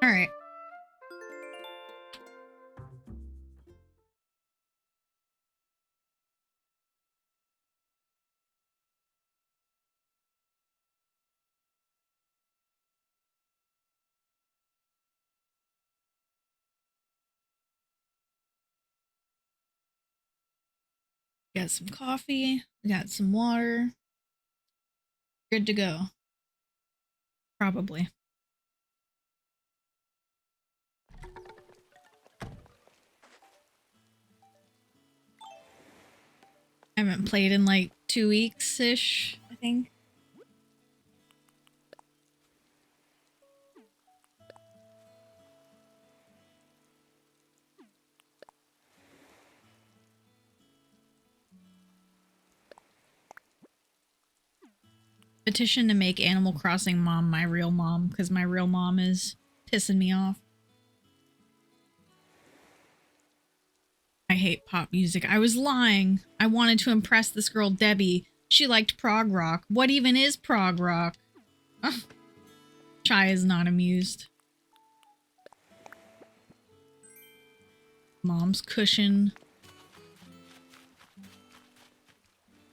All right. Got some coffee. Got some water. Good to go. Probably. I haven't played in like 2 weeks-ish, I think. Petition to make Animal Crossing mom my real mom, because my real mom is pissing me off. I hate pop music. I was lying. I wanted to impress this girl, Debbie. She liked prog rock. What even is prog rock? Chai is not amused. Mom's cushion.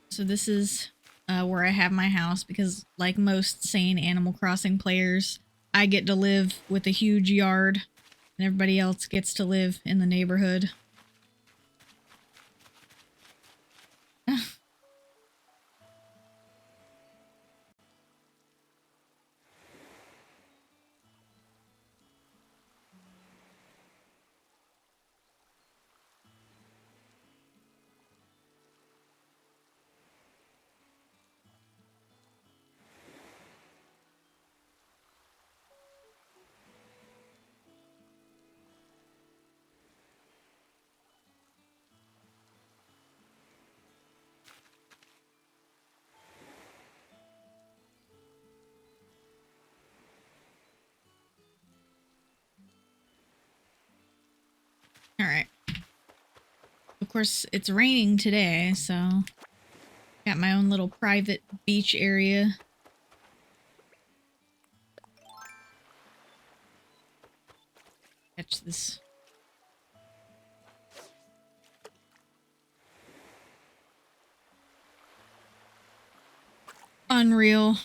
So this is where I have my house because, like most sane Animal Crossing players, I get to live with a huge yard and everybody else gets to live in the neighborhood. Alright. Of course, it's raining today, so got my own little private beach area. Catch this. Unreal.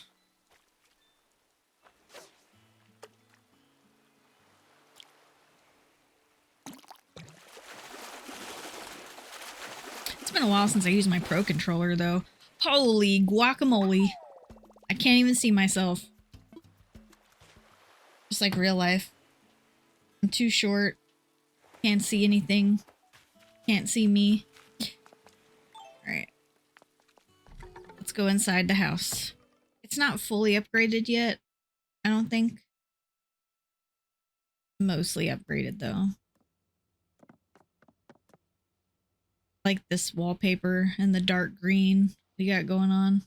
It's been a while since I used my Pro Controller, though. Holy guacamole. I can't even see myself. Just like real life. I'm too short. Can't see anything. Can't see me. Alright. Let's go inside the house. It's not fully upgraded yet, I don't think. Mostly upgraded, though. Like this wallpaper and the dark green we got going on.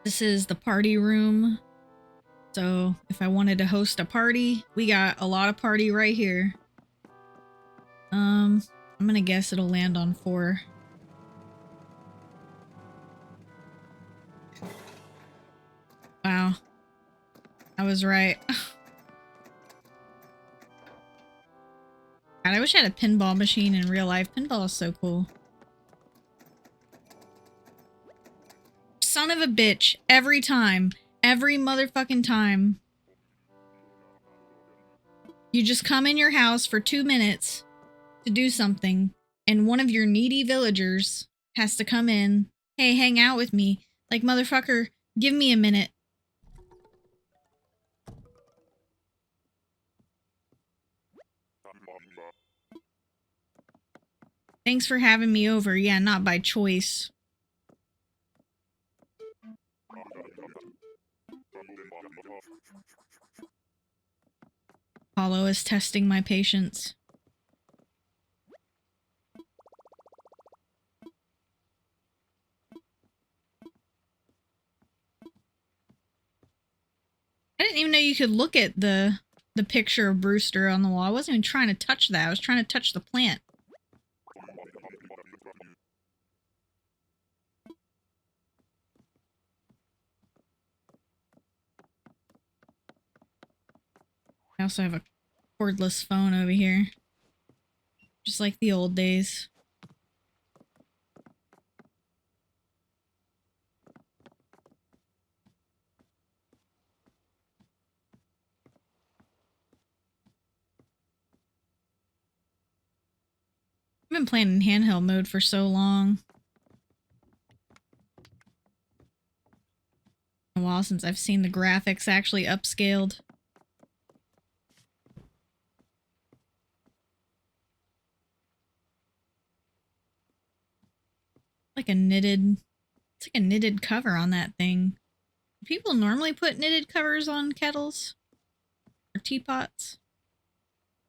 This is the party room. So if I wanted to host a party, we got a lot of party right here. I'm gonna guess it'll land on 4. Wow. I was right. God, I wish I had a pinball machine in real life. Pinball is so cool. Son of a bitch. Every time. Every motherfucking time. You just come in your house for 2 minutes to do something, and one of your needy villagers has to come in. Hey, hang out with me. Like, motherfucker, give me a minute. Thanks for having me over. Yeah, not by choice. Apollo is testing my patience. I didn't even know you could look at the picture of Brewster on the wall. I wasn't even trying to touch that. I was trying to touch the plant. I also have a cordless phone over here. Just like the old days. I've been playing in handheld mode for so long. A while since I've seen the graphics actually upscaled. Like a knitted, it's like a knitted cover on that thing. Do people normally put knitted covers on kettles or teapots?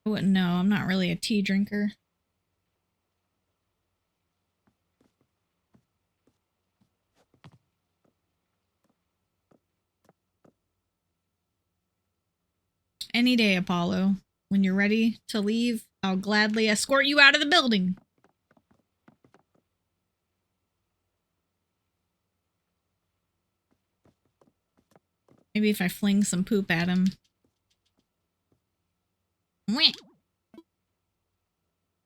I wouldn't know. I'm not really a tea drinker. Any day, Apollo. When you're ready to leave, I'll gladly escort you out of the building. Maybe if I fling some poop at him.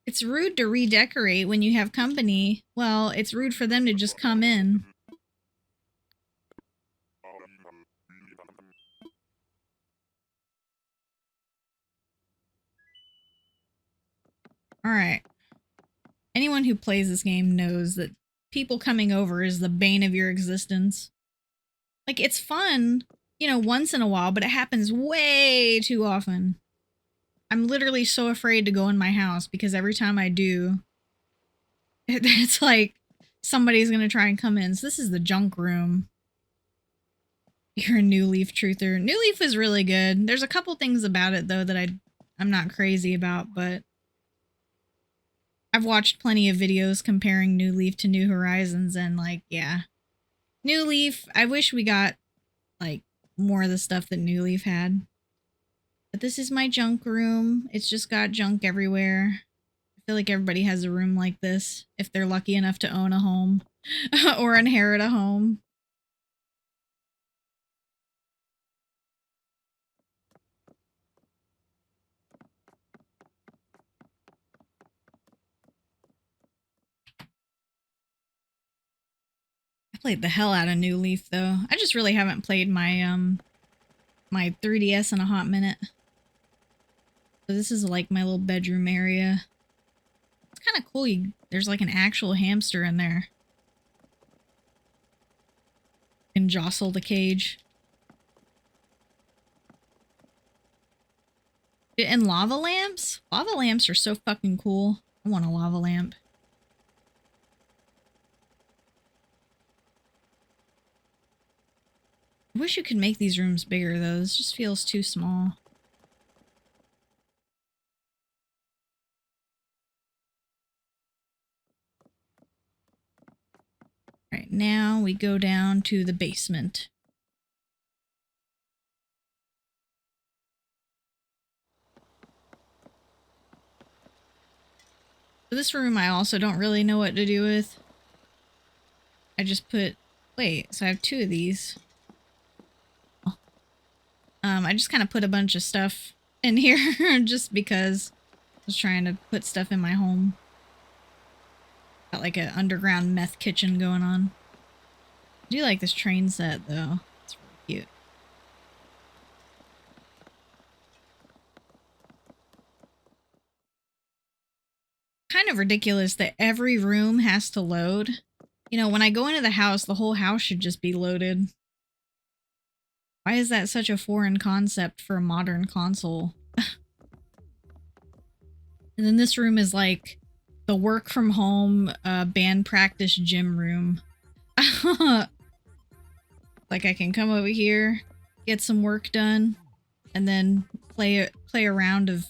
It's rude to redecorate when you have company. Well, it's rude for them to just come in. Alright. Anyone who plays this game knows that people coming over is the bane of your existence. Like, it's fun, you know, once in a while, but it happens way too often. I'm literally so afraid to go in my house because every time I do, it's like somebody's gonna try and come in. So this is the junk room. You're a New Leaf truther. New Leaf is really good. There's a couple things about it, though, that I'm not crazy about, but I've watched plenty of videos comparing New Leaf to New Horizons, and, like, yeah. New Leaf, I wish we got, like, more of the stuff that New Leaf had. But this is my junk room. It's just got junk everywhere. I feel like everybody has a room like this, if they're lucky enough to own a home. or inherit a home. I played the hell out of New Leaf, though. I just really haven't played my, my 3DS in a hot minute. So this is like my little bedroom area. It's kind of cool. There's like an actual hamster in there. You can jostle the cage. And lava lamps? Lava lamps are so fucking cool. I want a lava lamp. I wish you could make these rooms bigger, though. This just feels too small. Right, now we go down to the basement. So this room I also don't really know what to do with. I just put... Wait, so I have two of these. I just kind of put a bunch of stuff in here just because I was trying to put stuff in my home. Got like an underground meth kitchen going on. I do like this train set though. It's really cute. Kind of ridiculous that every room has to load. You know, when I go into the house, the whole house should just be loaded. Why is that such a foreign concept for a modern console? And then this room is like the work from home band practice gym room. Like I can come over here, get some work done, and then play a round of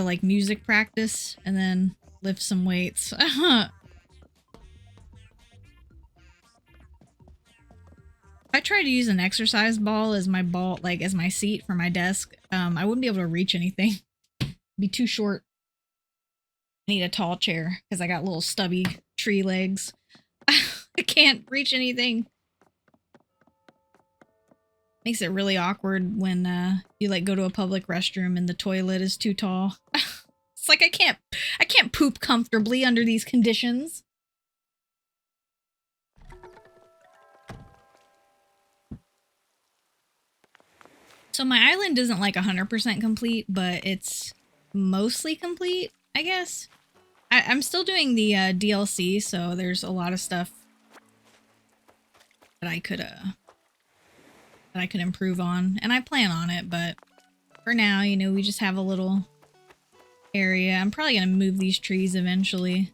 like music practice, and then lift some weights. I tried to use an exercise ball as my as my seat for my desk. I wouldn't be able to reach anything. It'd be too short. I need a tall chair because I got little stubby tree legs. I can't reach anything. Makes it really awkward when you like go to a public restroom and the toilet is too tall. It's like I can't poop comfortably under these conditions. So my island isn't like 100% complete, but it's mostly complete, I guess. I'm still doing the DLC, so there's a lot of stuff that I could improve on, and I plan on it, but for now, you know, we just have a little area. I'm probably gonna move these trees eventually.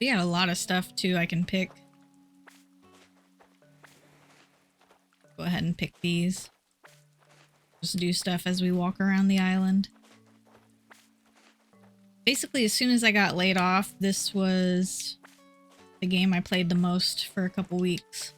We got a lot of stuff too I can pick. Go ahead and pick these. Just do stuff as we walk around the island. Basically, as soon as I got laid off, this was the game I played the most for a couple weeks.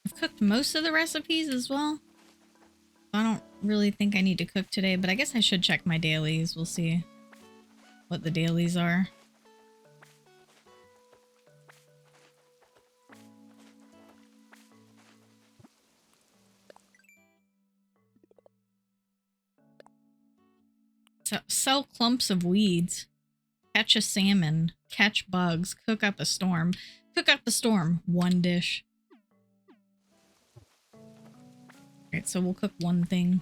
I've cooked most of the recipes as well. I don't really think I need to cook today, but I guess I should check my dailies. We'll see what the dailies are. So, sell clumps of weeds. Catch a salmon. Catch bugs. Cook up a storm. Cook up the storm. One dish. Alright, so we'll cook one thing.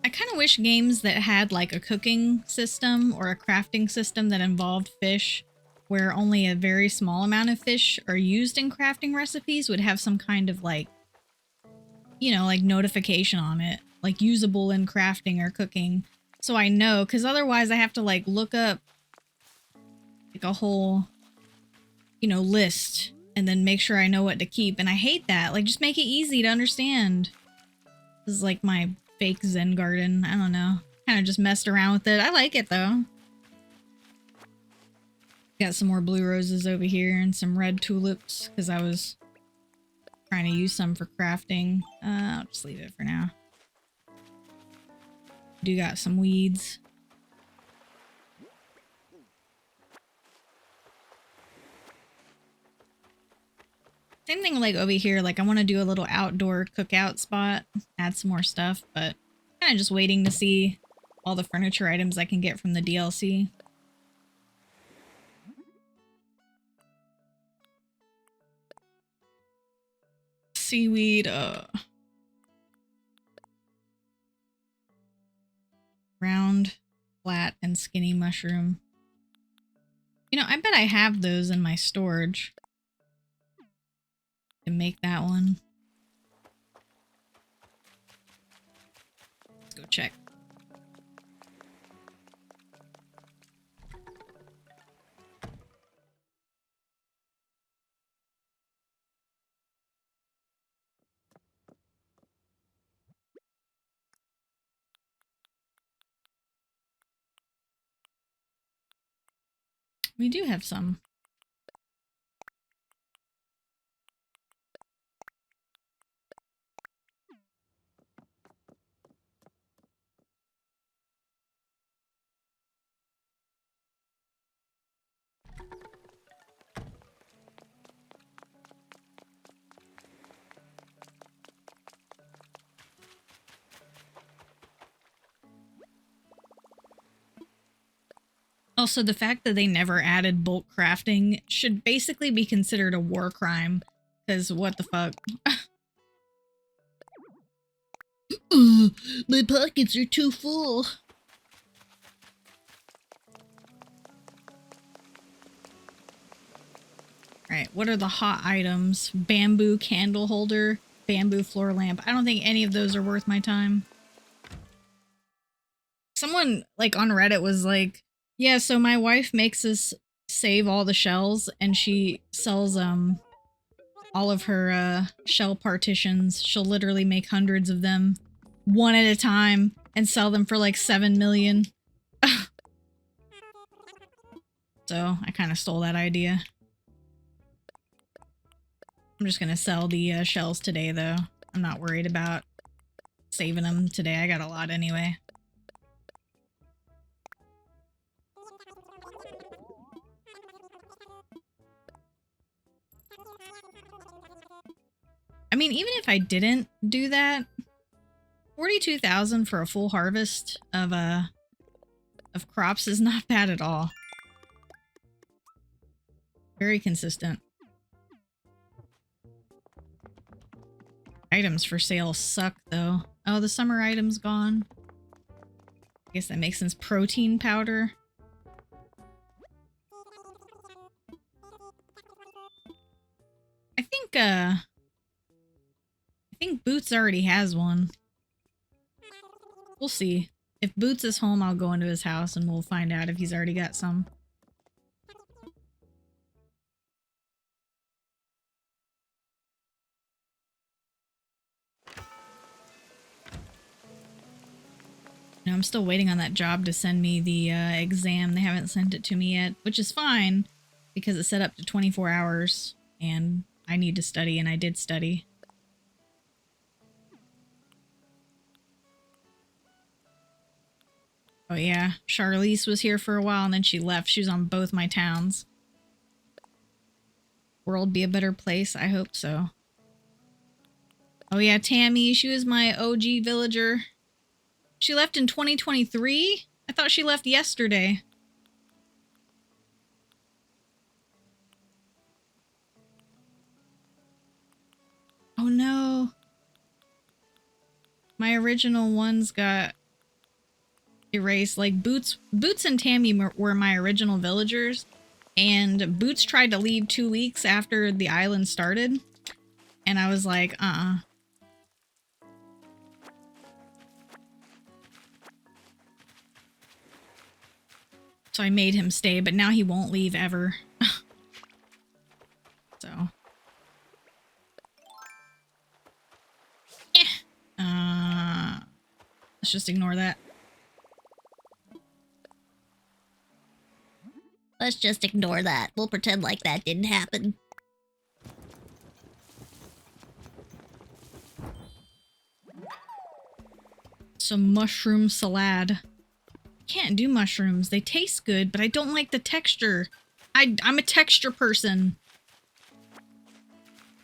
I kind of wish games that had like a cooking system or a crafting system that involved fish, where only a very small amount of fish are used in crafting recipes, would have some kind of like, you know, like notification on it, like usable in crafting or cooking. So I know, because otherwise I have to like look up like a whole, you know, list and then make sure I know what to keep. And I hate that. Like, just make it easy to understand. This is like my fake Zen garden. I don't know. Kind of just messed around with it. I like it though. Got some more blue roses over here and some red tulips because I was trying to use some for crafting. I'll just leave it for now. Do got some weeds. Same thing like over here, like I want to do a little outdoor cookout spot, add some more stuff, but kind of just waiting to see all the furniture items I can get from the DLC. Seaweed, round, flat, and skinny mushroom. You know, I bet I have those in my storage. To make that one. Let's go check. We do have some. Also, the fact that they never added bulk crafting should basically be considered a war crime. Because what the fuck? My pockets are too full. Alright, what are the hot items? Bamboo candle holder, bamboo floor lamp. I don't think any of those are worth my time. Someone, like, on Reddit was like, yeah, so my wife makes us save all the shells, and she sells, all of her, shell partitions. She'll literally make hundreds of them, one at a time, and sell them for, like, 7 million. So, I kind of stole that idea. I'm just gonna sell the shells today, though. I'm not worried about saving them today. I got a lot anyway. I mean, even if I didn't do that, 42,000 for a full harvest of crops is not bad at all. Very consistent. Items for sale suck, though. Oh, the summer item's gone. I guess that makes sense. Protein powder. I think Boots already has one. We'll see. If Boots is home, I'll go into his house and we'll find out if he's already got some. No, I'm still waiting on that job to send me the exam. They haven't sent it to me yet, which is fine because it's set up to 24 hours and I need to study, and I did study. Oh yeah, Charlize was here for a while and then she left. She was on both my towns. World be a better place? I hope so. Oh yeah, Tammy, she was my OG villager. She left in 2023? I thought she left yesterday. Oh no. My original ones got erased. Like Boots and Tammy were my original villagers, and Boots tried to leave 2 weeks after the island started, and I was like, So I made him stay, but now he won't leave ever. So. Let's just ignore that. Let's just ignore that. We'll pretend like that didn't happen. Some mushroom salad. Can't do mushrooms. They taste good, but I don't like the texture. I'm a texture person.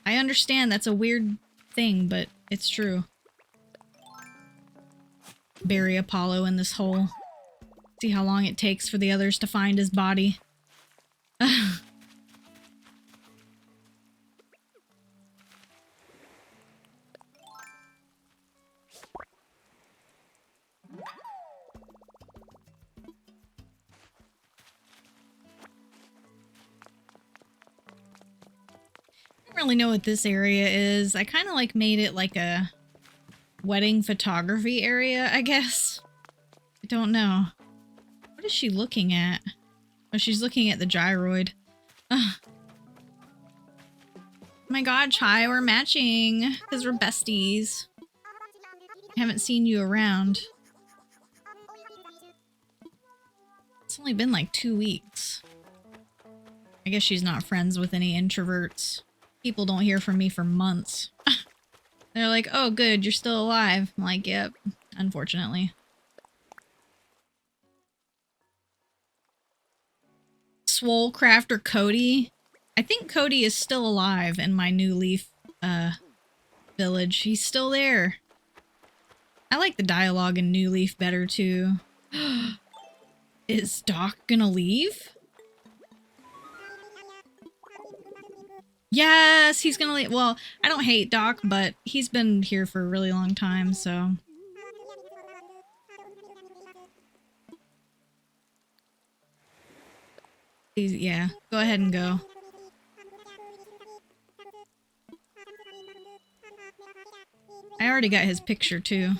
I understand that's a weird thing, but it's true. Bury Apollo in this hole. See how long it takes for the others to find his body. I don't really know what this area is. I kind of like made it like a wedding photography area, I guess. I don't know. What is she looking at? Oh, she's looking at the gyroid. Ugh. Oh my god, Chai, we're matching because we're besties. I haven't seen you around. It's only been like 2 weeks. I guess she's not friends with any introverts. People don't hear from me for months. They're like, oh good, you're still alive. I'm like, yep, unfortunately. Swole Crafter Cody. I think Cody is still alive in my New Leaf village. He's still there. I like the dialogue in New Leaf better too. Is Doc gonna leave? Yes, he's gonna leave. Well, I don't hate Doc, but he's been here for a really long time, so. Yeah, go ahead and go. I already got his picture, too.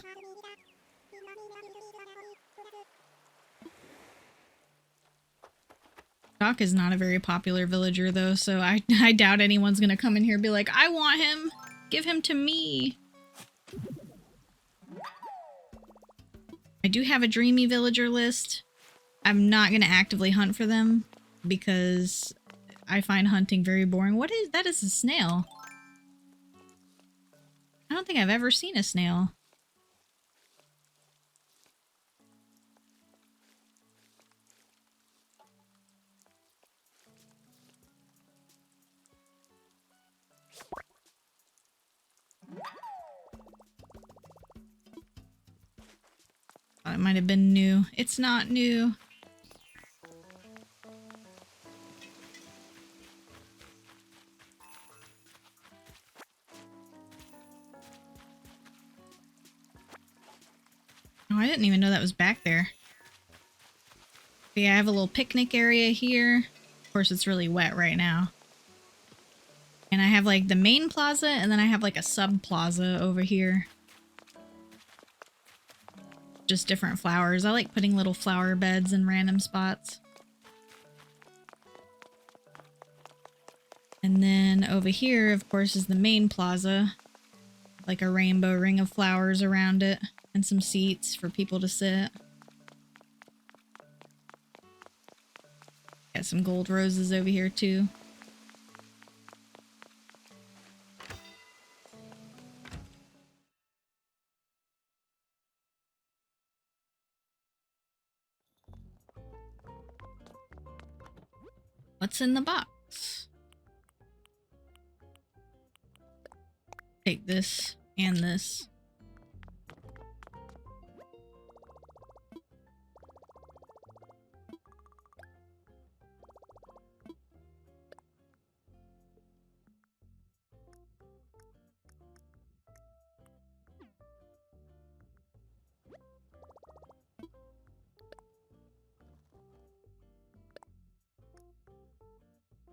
Doc is not a very popular villager, though, so I doubt anyone's gonna come in here and be like, I want him! Give him to me! I do have a dreamy villager list. I'm not gonna actively hunt for them, because I find hunting very boring. What is that? Is a snail. I don't think I've ever seen a snail. Thought it might have been new. It's not new. Oh, I didn't even know that was back there. But yeah, I have a little picnic area here. Of course, it's really wet right now. And I have like the main plaza, and then I have like a sub plaza over here. Just different flowers. I like putting little flower beds in random spots. And then over here, of course, is the main plaza. Like a rainbow ring of flowers around it. And some seats for people to sit. Got some gold roses over here too. What's in the box? Take this and this.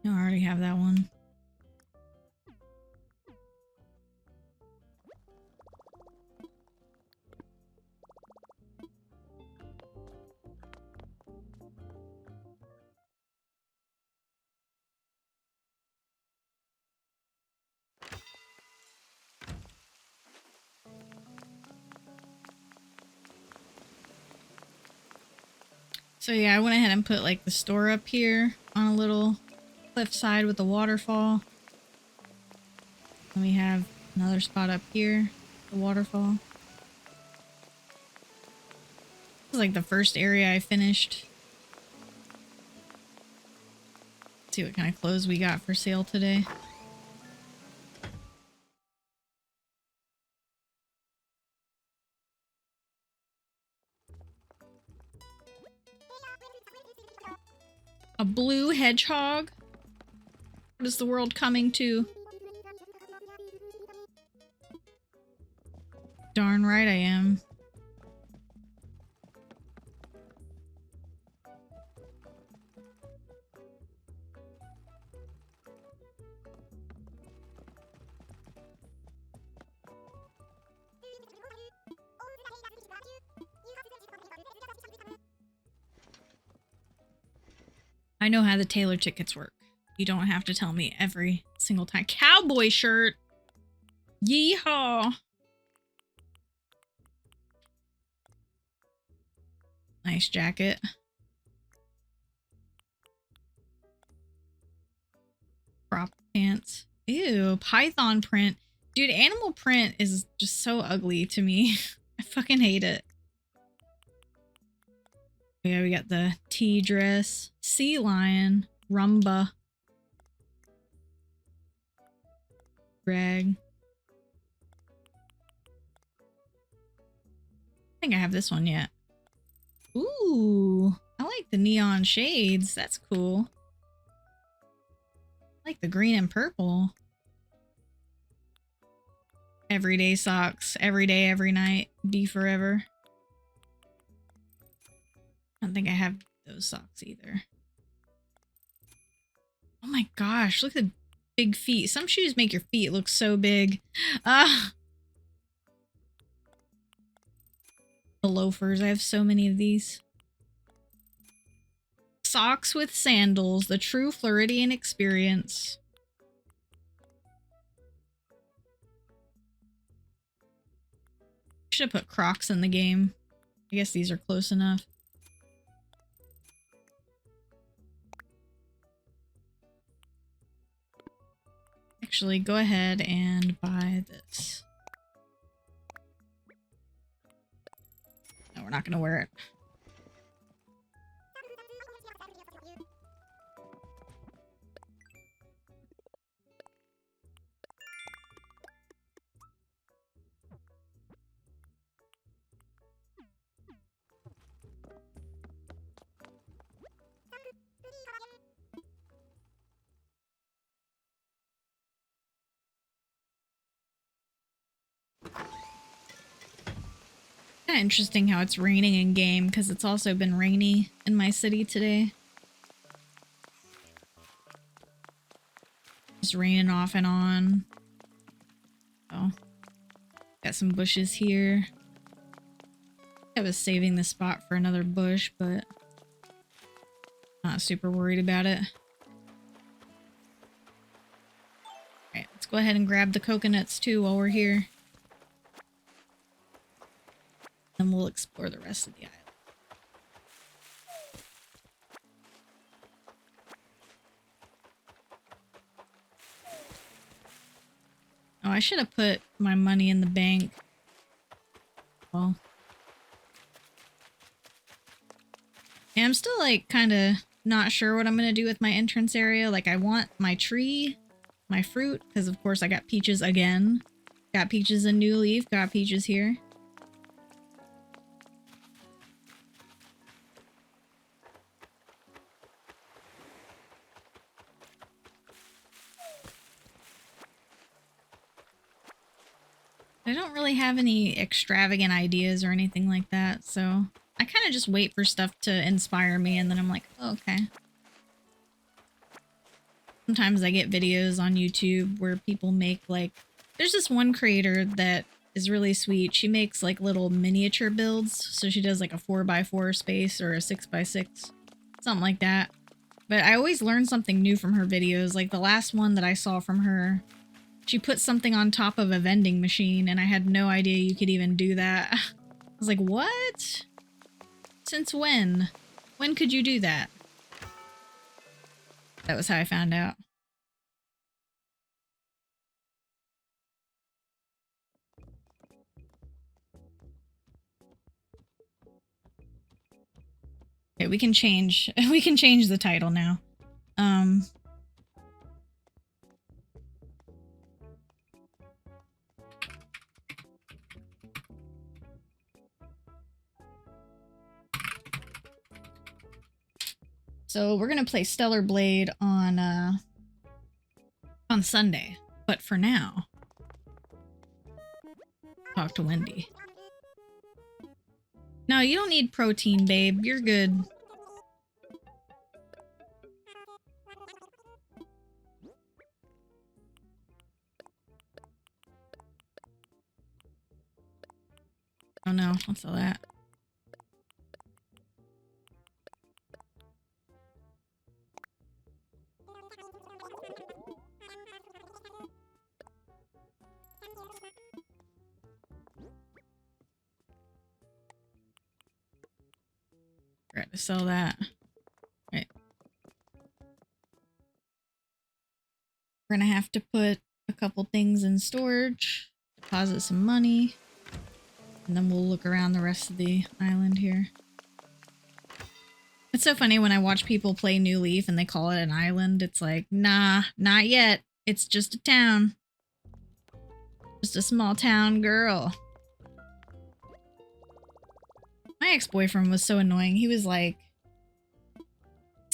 No, I already have that one. So yeah, I went ahead and put like the store up here on a little cliffside with the waterfall. And we have another spot up here, the waterfall. This is like the first area I finished. Let's see what kind of clothes we got for sale today. A blue hedgehog? What is the world coming to? Darn right I am. I know how the tailor tickets work. You don't have to tell me every single time. Cowboy shirt! Yeehaw! Nice jacket. Crop pants. Ew, python print. Dude, animal print is just so ugly to me. I fucking hate it. Yeah, we got the tea dress, sea lion, rumba, rag. I think I have this one yet. Ooh, I like the neon shades. That's cool. I like the green and purple. Everyday socks. Every day, every night. Be forever. I don't think I have those socks either. Oh my gosh, look at the big feet. Some shoes make your feet look so big. Ah! The loafers. I have so many of these. Socks with sandals. The true Floridian experience. Should have put Crocs in the game. I guess these are close enough. Actually, go ahead and buy this. No, we're not going to wear it. Kind of interesting how it's raining in game because it's also been rainy in my city today. Just raining off and on. Oh, got some bushes here. I was saving the spot for another bush, but not super worried about it. Alright, let's go ahead and grab the coconuts too while we're here. And we'll explore the rest of the island. Oh, I should have put my money in the bank. Well. And I'm still like kind of not sure what I'm going to do with my entrance area. Like I want my tree, my fruit, because of course I got peaches again. Got peaches in New Leaf, got peaches here. I don't really have any extravagant ideas or anything like that, so I kind of just wait for stuff to inspire me and then I'm like, oh, okay. Sometimes I get videos on YouTube where people make like, there's this one creator that is really sweet. She makes like little miniature builds. So she does like a 4x4 space or a 6x6, something like that. But I always learn something new from her videos. Like the last one that I saw from her, she put something on top of a vending machine and I had no idea you could even do that. I was like, what? Since when? When could you do that? That was how I found out. Okay, we can change the title now. So we're gonna play Stellar Blade on Sunday, but for now, talk to Wendy. No, you don't need protein, babe. You're good. Oh no, what's all that? Forgot to sell that. Right. We're gonna have to put a couple things in storage, deposit some money, and then we'll look around the rest of the island here. It's so funny when I watch people play New Leaf and they call it an island. It's like, nah, not yet. It's just a town. Just a small town girl. My ex-boyfriend was so annoying. He was like,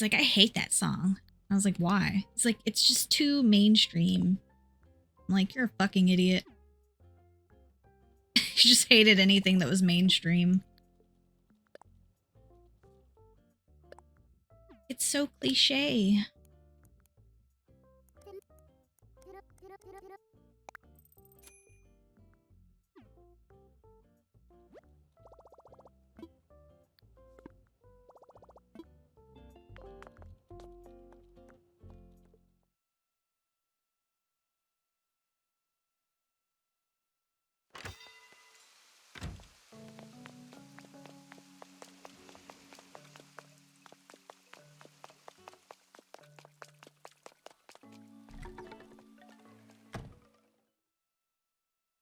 I hate that song. I was like, why? It's like, it's just too mainstream. I'm like, you're a fucking idiot. She just hated anything that was mainstream. It's so cliche.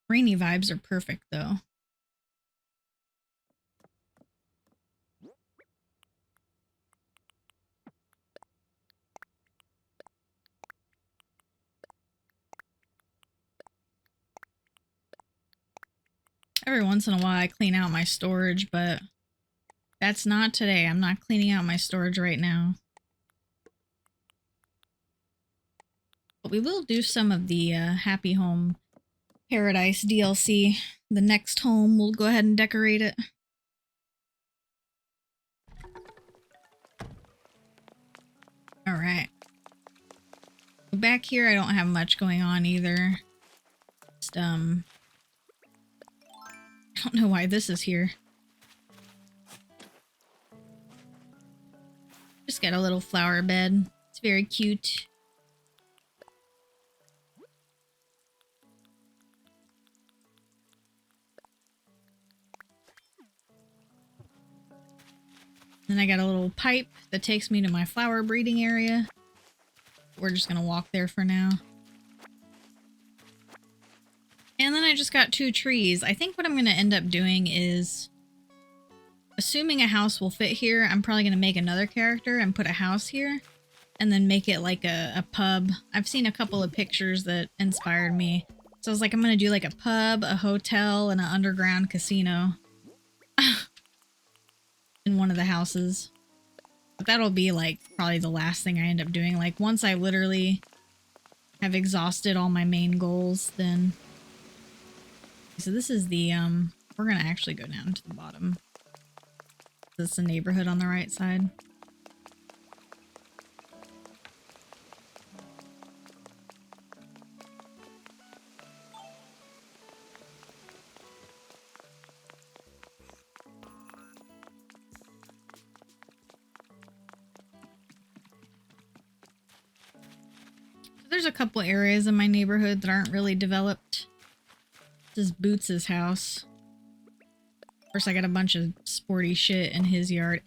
Rainy vibes are perfect, though. Every once in a while I clean out my storage, but that's not today. I'm not cleaning out my storage right now. But we will do some of the Happy Home Paradise DLC. The next home, we'll go ahead and decorate it. Alright. Back here, I don't have much going on either. Just, I don't know why this is here. Just got a little flower bed. It's very cute. Then I got a little pipe that takes me to my flower breeding area. We're just gonna walk there for now. And then I just got 2 trees. I think what I'm gonna end up doing is, assuming a house will fit here, I'm probably gonna make another character and put a house here. And then make it like a pub. I've seen a couple of pictures that inspired me. So I was like, I'm gonna do like a pub, a hotel, and an underground casino. In one of the houses. But that'll be like probably the last thing I end up doing. Like once I literally have exhausted all my main goals, then... So this is the, we're gonna actually go down to the bottom. This is the neighborhood on the right side. There's a couple areas in my neighborhood that aren't really developed. This is Boots' house. Of course, I got a bunch of sporty shit in his yard.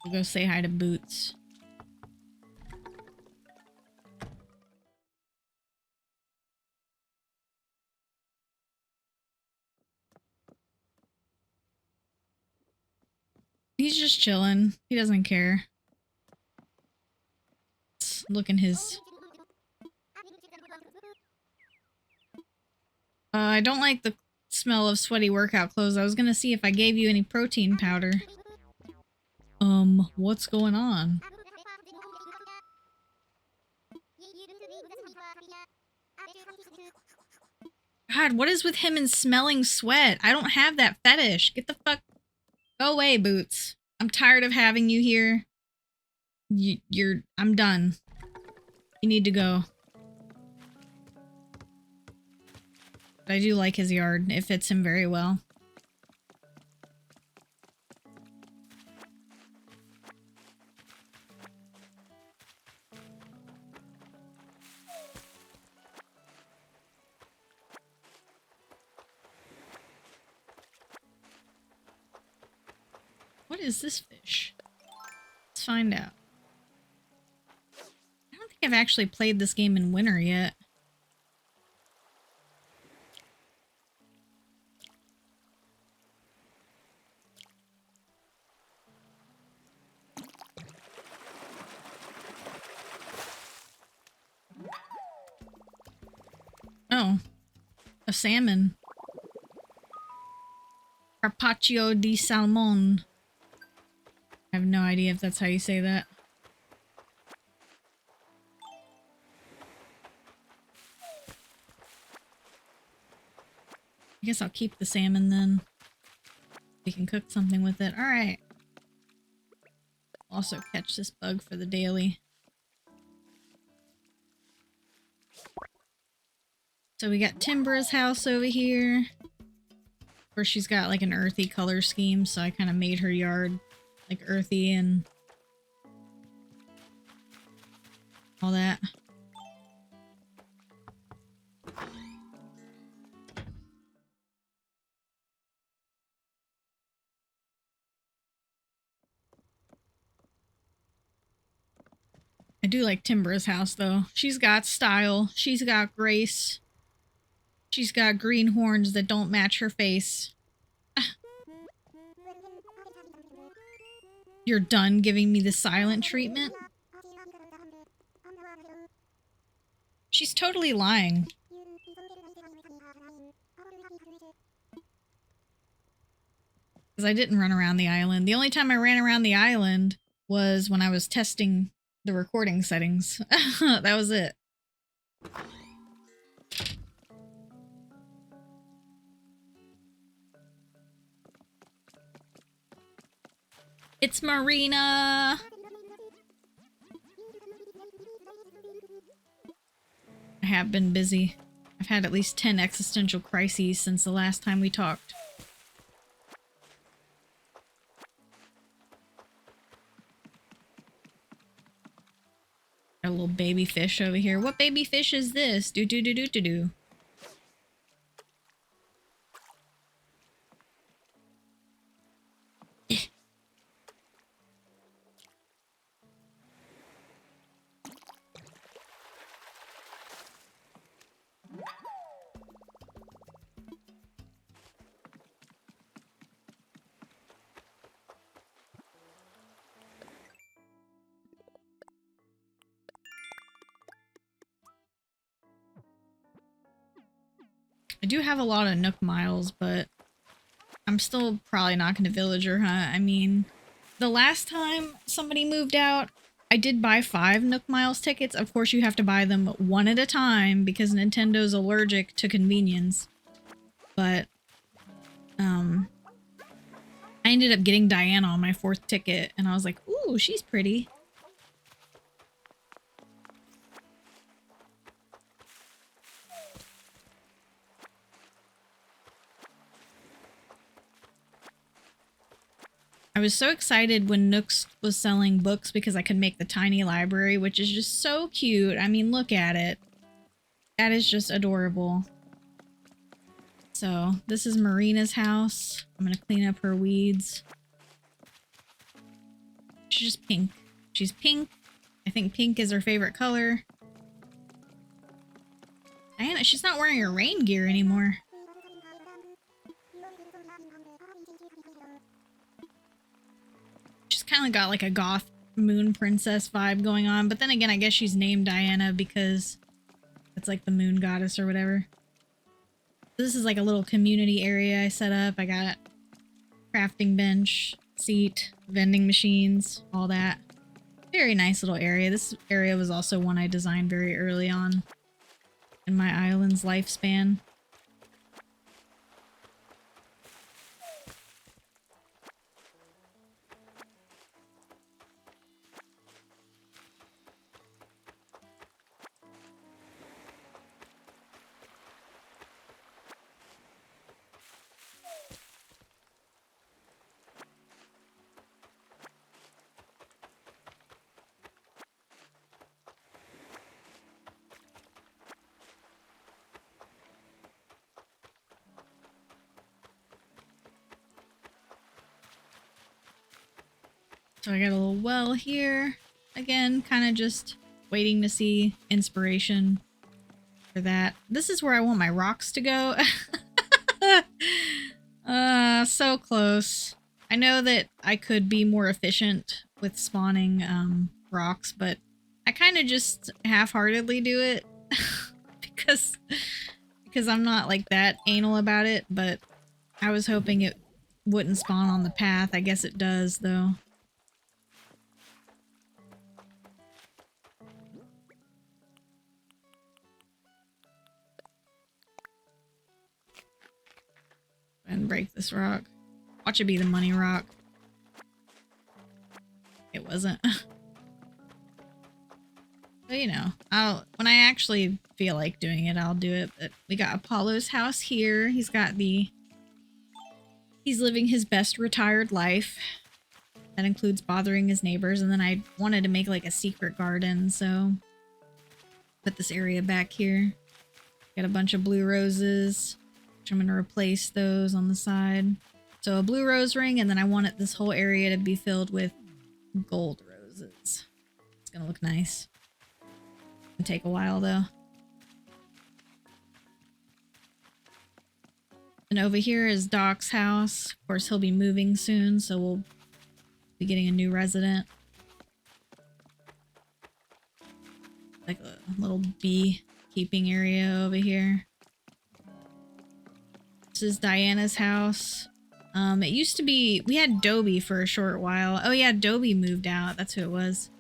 We'll go say hi to Boots. He's just chilling. He doesn't care. Look in his... I don't like the smell of sweaty workout clothes. I was gonna see if I gave you any protein powder. What's going on? God, what is with him and smelling sweat? I don't have that fetish. Get the fuck... Go away, Boots. I'm tired of having you here. I'm done. You need to go. But I do like his yard. It fits him very well. What is this fish? Let's find out. I don't think I've actually played this game in winter yet. Oh, a salmon. carpaccio di salmon. I have no idea if that's how you say that. I guess I'll keep the salmon then. We can cook something with it. Alright. Also catch this bug for the daily. So we got Timbra's house over here. Where she's got like an earthy color scheme, so I kind of made her yard like earthy and all that. I do like Timbra's house though. She's got style. She's got grace. She's got green horns that don't match her face. You're done giving me the silent treatment? She's totally lying. Because I didn't run around the island. The only time I ran around the island was when I was testing the recording settings. That was it. It's Marina! I have been busy. I've had at least 10 existential crises since the last time we talked. Got a little baby fish over here. What baby fish is this? Do do do do do do. I do have a lot of Nook miles, but I'm still probably not going to villager hunt. I mean, the last time somebody moved out, I did buy 5 Nook Miles tickets. Of course, you have to buy them one at a time because Nintendo's allergic to convenience. But, I ended up getting Diana on my 4th ticket, and I was like, ooh, she's pretty. I was so excited when Nooks was selling books because I could make the tiny library, which is just so cute. I mean, look at it. That is just adorable. So, this is Marina's house. I'm gonna clean up her weeds. She's just pink. She's pink. I think pink is her favorite color. Diana, she's not wearing her rain gear anymore. She's kind of got like a goth moon princess vibe going on, but then again, I guess she's named Diana because it's like the moon goddess or whatever. This is like a little community area I set up. I got crafting bench, seat, vending machines, all that. Very nice little area. This area was also one I designed very early on in my island's lifespan. So I got a little well here. Again, kind of just waiting to see inspiration for that. This is where I want my rocks to go. So close. I know that I could be more efficient with spawning rocks, but I kind of just half-heartedly do it because I'm not like that anal about it, but I was hoping it wouldn't spawn on the path. I guess it does, though. And break this rock. Watch it be the money rock. It wasn't. But you know, when I actually feel like doing it, I'll do it. But we got Apollo's house here. He's living his best retired life. That includes bothering his neighbors. And then I wanted to make like a secret garden, so put this area back here. Got a bunch of blue roses, which I'm gonna replace those on the side. So a blue rose ring, and then I wanted this whole area to be filled with gold roses. It's gonna look nice. It'll take a while though. And over here is Doc's house. Of course, he'll be moving soon, so we'll be getting a new resident. Like a little bee keeping area over here. This is Diana's house. It used to be, we had Dobie for a short while. Oh yeah, Dobie moved out. That's who it was.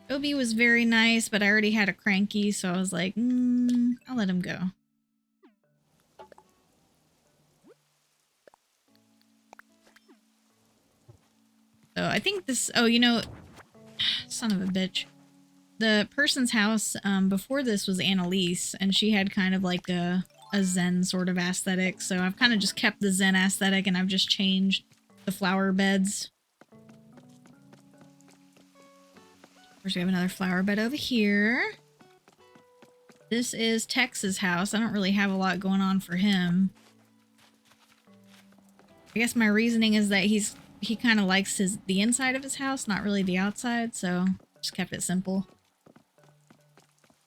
Dobie was very nice, but I already had a cranky, so I was like, I'll let him go. So I think this, oh, you know, son of a bitch. The person's house before this was Annalise, and she had kind of like a Zen sort of aesthetic. So I've kind of just kept the Zen aesthetic, and I've just changed the flower beds. Of course, we have another flower bed over here. This is Tex's house. I don't really have a lot going on for him. I guess my reasoning is that he kind of likes the inside of his house, not really the outside, so just kept it simple.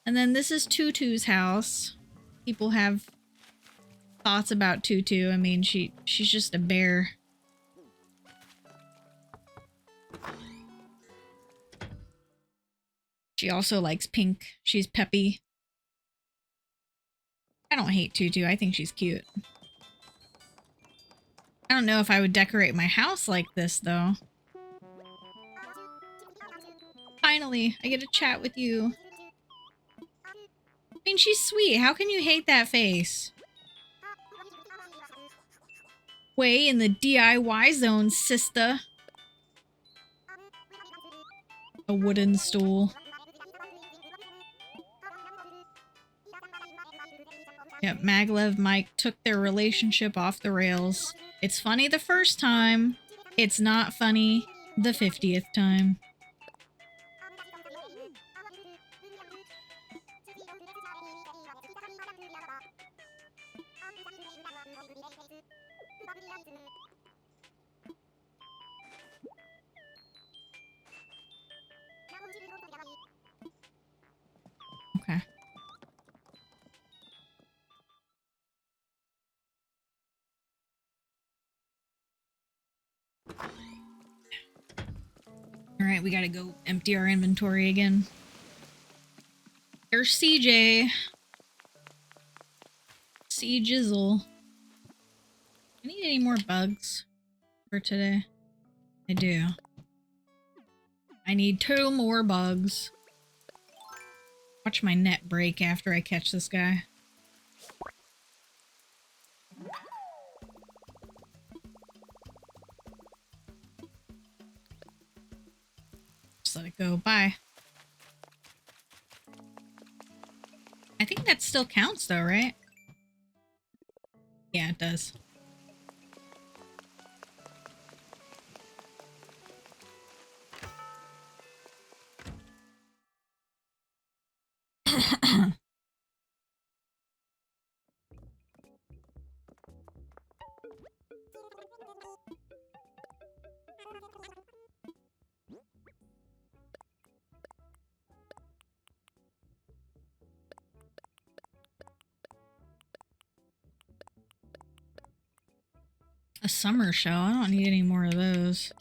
And then this is Tutu's house. People have thoughts about Tutu. I mean, she's just a bear. She also likes pink. She's peppy. I don't hate Tutu. I think she's cute. I don't know if I would decorate my house like this, though. Finally, I get to chat with you. I mean, she's sweet. How can you hate that face? Way in the DIY zone, sister. A wooden stool. Yep, Maglev Mike took their relationship off the rails. It's funny the first time. It's not funny the 50th time. Okay. Alright, we gotta go empty our inventory again. There's CJ. Jizzle. I need any more bugs for today? I do. I need 2 more bugs. Watch my net break after I catch this guy. Just let it go. Bye. I think that still counts though, right? Yeah, it does. A summer show? I don't need any more of those.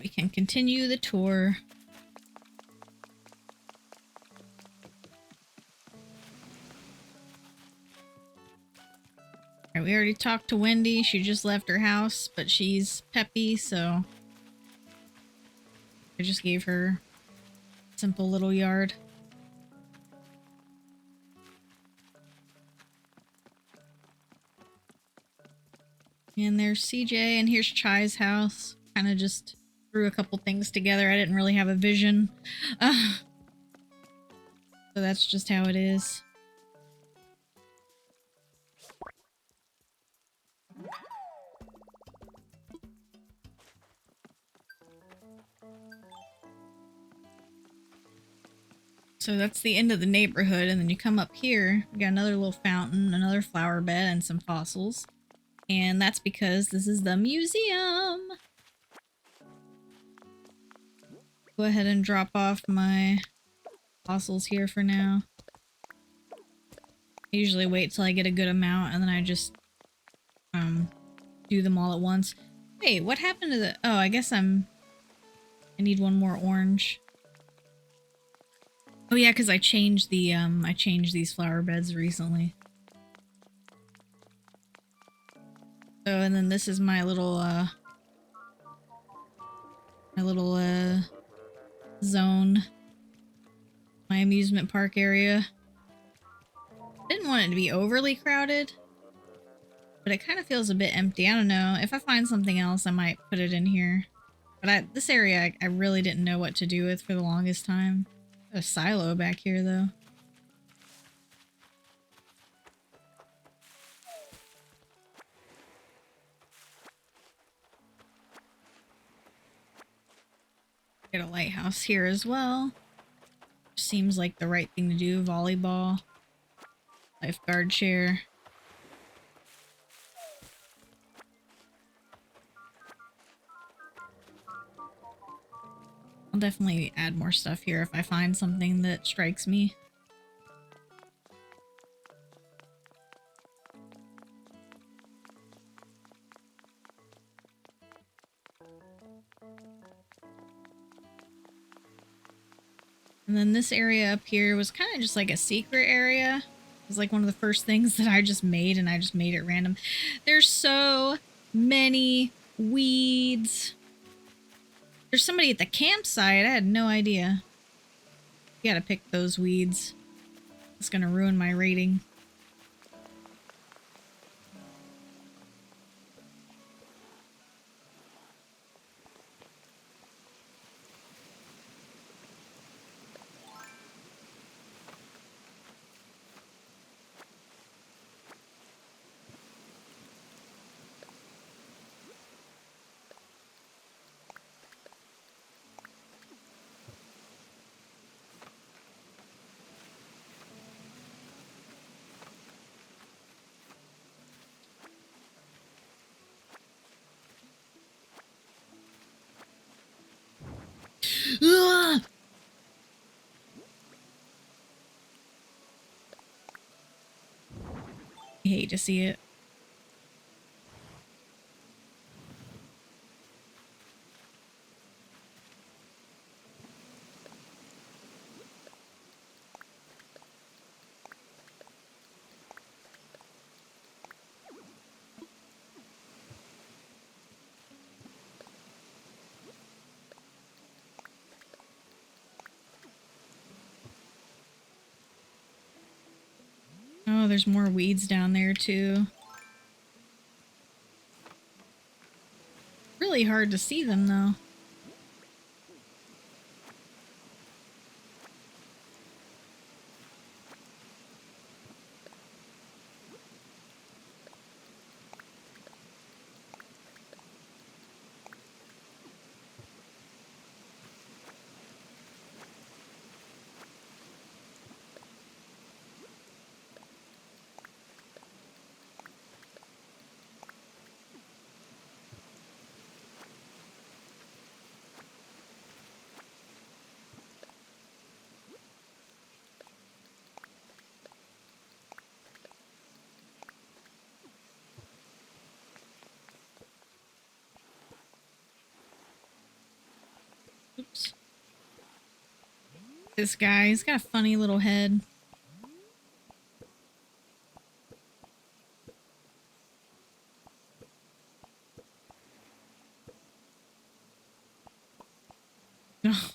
we can continue the tour. Alright, we already talked to Wendy. She just left her house, but she's peppy, so I just gave her a simple little yard. And there's CJ, and here's Chai's house. Kind of just threw a couple things together. I didn't really have a vision. So that's just how it is. So that's the end of the neighborhood, and then you come up here, we got another little fountain, another flower bed, and some fossils. And that's because this is the museum. Go ahead and drop off my fossils here for now. I usually wait till I get a good amount, and then I just do them all at once. Wait, what happened to the... Oh, I guess I need one more orange. Oh yeah, because I changed the, I changed these flower beds recently. So, and then this is my little, zone. My amusement park area. Didn't want it to be overly crowded, but it kind of feels a bit empty. I don't know. If I find something else, I might put it in here. But this area, I really didn't know what to do with for the longest time. A silo back here, though. Get a lighthouse here as well. Seems like the right thing to do. Volleyball. Lifeguard chair. I'll definitely add more stuff here if I find something that strikes me. And then this area up here was kind of just like a secret area. It was like one of the first things that I just made, and I just made it random. There's so many weeds. There's somebody at the campsite. I had no idea. You gotta pick those weeds. It's gonna ruin my rating. Ugh! I hate to see it. Oh, there's more weeds down there too. Really hard to see them though. Oops. This guy, he's got a funny little head. Ugh.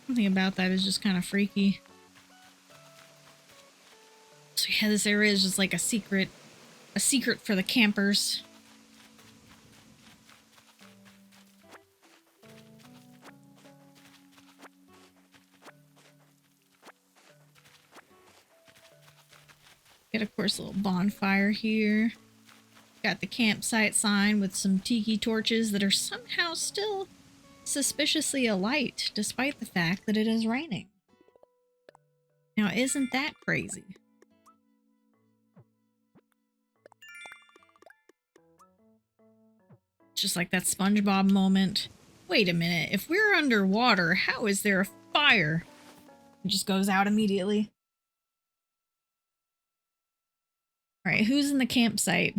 Something about that is just kind of freaky. So yeah, this area is just like a secret for the campers. Got, of course, a little bonfire here. Got the campsite sign with some tiki torches that are somehow still suspiciously alight, despite the fact that it is raining. Now, isn't that crazy? Just like that SpongeBob moment. Wait a minute, if we're underwater, how is there a fire? It just goes out immediately. Alright, who's in the campsite?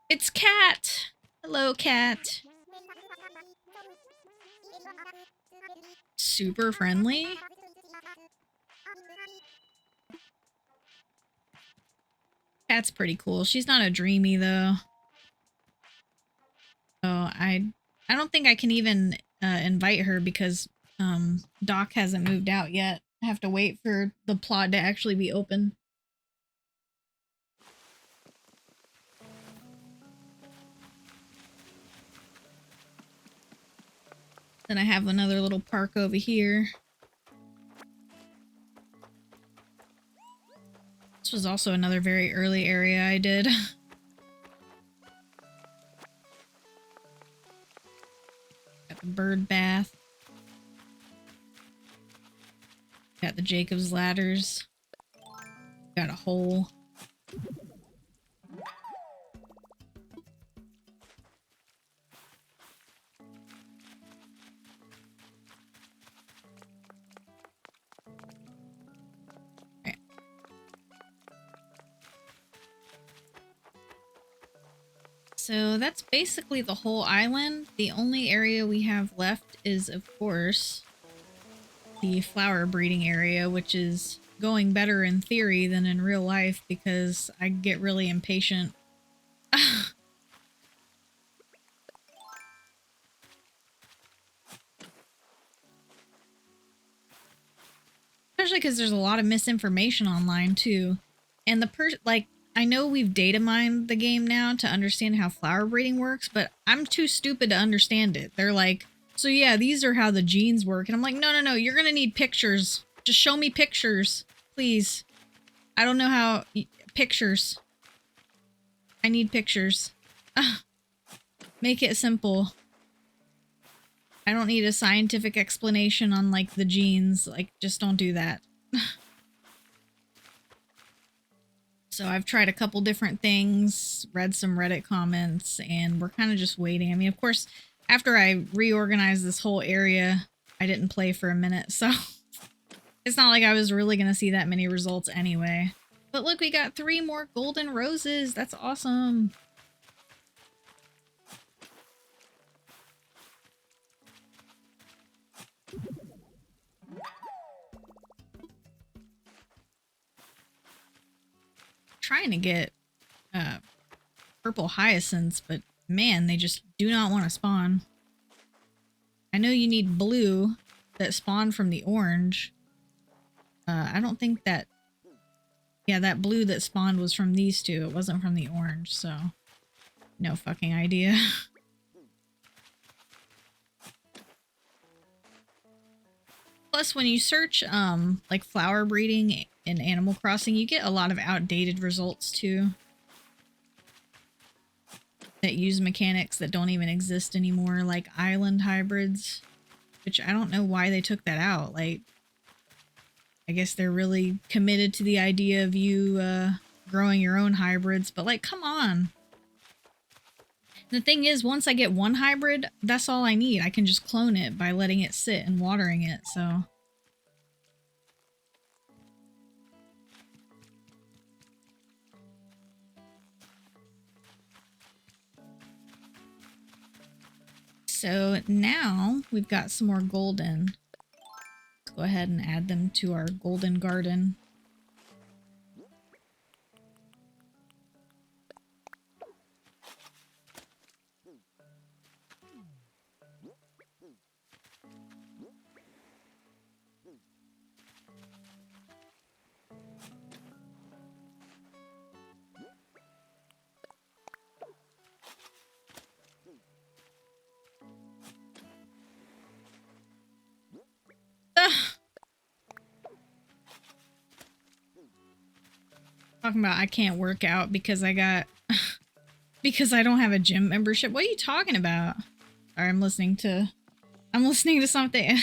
It's Cat! Hello, Cat. Super friendly? Cat's pretty cool. She's not a dreamy, though. So I don't think I can even invite her because Doc hasn't moved out yet. I have to wait for the plot to actually be open. Then I have another little park over here. This was also another very early area I did. Got the bird bath. Got the Jacob's ladders. Got a hole. So that's basically the whole island. The only area we have left is, of course, the flower breeding area, which is going better in theory than in real life because I get really impatient. Especially because there's a lot of misinformation online too. And I know we've data mined the game now to understand how flower breeding works, but I'm too stupid to understand it. They're like, so yeah, these are how the genes work. And I'm like, no, you're gonna need pictures. Just show me pictures, please. I don't know how... Pictures. I need pictures. Make it simple. I don't need a scientific explanation on, like, the genes. Like, just don't do that. So I've tried a couple different things, read some Reddit comments, and we're kind of just waiting. I mean, of course, after I reorganized this whole area, I didn't play for a minute, so it's not like I was really going to see that many results anyway. But look, we got 3 more golden roses. That's awesome. Trying to get purple hyacinths, but man, they just do not want to spawn. I know you need blue that spawn from the orange. I don't think that... Yeah, that blue that spawned was from these two. It wasn't from the orange, so... No fucking idea. Plus, when you search, like, flower breeding in Animal Crossing, you get a lot of outdated results, too. That use mechanics that don't even exist anymore, like island hybrids. Which I don't know why they took that out. Like, I guess they're really committed to the idea of you, growing your own hybrids, but, like, come on. The thing is, once I get one hybrid, that's all I need. I can just clone it by letting it sit and watering it, so... so now we've got some more golden. Let's go ahead and add them to our golden garden. Talking about I can't work out because I got because I don't have a gym membership. What are you talking about? Sorry, I'm listening to something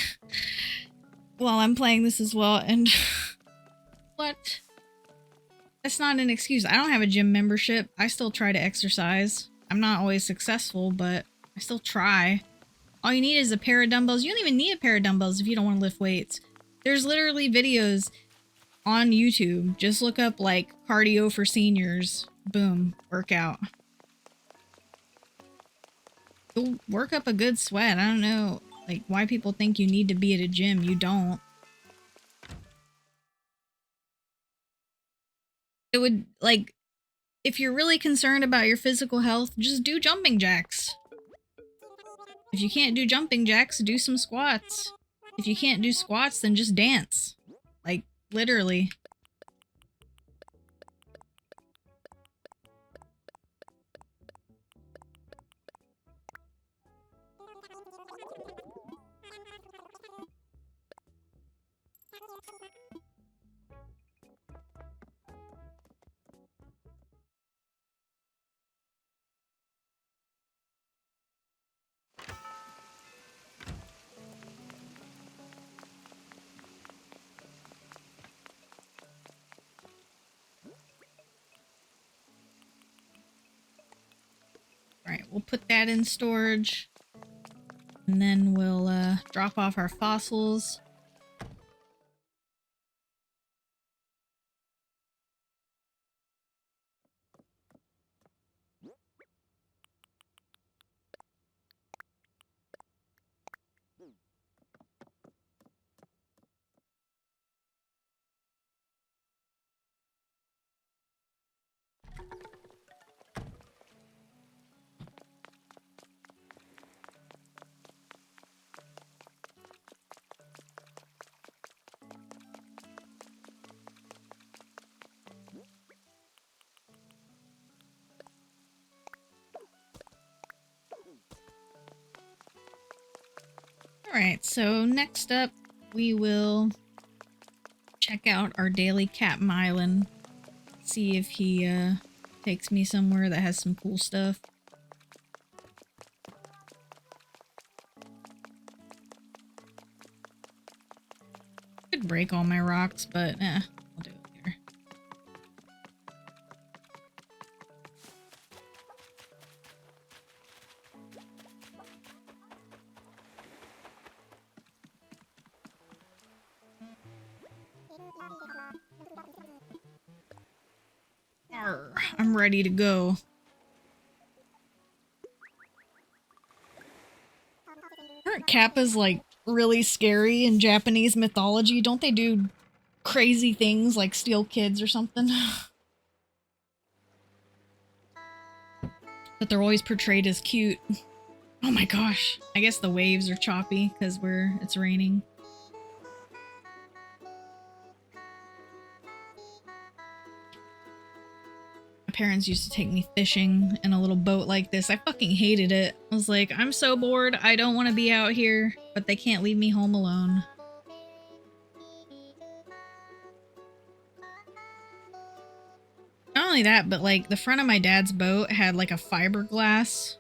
while I'm playing this as well, and what? That's not an excuse. I don't have a gym membership. I still try to exercise. I'm not always successful, but I still try. All you need is a pair of dumbbells. You don't even need a pair of dumbbells if you don't want to lift weights. There's literally videos on YouTube. Just look up like cardio for seniors. Boom, workout. You'll work up a good sweat. I don't know like why people think you need to be at a gym. You don't. It would like if you're really concerned about your physical health, just do jumping jacks. If you can't do jumping jacks, do some squats. If you can't do squats, then just dance. Like literally. Alright, we'll put that in storage. And then we'll drop off our fossils. Alright, so next up we will check out our daily Captain Island. See if he takes me somewhere that has some cool stuff. Could break all my rocks, but I'll do it later. Arr, I'm ready to go. Aren't kappas like really scary in Japanese mythology? Don't they do crazy things like steal kids or something? But they're always portrayed as cute. Oh my gosh. I guess the waves are choppy because it's raining. My parents used to take me fishing in a little boat like this. I fucking hated it. I was like, I'm so bored. I don't want to be out here, but they can't leave me home alone. Not only that, but like the front of my dad's boat had like a fiberglass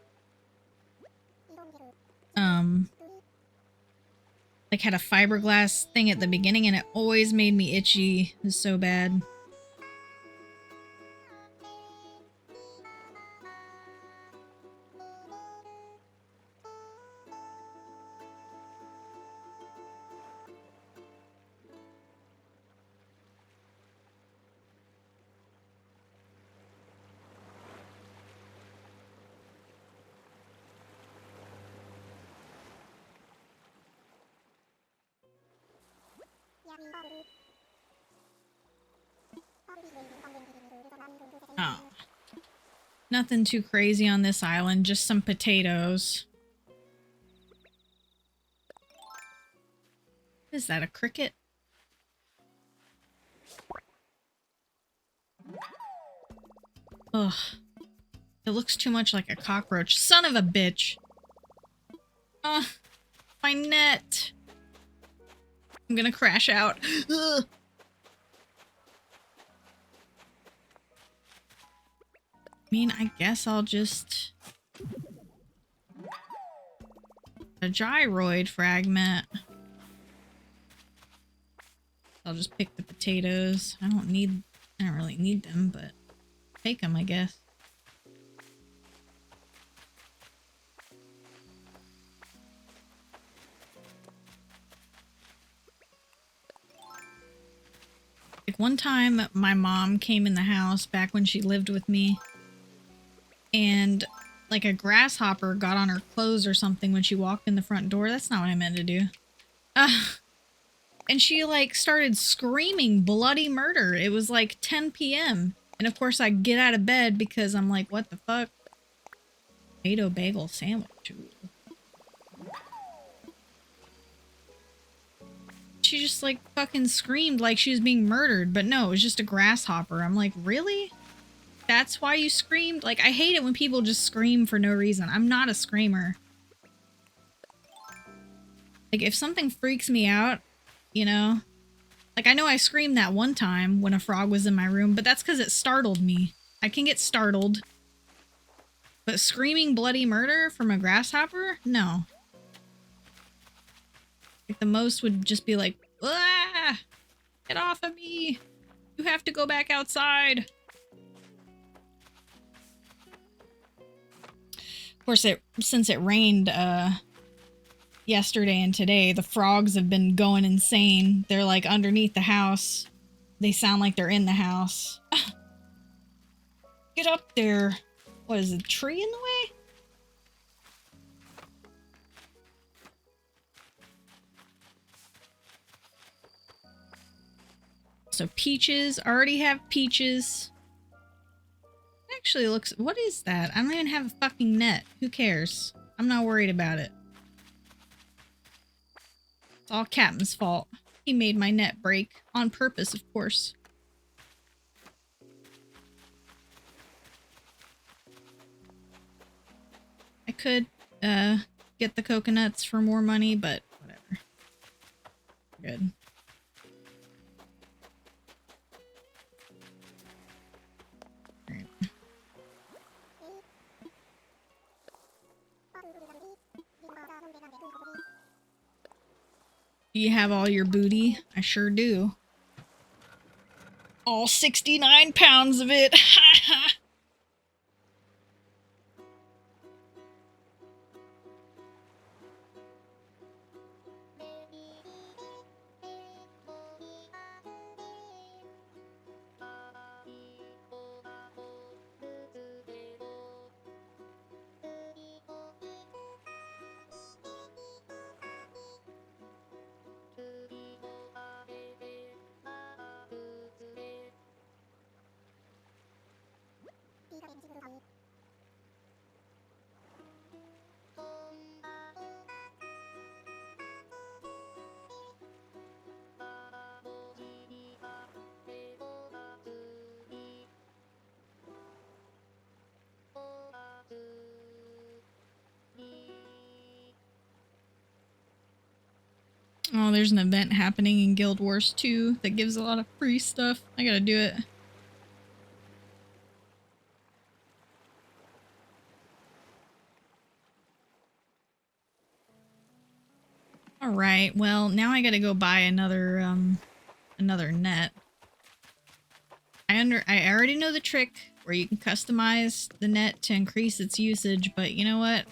like had a fiberglass thing at the beginning and it always made me itchy. It was so bad. Oh. Nothing too crazy on this island, just some potatoes. Is that a cricket? Ugh. It looks too much like a cockroach. Son of a bitch! Ugh. My net! I'm gonna crash out. Ugh. I mean, I guess I'll just... a gyroid fragment. I'll just pick the potatoes. I don't really need them, but take them, I guess. Like one time, my mom came in the house back when she lived with me, and like a grasshopper got on her clothes or something when she walked in the front door. That's not what I meant to do. And she like started screaming bloody murder. It was like 10 p.m. And of course I get out of bed because I'm like, what the fuck? Potato bagel sandwich. Ooh. She just like fucking screamed like she was being murdered, but no, it was just a grasshopper. I'm like, really? That's why you screamed? Like, I hate it when people just scream for no reason. I'm not a screamer. Like, if something freaks me out, you know? Like, I know I screamed that one time when a frog was in my room, but that's because it startled me. I can get startled. But screaming bloody murder from a grasshopper? No. Like, the most would just be like, ah! Get off of me! You have to go back outside! Of course, since it rained, yesterday and today, the frogs have been going insane. They're like underneath the house. They sound like they're in the house. Get up there! What is it, a tree in the way? So peaches, already have peaches. Actually looks, what is that? I don't even have a fucking net. Who cares? I'm not worried about it. It's all Captain's fault. He made my net break. On purpose, of course. I could, get the coconuts for more money, but whatever. Good. Alright. Do you have all your booty? I sure do. All 69 pounds of it! Ha ha! Oh, there's an event happening in Guild Wars 2 that gives a lot of free stuff. I gotta do it. Alright, well, now I gotta go buy another net. I already know the trick where you can customize the net to increase its usage, but you know what?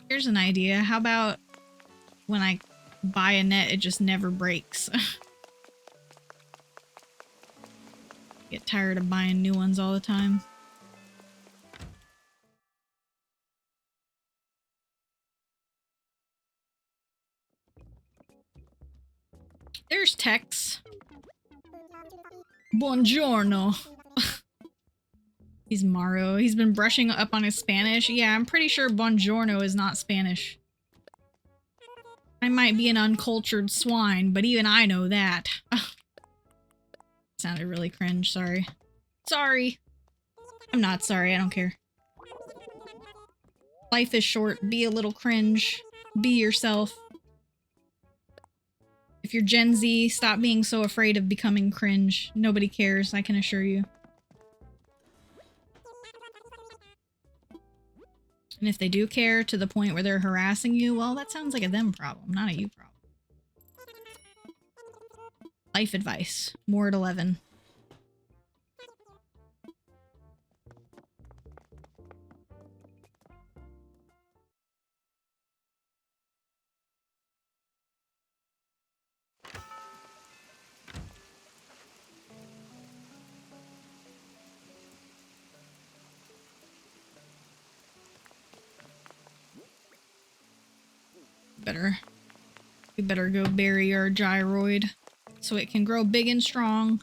Here's an idea. How about when I buy a net, it just never breaks? Get tired of buying new ones all the time. Here's Tex. Buongiorno. He's Mario. He's been brushing up on his Spanish. Yeah, I'm pretty sure buongiorno is not Spanish. I might be an uncultured swine, but even I know that. Sounded really cringe, sorry. Sorry. I'm not sorry, I don't care. Life is short, be a little cringe. Be yourself. If you're Gen Z, stop being so afraid of becoming cringe. Nobody cares, I can assure you. And if they do care to the point where they're harassing you, well, that sounds like a them problem, not a you problem. Life advice. More at 11. We better go bury our gyroid so it can grow big and strong.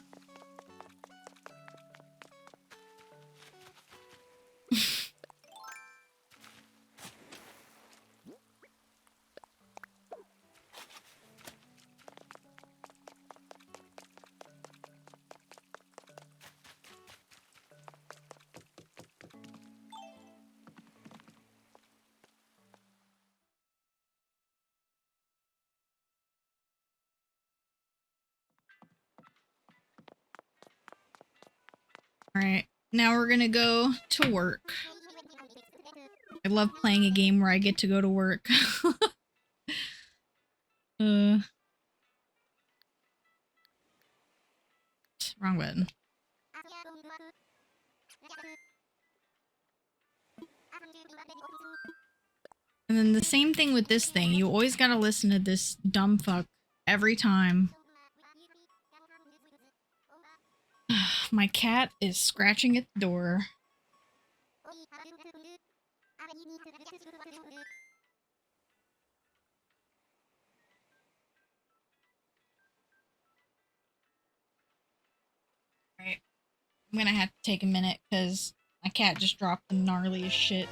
Alright, now we're gonna go to work. I love playing a game where I get to go to work. Wrong button. And then the same thing with this thing. You always gotta listen to this dumb fuck every time. My cat is scratching at the door. Alright. I'm gonna have to take a minute because my cat just dropped the gnarliest shit.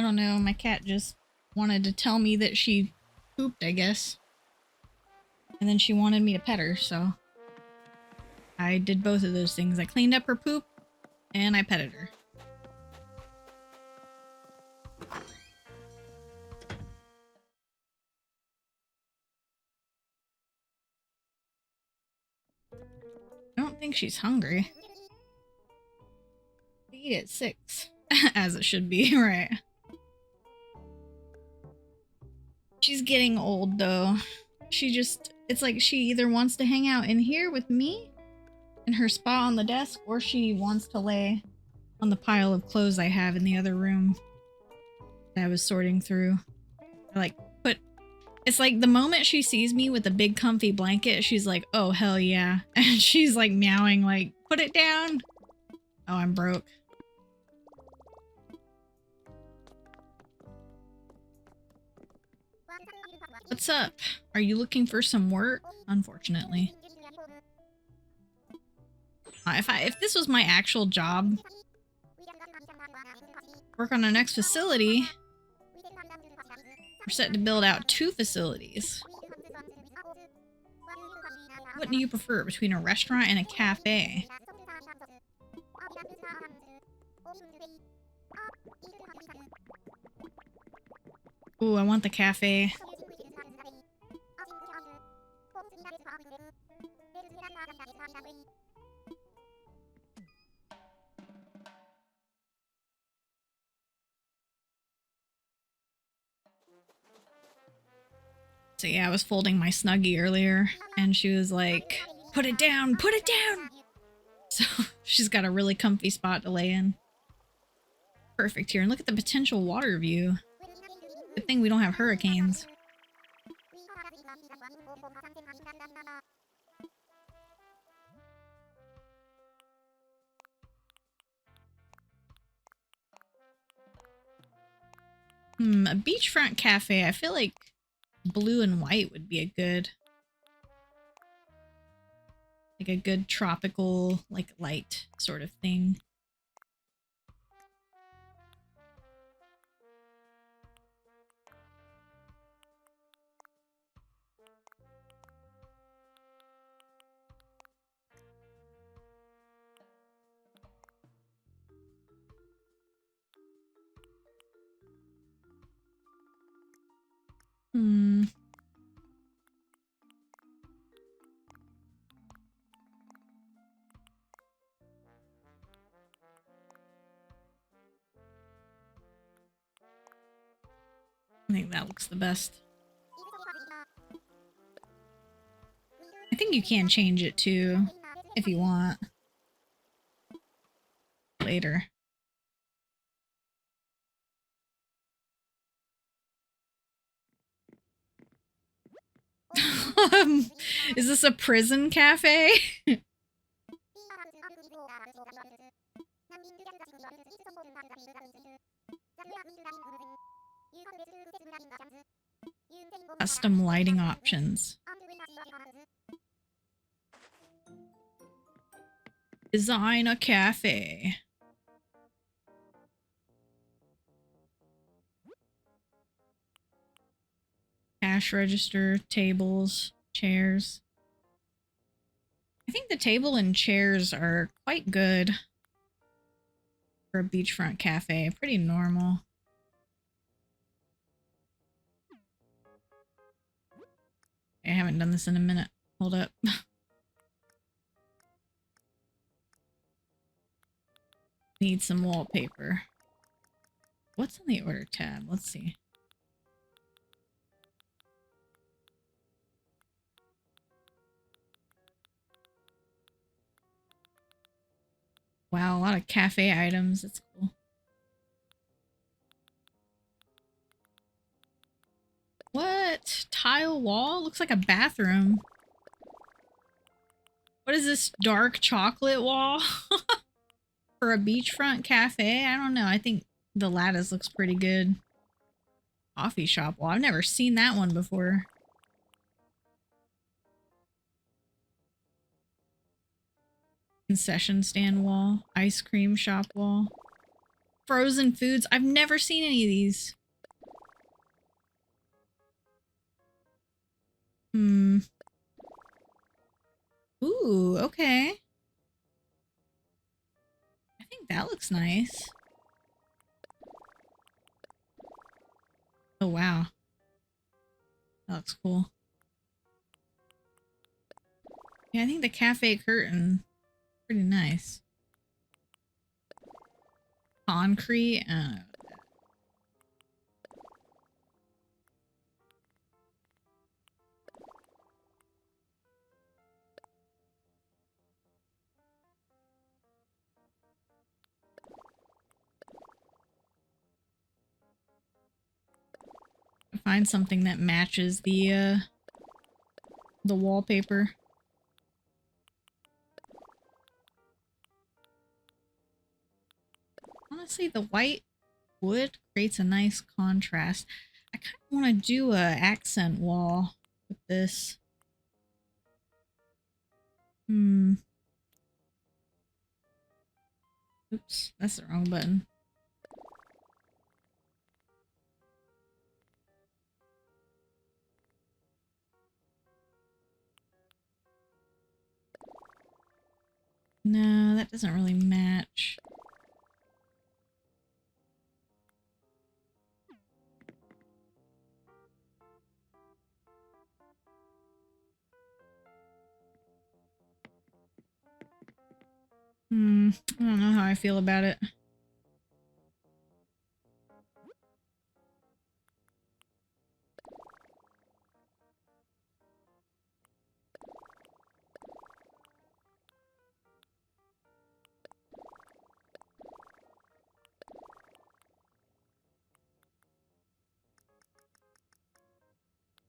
don't know. My cat just wanted to tell me that she pooped, I guess. And then she wanted me to pet her, so I did both of those things. I cleaned up her poop and I petted her. I don't think she's hungry. We eat at 6. As it should be, right? She's getting old, though. It's like she either wants to hang out in here with me in her spot on the desk, or she wants to lay on the pile of clothes I have in the other room that I was sorting through. It's like the moment she sees me with a big comfy blanket, she's like, oh, hell yeah. And she's like meowing like, put it down. Oh, I'm broke. What's up? Are you looking for some work? Unfortunately. If this was my actual job, work on our next facility, we're set to build out 2 facilities. What do you prefer between a restaurant and a cafe? Ooh, I want the cafe. So yeah, I was folding my Snuggie earlier, and she was like, put it down, put it down! So she's got a really comfy spot to lay in. Perfect here, and look at the potential water view. Good thing we don't have hurricanes. A beachfront cafe. I feel like blue and white would be like a good tropical, like light sort of thing. I think that looks the best. I think you can change it too, if you want. Later. Is this a prison cafe? Custom lighting options. Design a cafe. Cash register, tables, chairs. I think the table and chairs are quite good for a beachfront cafe. Pretty normal. I haven't done this in a minute. Hold up. Need some wallpaper. What's on the order tab? Let's see. Wow, a lot of cafe items. That's cool. What? Tile wall? Looks like a bathroom. What is this dark chocolate wall? For a beachfront cafe? I don't know. I think the lattice looks pretty good. Coffee shop wall. I've never seen that one before. Concession stand wall. Ice cream shop wall. frozen foods. I've never seen any of these. Hmm. Ooh, okay. I think that looks nice. Oh, wow. That looks cool. Yeah, I think the cafe curtain, pretty nice. Concrete. Find something that matches the wallpaper. Honestly, the white wood creates a nice contrast. I kind of want to do a accent wall with this. Hmm. Oops, that's the wrong button. No, that doesn't really match. I don't know how I feel about it.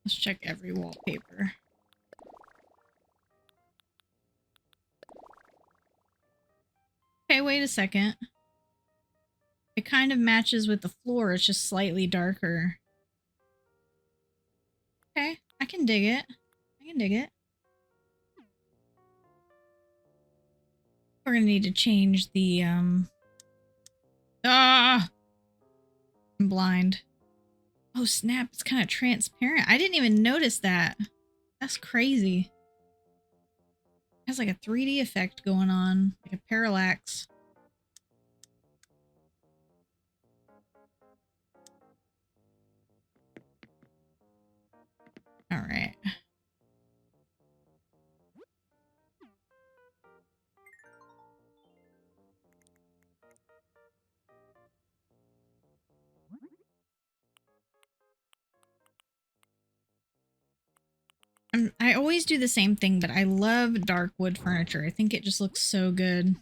Let's check every wallpaper. Okay, wait a second. It kind of matches with the floor, it's just slightly darker. Okay, I can dig it. I can dig it. We're gonna need to change the, Ah! I'm blind. Oh snap, it's kind of transparent. I didn't even notice that. That's crazy. It has like a 3D effect going on, like a parallax. All right. I always do the same thing, but I love dark wood furniture. I think it just looks so good.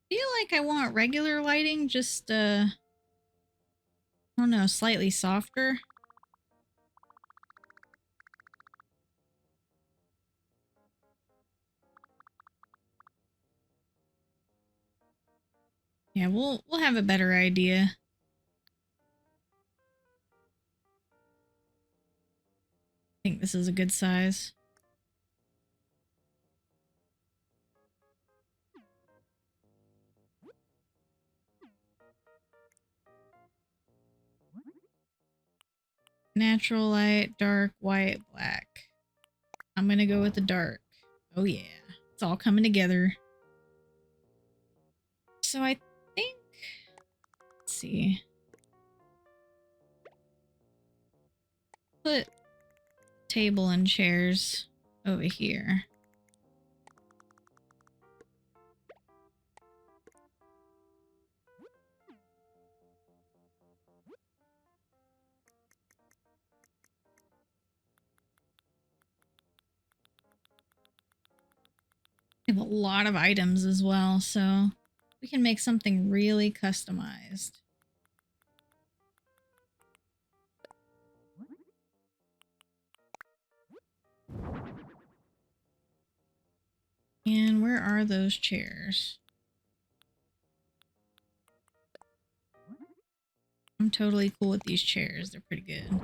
Feel like I want regular lighting, just I don't know, slightly softer. Yeah, we'll have a better idea. I think this is a good size. Natural light, dark, white, black. I'm gonna go with the dark. Oh yeah, it's all coming together. So I think, let's see. Put table and chairs over here. We have a lot of items as well, so we can make something really customized. Where are those chairs? I'm totally cool with these chairs. They're pretty good.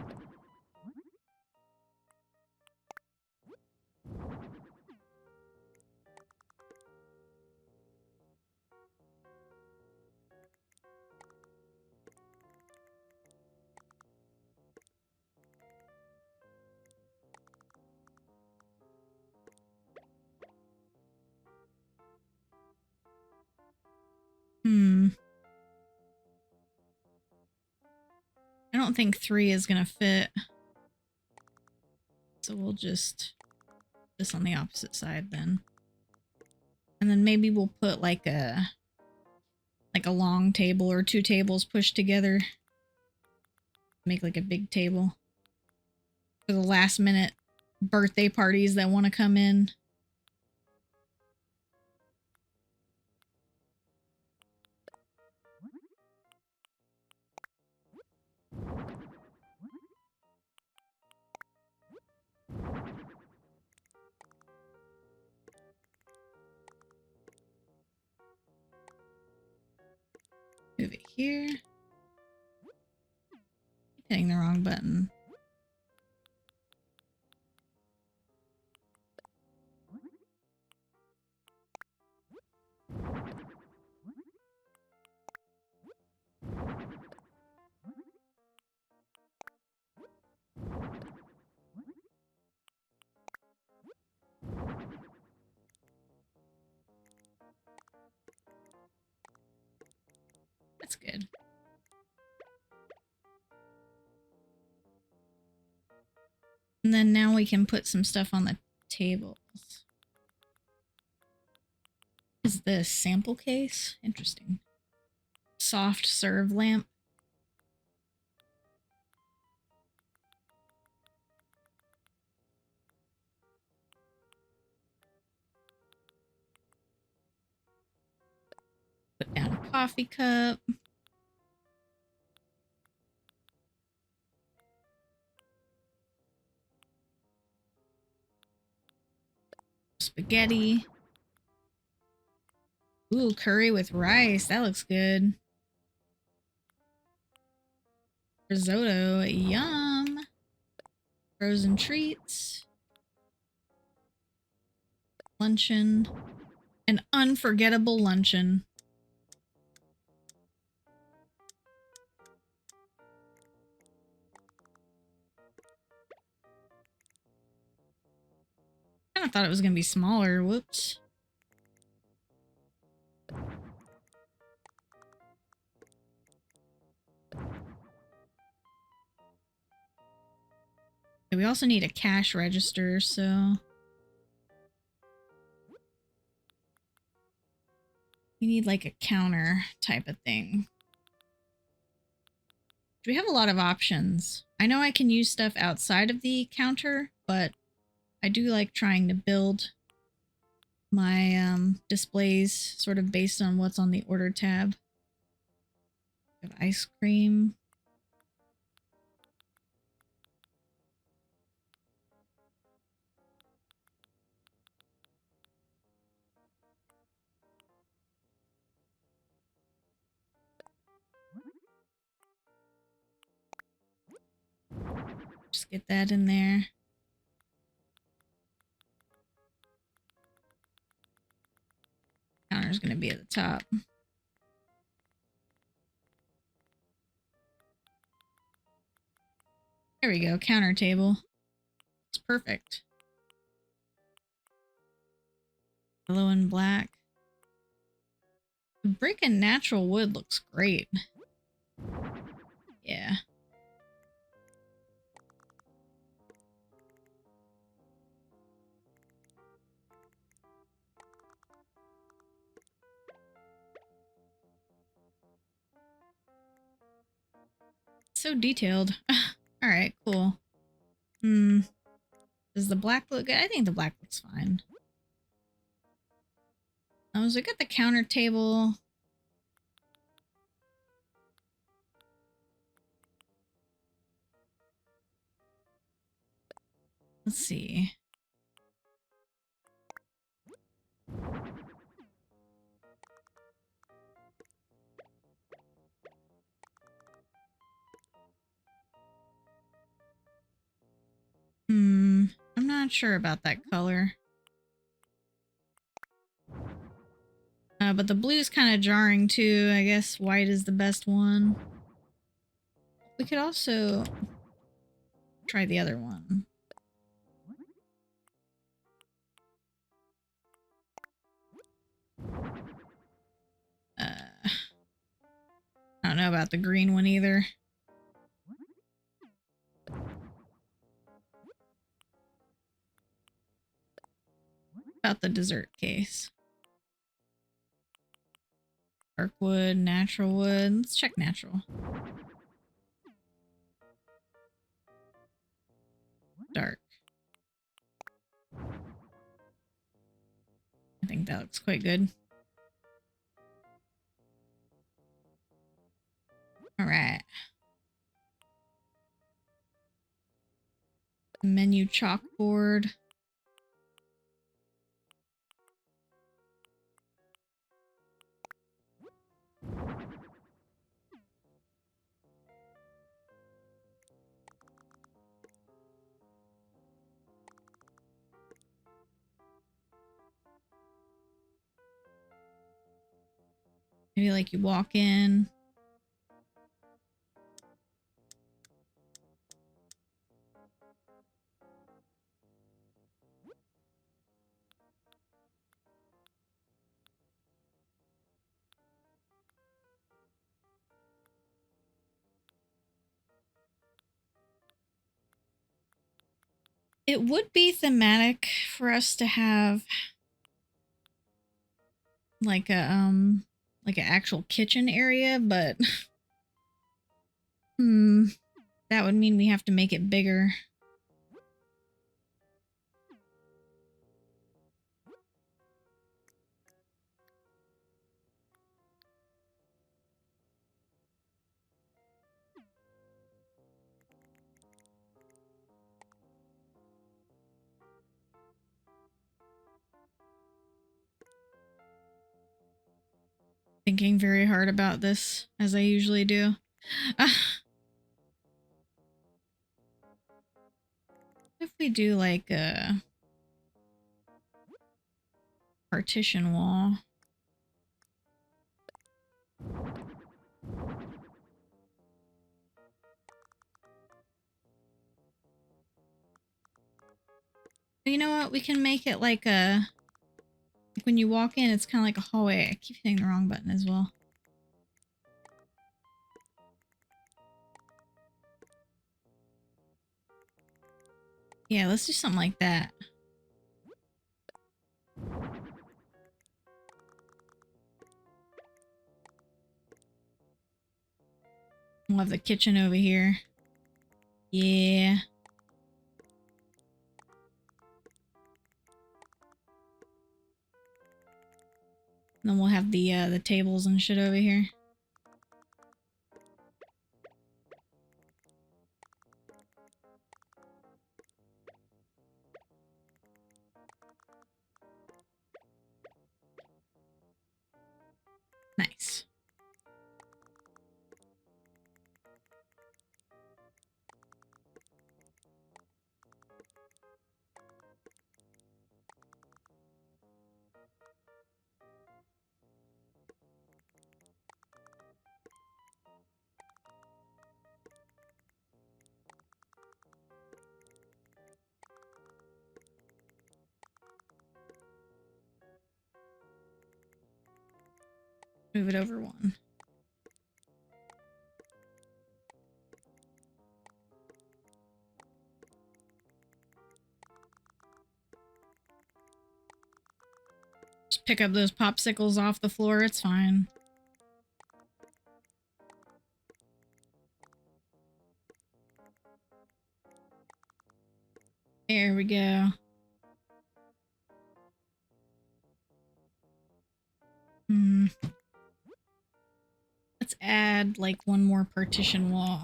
I don't think 3 is gonna fit. So we'll just put this on the opposite side then. And then maybe we'll put like a long table or 2 tables pushed together. Make like a big table. For the last minute birthday parties that want to come in. Move it here. Hitting the wrong button. That's good. And then now we can put some stuff on the tables. Is this sample case? Interesting. Soft serve lamp. Put down a coffee cup. Spaghetti. Ooh, curry with rice. That looks good. Risotto. Yum. Frozen treats. Luncheon. An unforgettable luncheon. I kind of thought it was going to be smaller. Whoops. We also need a cash register, so we need like a counter type of thing. We have a lot of options. I know I can use stuff outside of the counter, but I do like trying to build my displays sort of based on what's on the order tab. We have ice cream. Just get that in there. Counter's gonna be at the top. There we go, counter table. It's perfect. Yellow and black. The brick and natural wood looks great. Yeah. So detailed. Alright, cool. Does the black look good? I think the black looks fine. So we got the counter table. Let's see. Not sure about that color. But the blue's kind of jarring too. I guess white is the best one. We could also try the other one. I don't know about the green one either. About the dessert case. Dark wood, natural wood. Let's check natural. Dark. I think that looks quite good. All right. Menu chalkboard. Maybe like you walk in. It would be thematic for us to have like an actual kitchen area, but that would mean we have to make it bigger. Thinking very hard about this, as I usually do. If we do like a partition wall. You know what? We can make it like a... Like when you walk in, it's kind of like a hallway. I keep hitting the wrong button as well. Yeah, let's do something like that. We'll have the kitchen over here. Yeah. And then we'll have the tables and shit over here. Nice. Move it over one. Just pick up those popsicles off the floor, it's fine. There we go. Let's add like one more partition wall.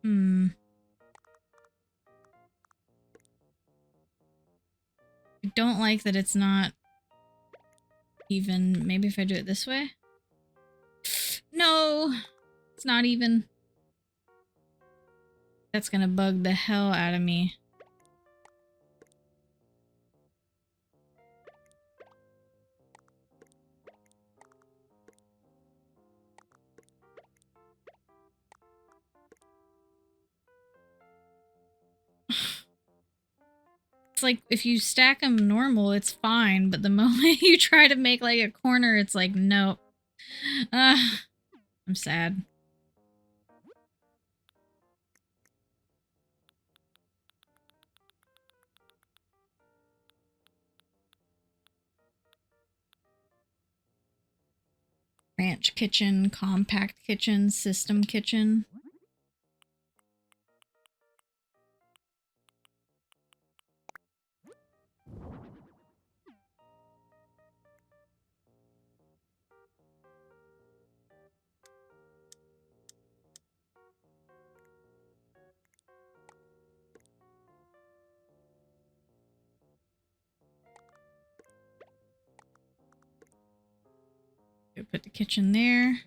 I don't like that it's not even. Maybe if I do it this way? No, it's not even. That's gonna bug the hell out of me. It's like if you stack them normal, it's fine, but the moment you try to make like a corner, it's like, nope. I'm sad. Ranch kitchen, compact kitchen, system kitchen. Put the kitchen there.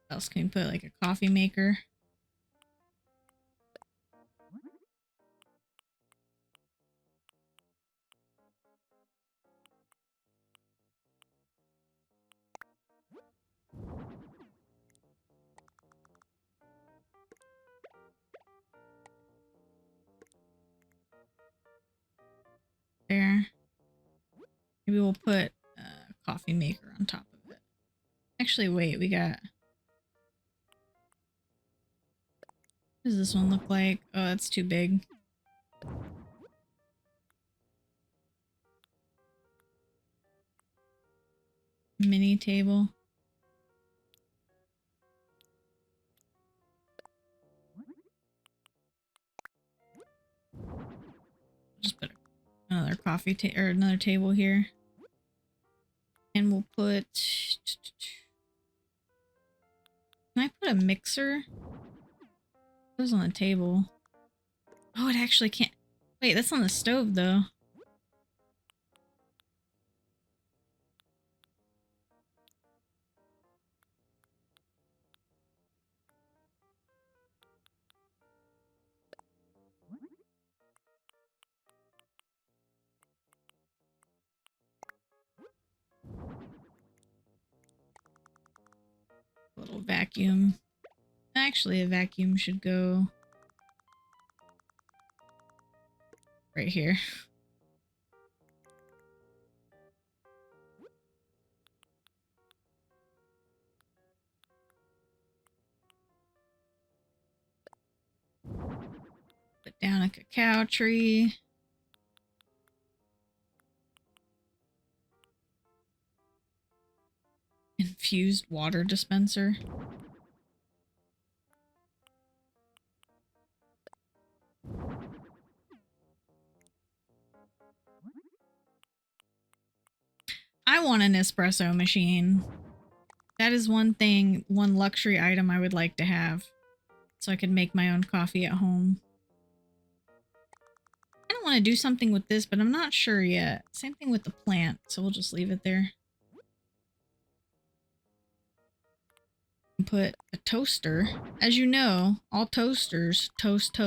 What else can we put? Like a coffee maker. There. Maybe we'll put a coffee maker on top of it. Actually, wait, we got... What does this one look like? Oh, that's too big. Mini table. Just put another or another table here. And we'll put... Can I put a mixer? It was on the table. Oh, it actually can't... Wait, that's on the stove, though. A little vacuum. Actually, a vacuum should go right here. Put down a cacao tree. Infused water dispenser. I want an espresso machine. That is one thing, one luxury item I would like to have. So I could make my own coffee at home. I don't want to do something with this, but I'm not sure yet. Same thing with the plant, so we'll just leave it there. Put a toaster. As you know, all toasters toast.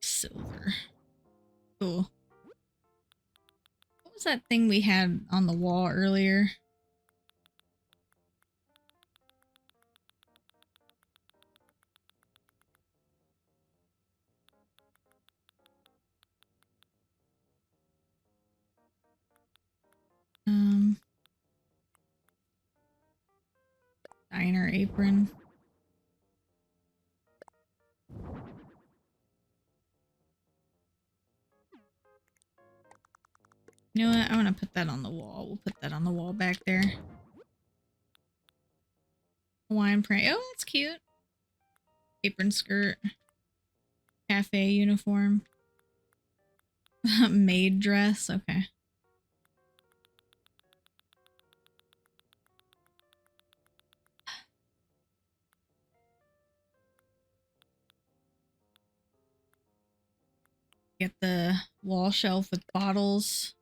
Silver. Cool. What was that thing we had on the wall earlier? Diner apron. You know what? I want to put that on the wall. We'll put that on the wall back there. Hawaiian print. Oh, that's cute. Apron skirt. Cafe uniform. Maid dress. Okay. Get the wall shelf with bottles.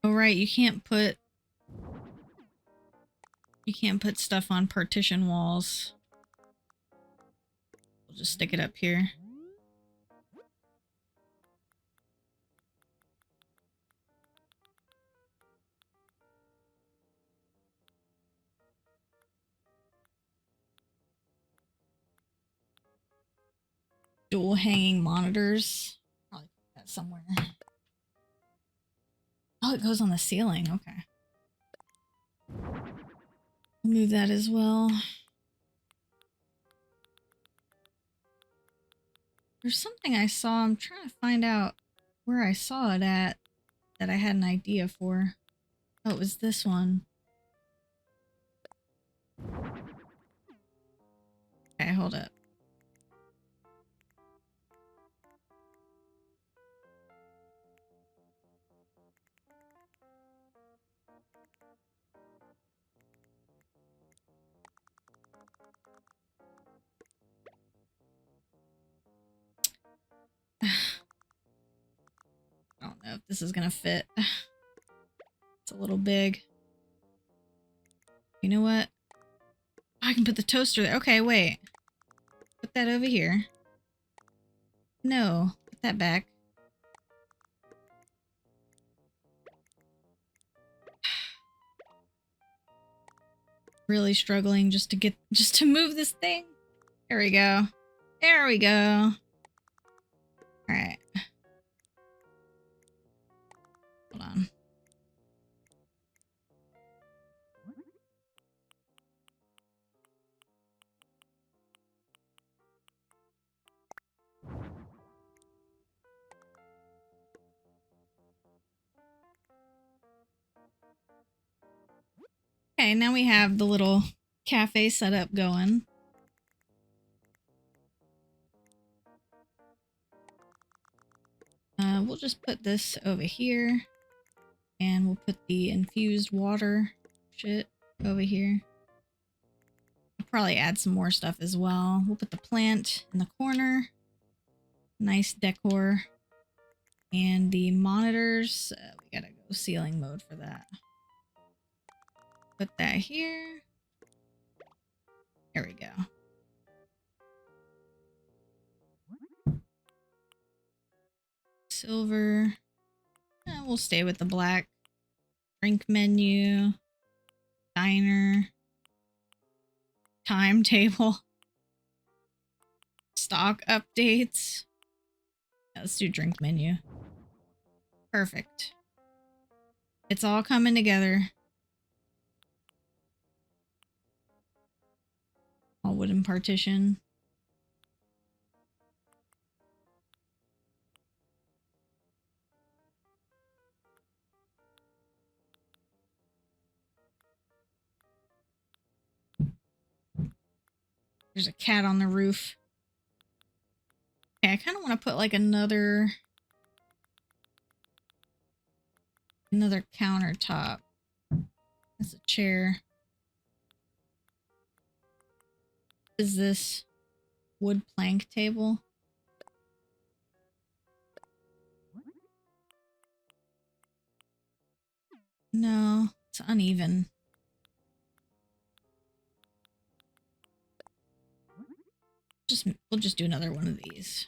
Oh right, you can't put stuff on partition walls. We'll just stick it up here. Dual hanging monitors. Probably put that somewhere. Oh, it goes on the ceiling. Okay. Move that as well. There's something I saw. I'm trying to find out where I saw it at that I had an idea for. Oh, it was this one. Okay, hold up. I don't know if this is gonna fit. It's a little big. You know what? I can put the toaster there. Okay, wait. Put that over here. No, put that back. Really struggling just to move this thing. There we go. There we go. All right. Hold on. Okay, now we have the little cafe setup going. We'll just put this over here. And we'll put the infused water shit over here. I'll probably add some more stuff as well. We'll put the plant in the corner. Nice decor. And the monitors, we gotta go ceiling mode for that. Put that here. There we go. Silver. We'll stay with the black. Drink menu. Diner. Timetable. Stock updates. Yeah, let's do drink menu. Perfect. It's all coming together. All wooden partition. There's a cat on the roof. Okay, I kind of want to put like another countertop. That's a chair. Is this wood plank table? No, it's uneven. We'll just do another one of these.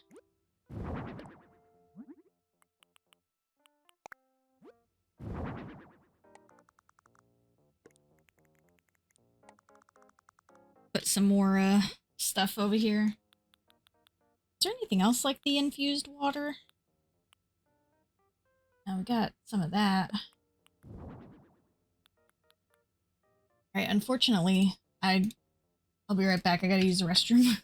Put some more stuff over here. Is there anything else like the infused water? Now we got some of that. Alright, unfortunately, I'll be right back. I gotta use the restroom.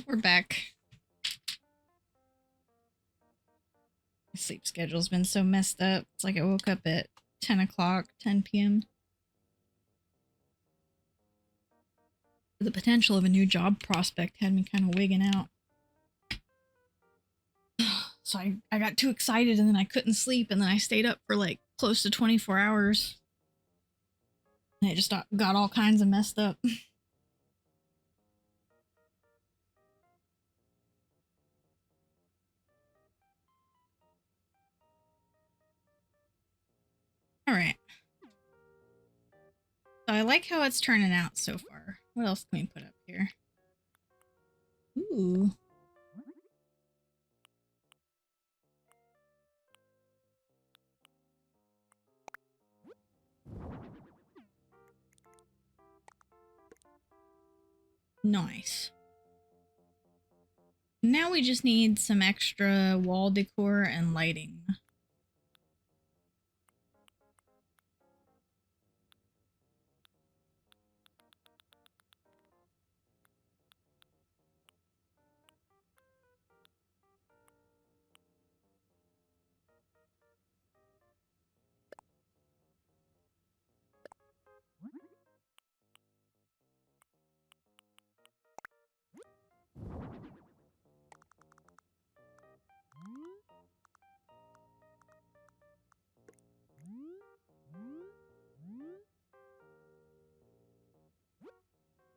We're back. My sleep schedule's been so messed up. It's like I woke up at 10 o'clock, 10 p.m. The potential of a new job prospect had me kind of wigging out. So I got too excited and then I couldn't sleep and then I stayed up for like close to 24 hours. And it just got all kinds of messed up. Alright. So I like how it's turning out so far. What else can we put up here? Ooh. Nice. Now we just need some extra wall decor and lighting.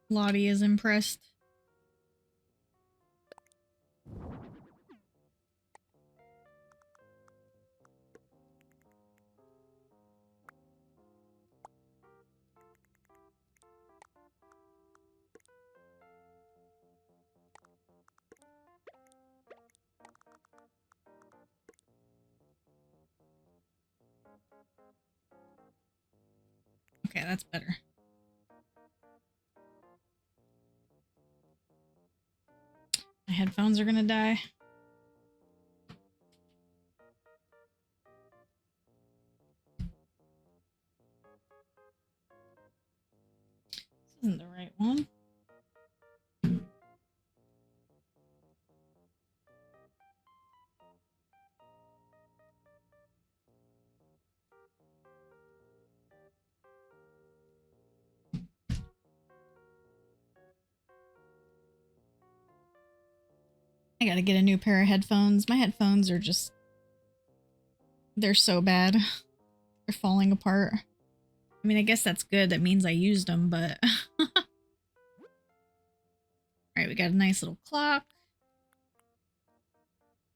Lottie is impressed. Okay, that's better. My headphones are gonna die. This isn't the right one. I gotta get a new pair of headphones. My headphones are just... they're so bad. They're falling apart. I mean, I guess that's good. That means I used them, but... Alright, we got a nice little clock.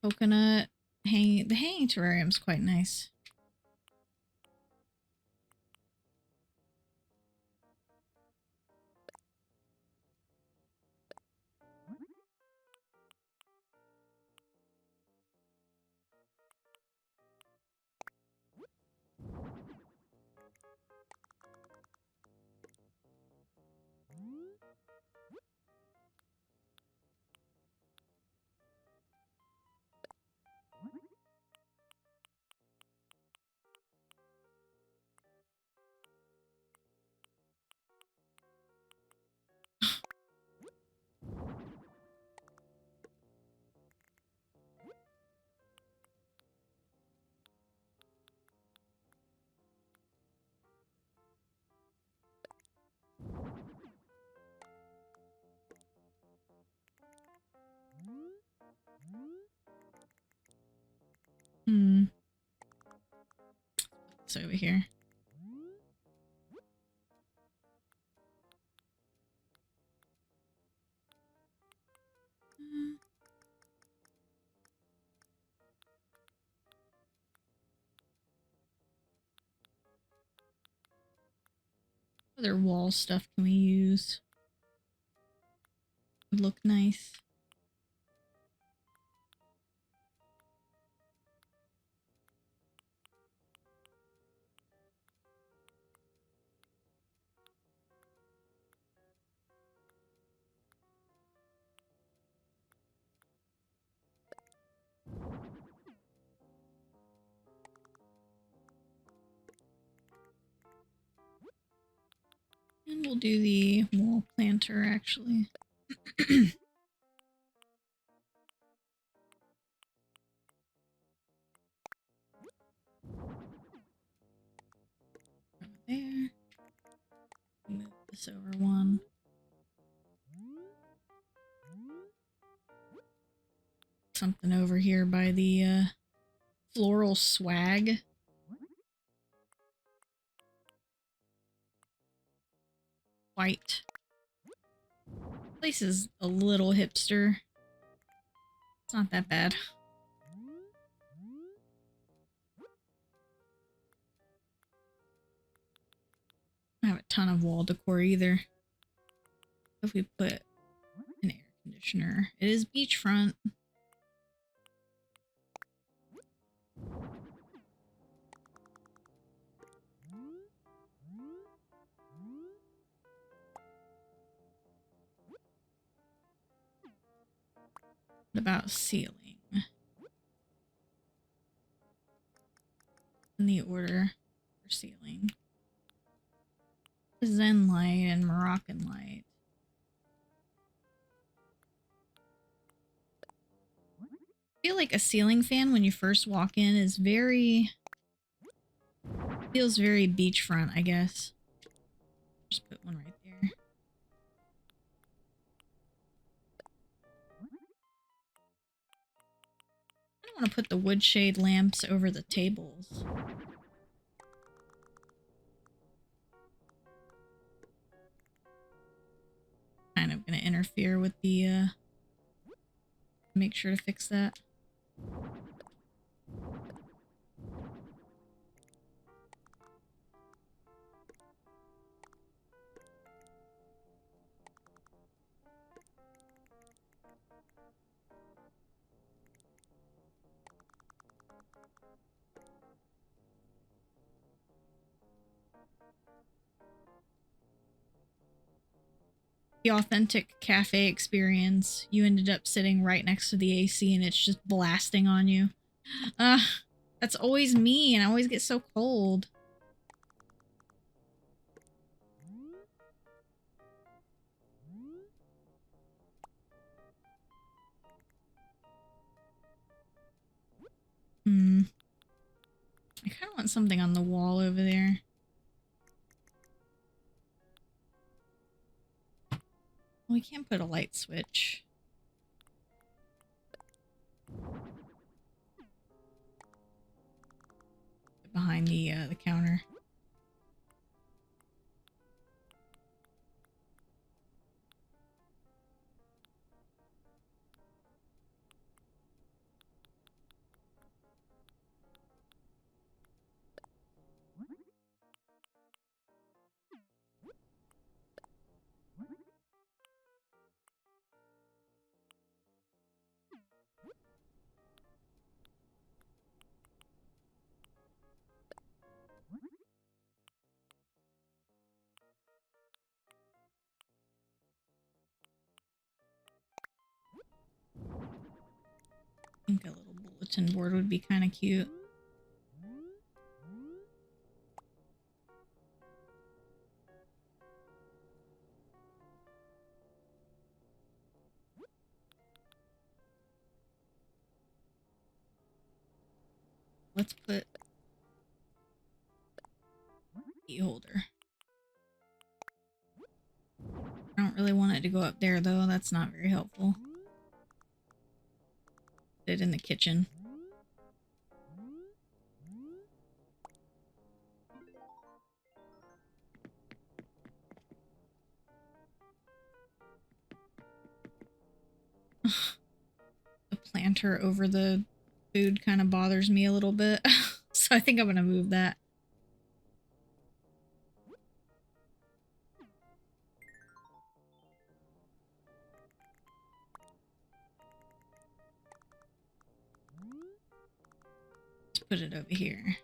Coconut. The hanging terrarium's quite nice. It's over here. What other wall stuff can we use? Would look nice. And we'll do the wall planter, actually. this over one. Something over here by the floral swag. White. Place is a little hipster. It's not that bad. I don't have a ton of wall decor either. If we put an air conditioner, it is beachfront. What about ceiling? In the order for ceiling. Zen light and Moroccan light. I feel like a ceiling fan when you first walk in is feels very beachfront, I guess. Just put one right there. I don't want to put the wood shade lamps over the tables. Kind of gonna interfere with the make sure to fix that. The authentic cafe experience. You ended up sitting right next to the AC and it's just blasting on you. That's always me and I always get so cold. I kind of want something on the wall over there. Well, we can't put a light switch. Behind the counter. I think a little bulletin board would be kind of cute. Let's put key holder. I don't really want it to go up there though. That's not very helpful. Put it in the kitchen. The planter over the food kind of bothers me a little bit. So I think I'm gonna move that. Let's put it over here.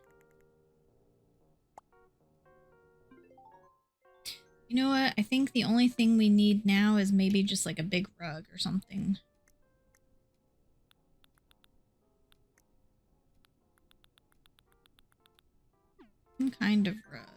You know what? I think the only thing we need now is maybe just like a big rug or something. Some kind of rug.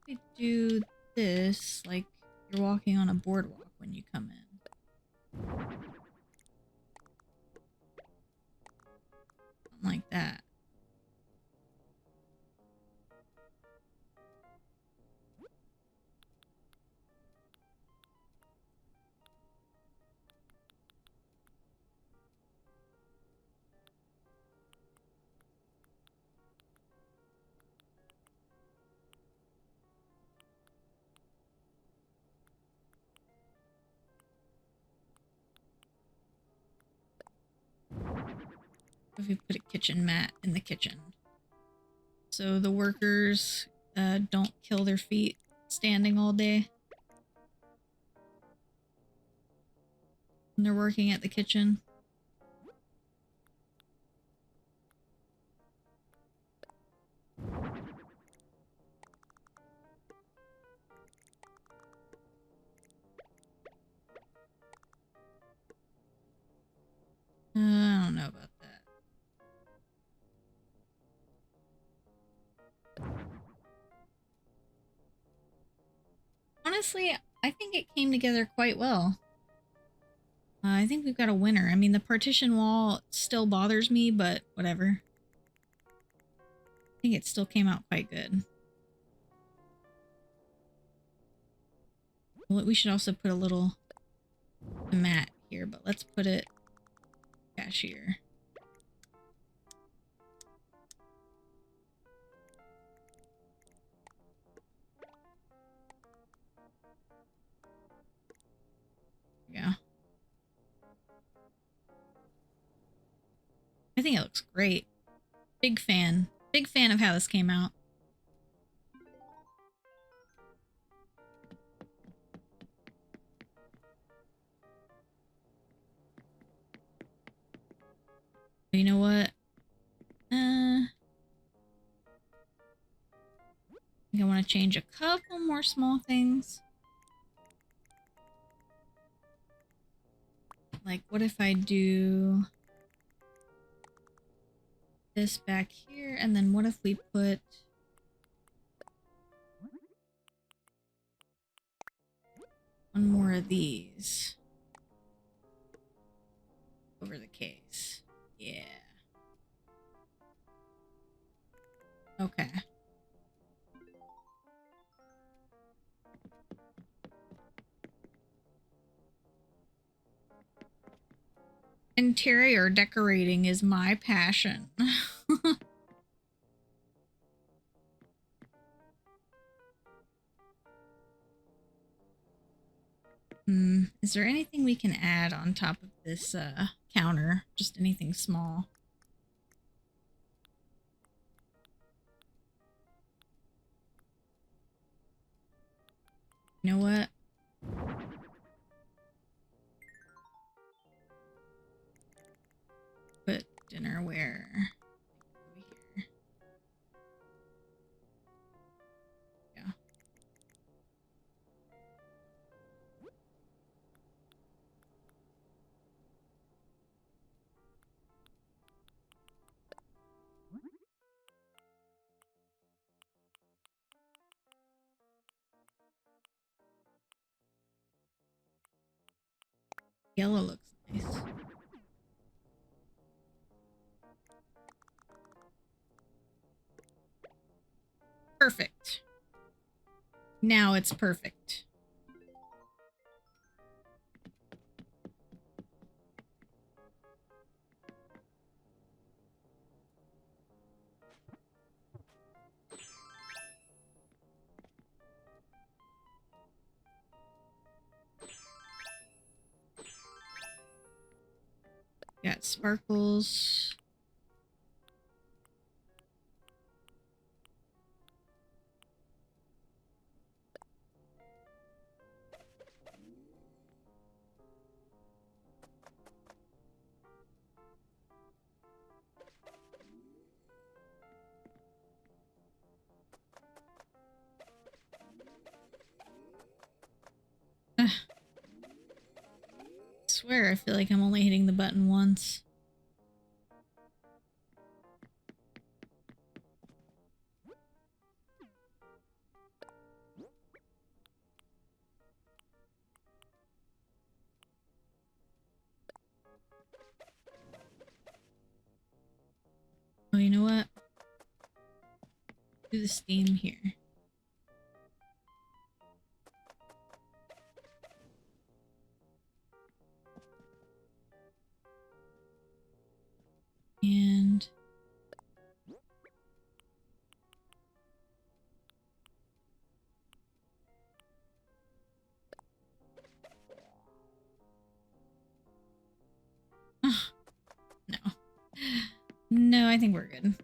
We do this like you're walking on a boardwalk when you come in. Something like that. If we put a kitchen mat in the kitchen, so the workers don't kill their feet standing all day when they're working at the kitchen. I don't know about that. Honestly, I think it came together quite well. I think we've got a winner. I mean, the partition wall still bothers me, but whatever. I think it still came out quite good. Well, we should also put a little mat here, but let's put it cashier. Yeah. I think it looks great. Big fan. Big fan of how this came out. You know what? I think I want to change a couple more small things. Like, what if I do this back here, and then what if we put one more of these over the case? Yeah. Okay. Interior decorating is my passion. Is there anything we can add on top of this counter? Just anything small. You know what? Put dinnerware over here. Yeah. Yellow looks nice. Perfect. Now it's perfect. Got sparkles. I swear I feel like I'm only hitting the button once. Do the steam here. And no. No, I think we're good.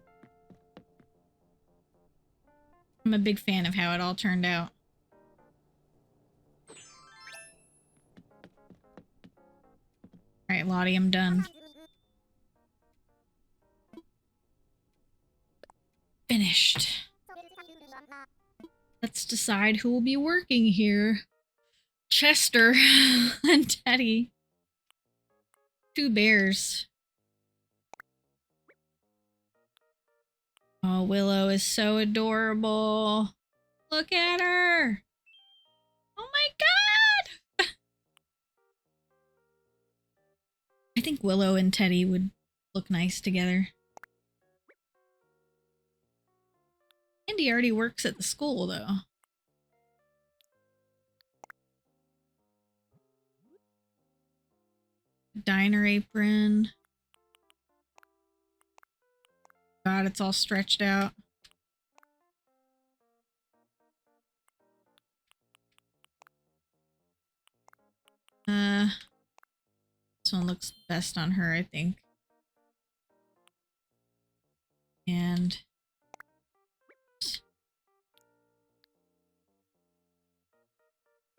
I'm a big fan of how it all turned out. Alright, Lottie, I'm done. Finished. Let's decide who will be working here. Chester and Teddy. 2 bears. Oh, Willow is so adorable. Look at her. Oh my god. I think Willow and Teddy would look nice together. Andy already works at the school, though. Diner apron. God, it's all stretched out. This one looks best on her, I think. And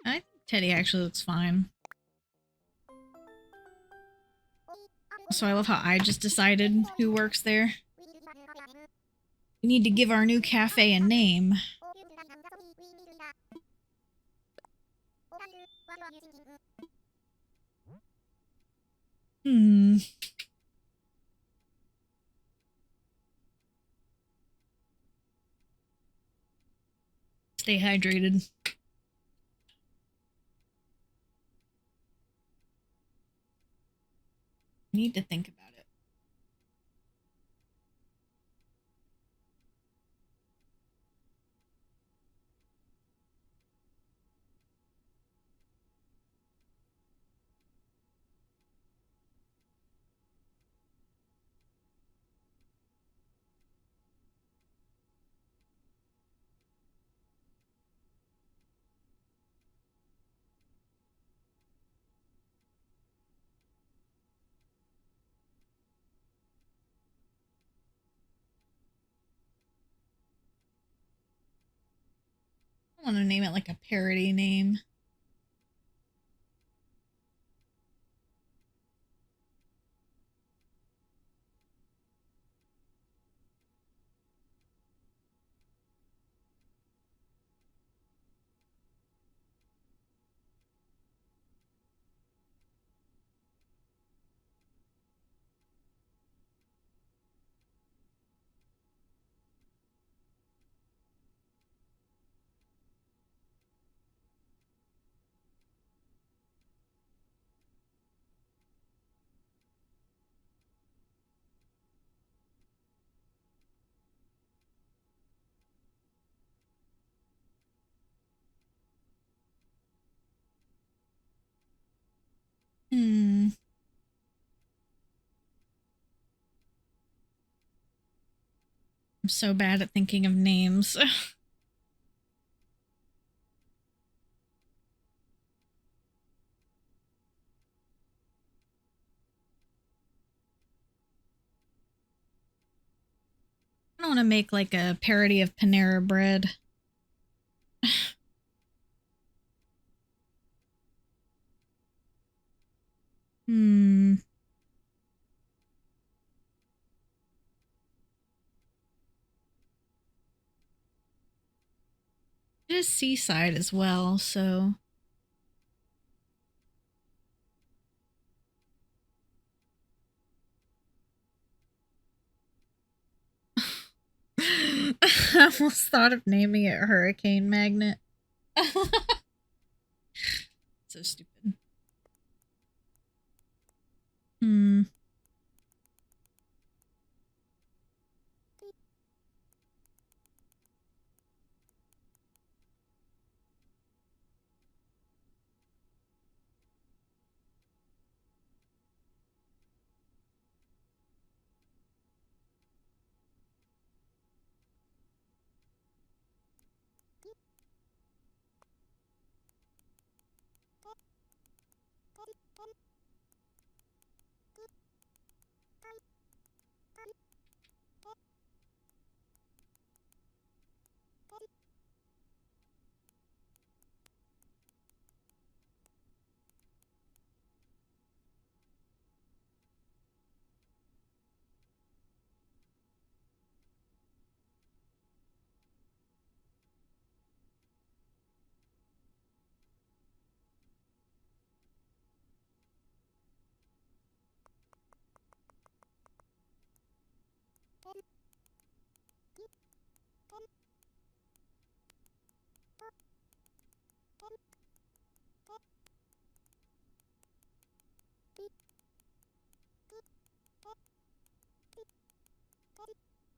I think Teddy actually looks fine. So I love how I just decided who works there. We need to give our new cafe a name. Stay hydrated. I need to think about it. I want to name it like a parody name. I'm so bad at thinking of names. I don't want to make like a parody of Panera Bread. It is seaside as well, so. I almost thought of naming it Hurricane Magnet. So stupid.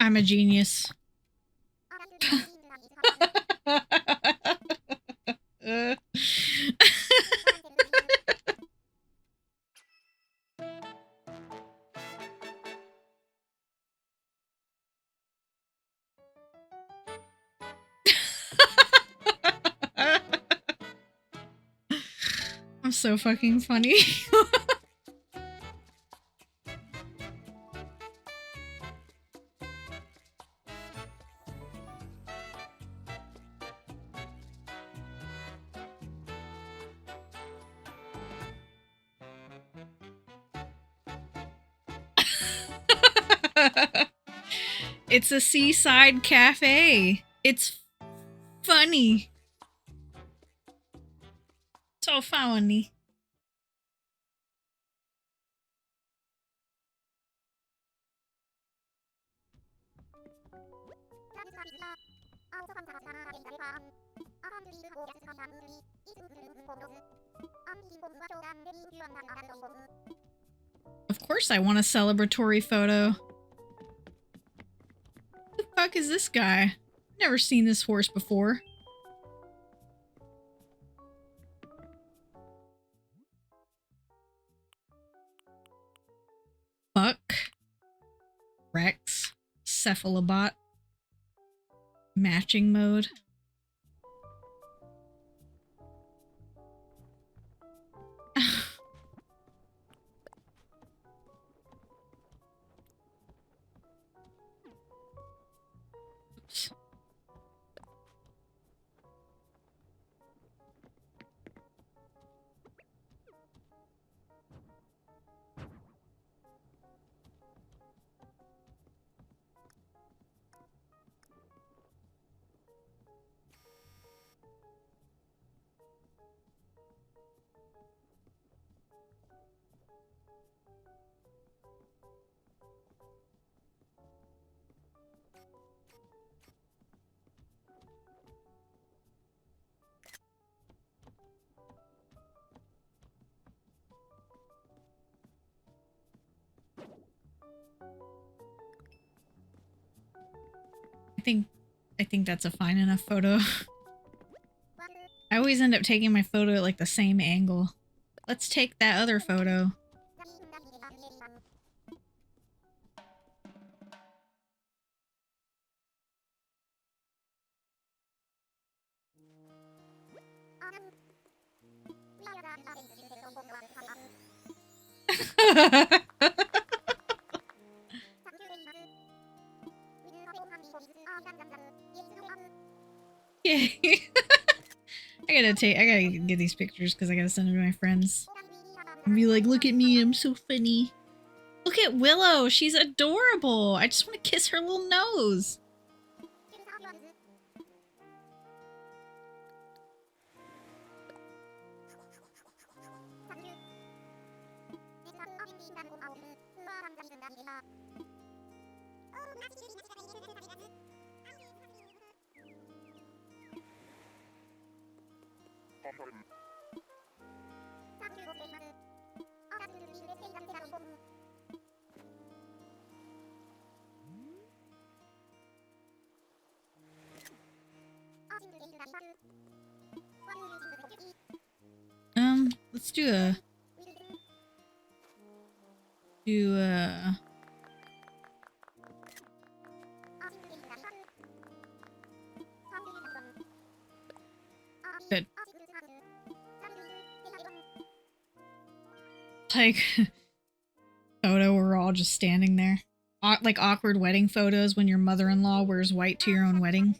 I'm a genius. I'm so fucking funny. It's a seaside cafe. It's funny. So funny. Of course I want a celebratory photo. Who the fuck is this guy? Never seen this horse before. Buck. Rex. Cephalobot. Matching mode. Oops. I think that's a fine enough photo. I always end up taking my photo at like the same angle. Let's take that other photo. Yay. I gotta get these pictures because I gotta send them to my friends. And be like, look at me, I'm so funny. Look at Willow, she's adorable. I just want to kiss her little nose. Let's good. Like, photo where we're all just standing there. Like awkward wedding photos when your mother-in-law wears white to your own wedding.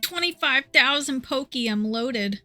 25,000 pokey, I'm loaded.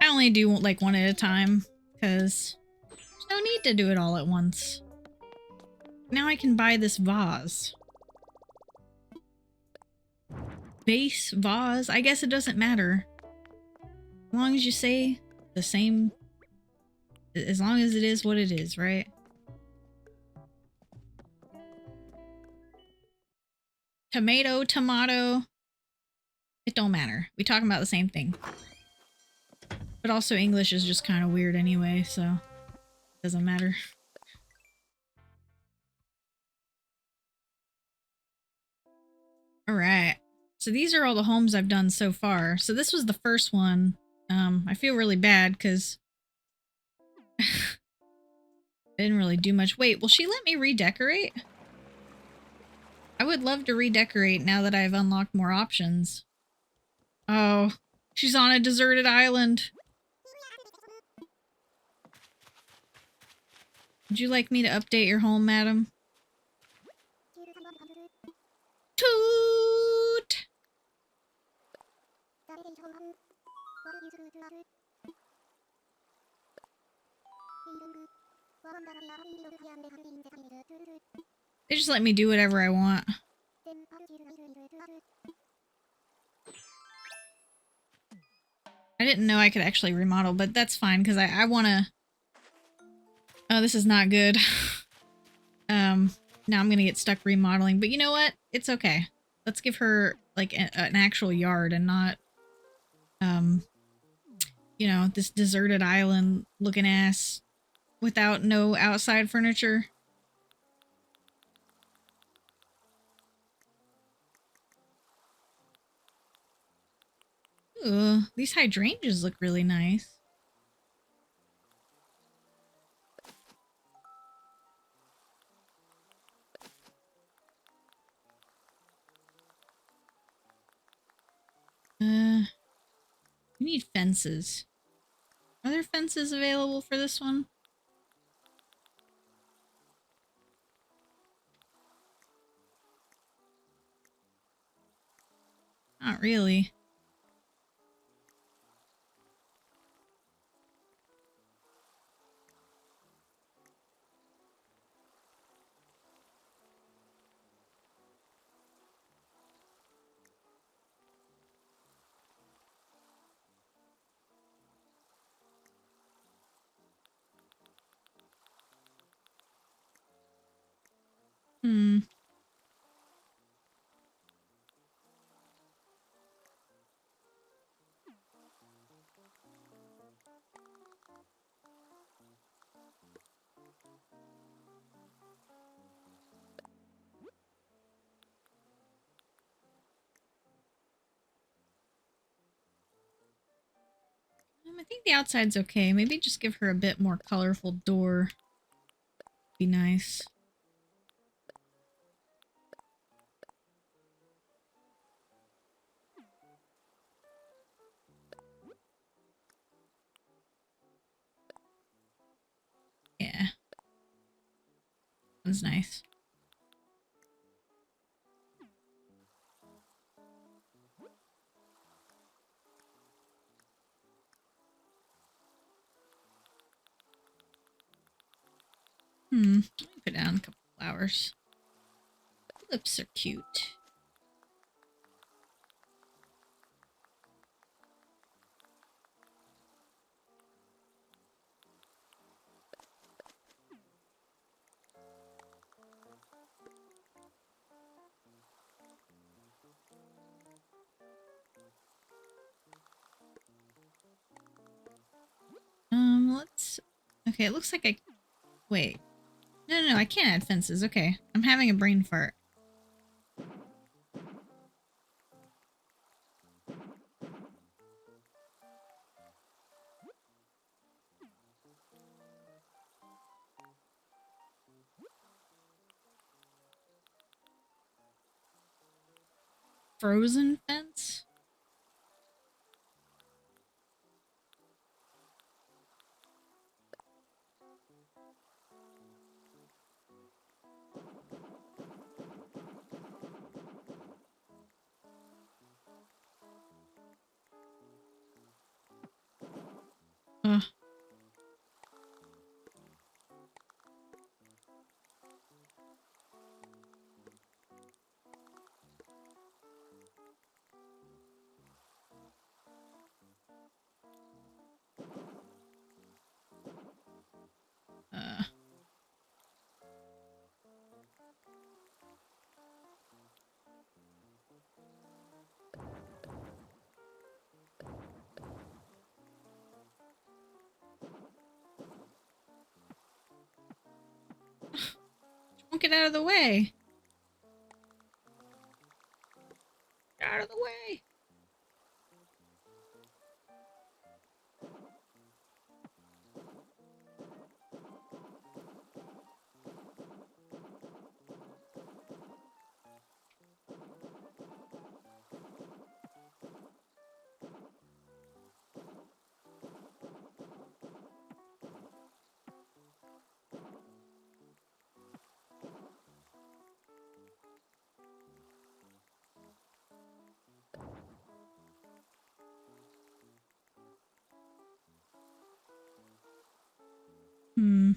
I only do like one at a time, because there's no need to do it all at once. Now I can buy this vase. Base vase? I guess it doesn't matter. As long as you say the same... As long as it is what it is, right? Tomato, tomato. It don't matter. We talking about the same thing. But also English is just kind of weird anyway, so it doesn't matter. Alright. So these are all the homes I've done so far. So this was the first one. I feel really bad because I didn't really do much. Wait, will she let me redecorate? I would love to redecorate now that I've unlocked more options. Oh, she's on a deserted island. Would you like me to update your home, madam? Toot! They just let me do whatever I want. I didn't know I could actually remodel, but that's fine because I want to... Oh, this is not good. Now I'm gonna get stuck remodeling, but you know what? It's okay. Let's give her like an actual yard and not, you know, this deserted island looking ass without no outside furniture. Ooh, these hydrangeas look really nice. We need fences. Are there fences available for this one? Not really. Hmm. I think the outside's okay. Maybe just give her a bit more colorful door. Be nice. Yeah. That's nice. Let me put down a couple flowers. Tulips are cute. Okay, it looks like I... Wait. No, I can't add fences. Okay. I'm having a brain fart. Frozen fence? Ugh. Uh. Don't get out of the way. Get out of the way. Hmm.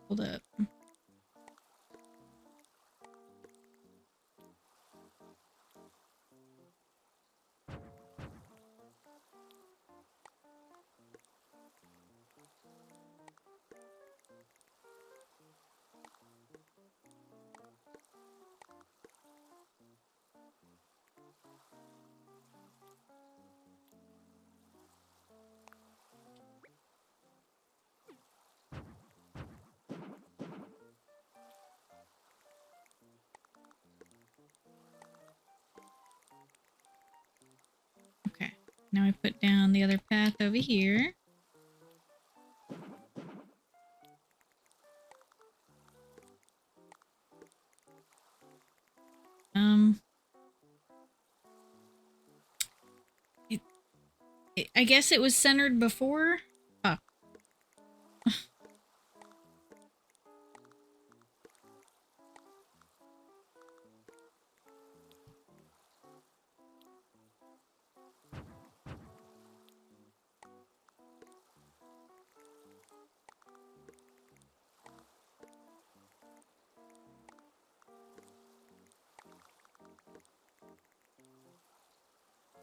Hold up. Okay. Now I put down the other path over here. It, I guess it was centered before. Oh.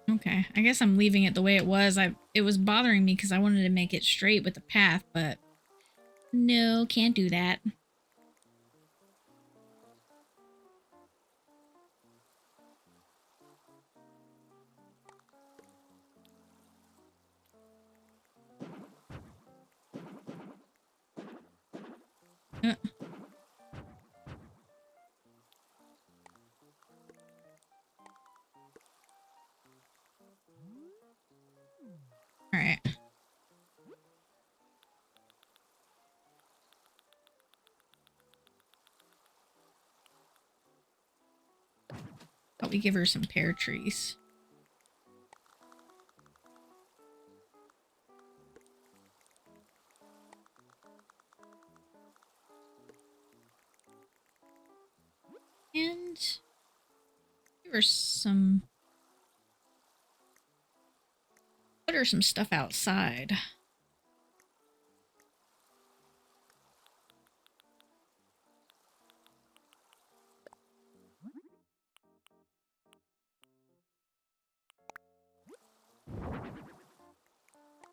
Okay, I guess I'm leaving it the way it was. It was bothering me because I wanted to make it straight with the path, but no, can't do that. Uh. All right. Thought we give her some pear trees. And give her some... Put her some stuff outside.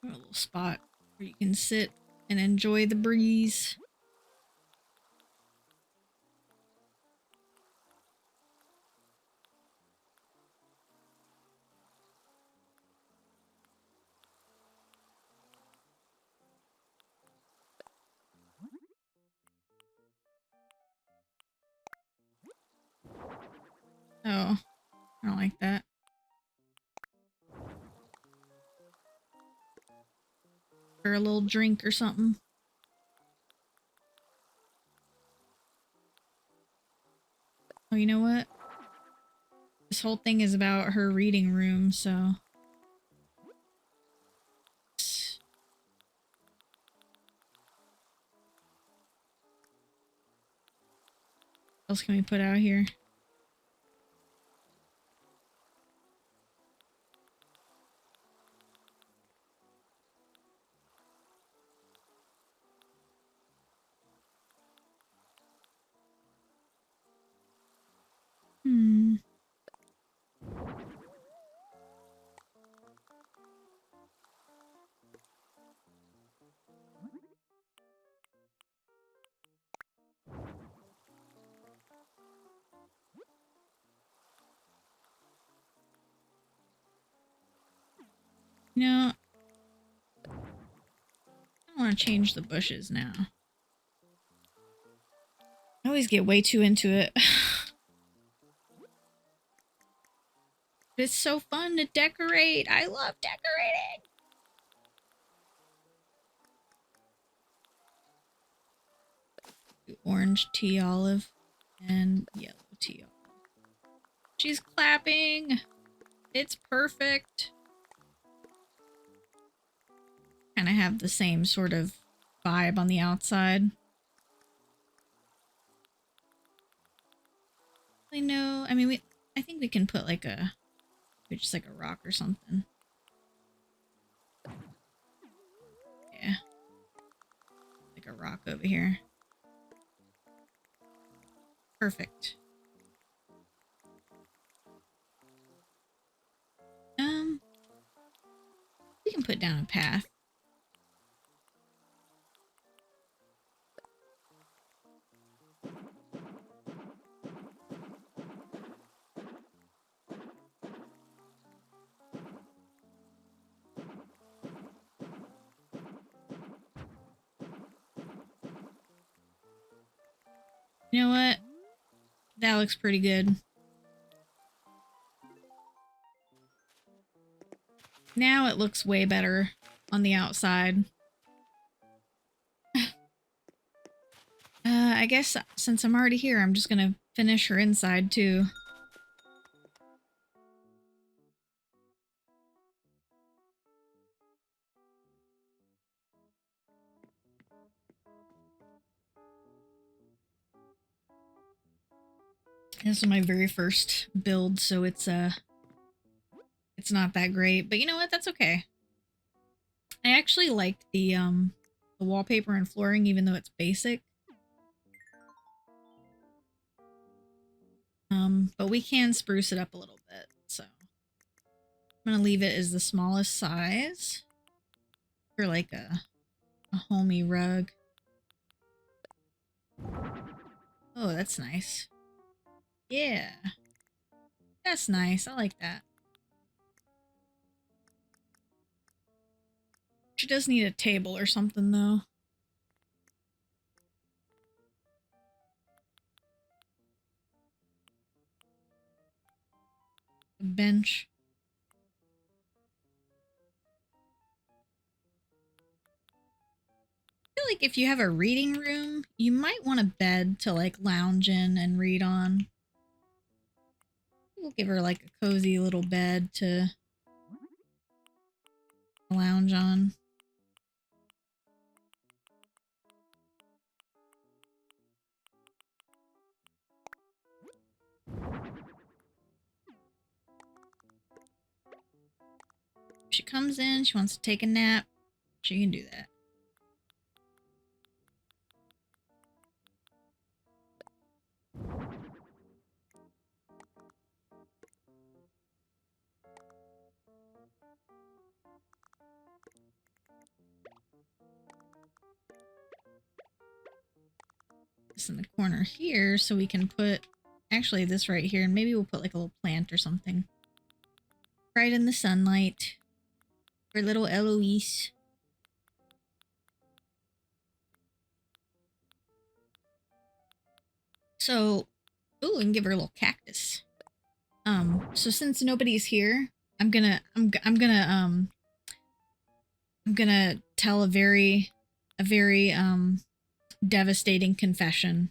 A little spot where you can sit and enjoy the breeze. Oh, I don't like that. Or a little drink or something. Oh, you know what? This whole thing is about her reading room, so... What else can we put out here? Hmm. You know, I want to change the bushes now. I always get way too into it. It's so fun to decorate. I love decorating. Orange tea olive and yellow tea olive. She's clapping. It's perfect. Kind of have the same sort of vibe on the outside. I know. I mean, I think we can put like just like a rock or something. Yeah. Like a rock over here. Perfect. We can put down a path. You know what? That looks pretty good. Now it looks way better on the outside. I guess since I'm already here, I'm just gonna finish her inside too. This is my very first build, so it's not that great, but you know what? That's okay. I actually like the wallpaper and flooring, even though it's basic. But we can spruce it up a little bit, so I'm gonna leave it as the smallest size for like a homey rug. Oh, that's nice. Yeah, that's nice. I like that. She does need a table or something though. A bench. I feel like if you have a reading room, you might want a bed to like lounge in and read on. We'll give her like a cozy little bed to lounge on. If she comes in, she wants to take a nap, she can do that. This in the corner here so we can put actually this right here, and maybe we'll put like a little plant or something. Right in the sunlight. For little Eloise. So, ooh, and give her a little cactus. So since nobody's here, I'm gonna tell a very devastating confession.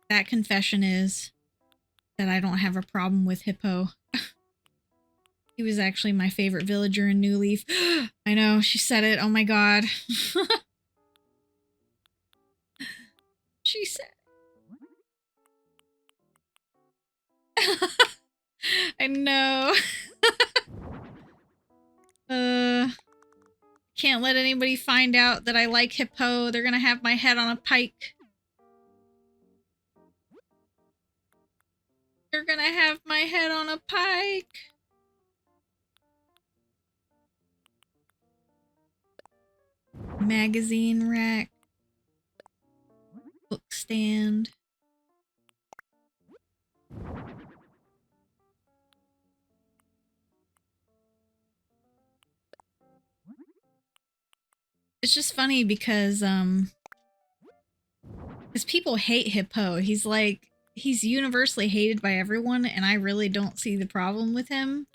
That confession is that I don't have a problem with Hippo. He was actually my favorite villager in New Leaf. I know, she said it. Oh my god. She said I know. Can't let anybody find out that I like Hippo. They're gonna have my head on a pike. They're gonna have my head on a pike. Magazine rack. Book stand. It's just funny because people hate Hippo. He's universally hated by everyone, and I really don't see the problem with him.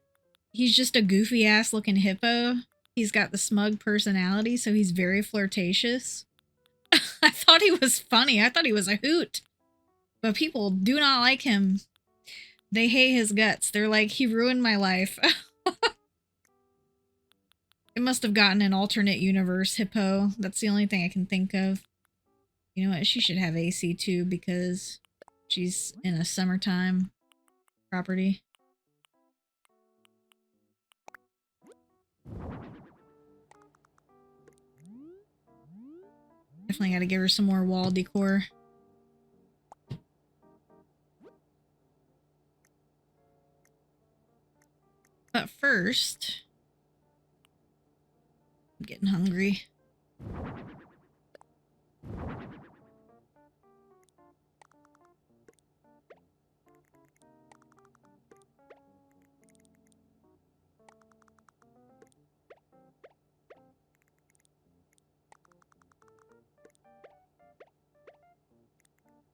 He's just a goofy ass looking hippo. He's got the smug personality, so he's very flirtatious. I thought he was funny. I thought he was a hoot. But people do not like him. They hate his guts. They're like, he ruined my life. It must have gotten an alternate universe Hippo. That's the only thing I can think of. You know what? She should have AC too because she's in a summertime property. Definitely gotta give her some more wall decor. But first, I'm getting hungry.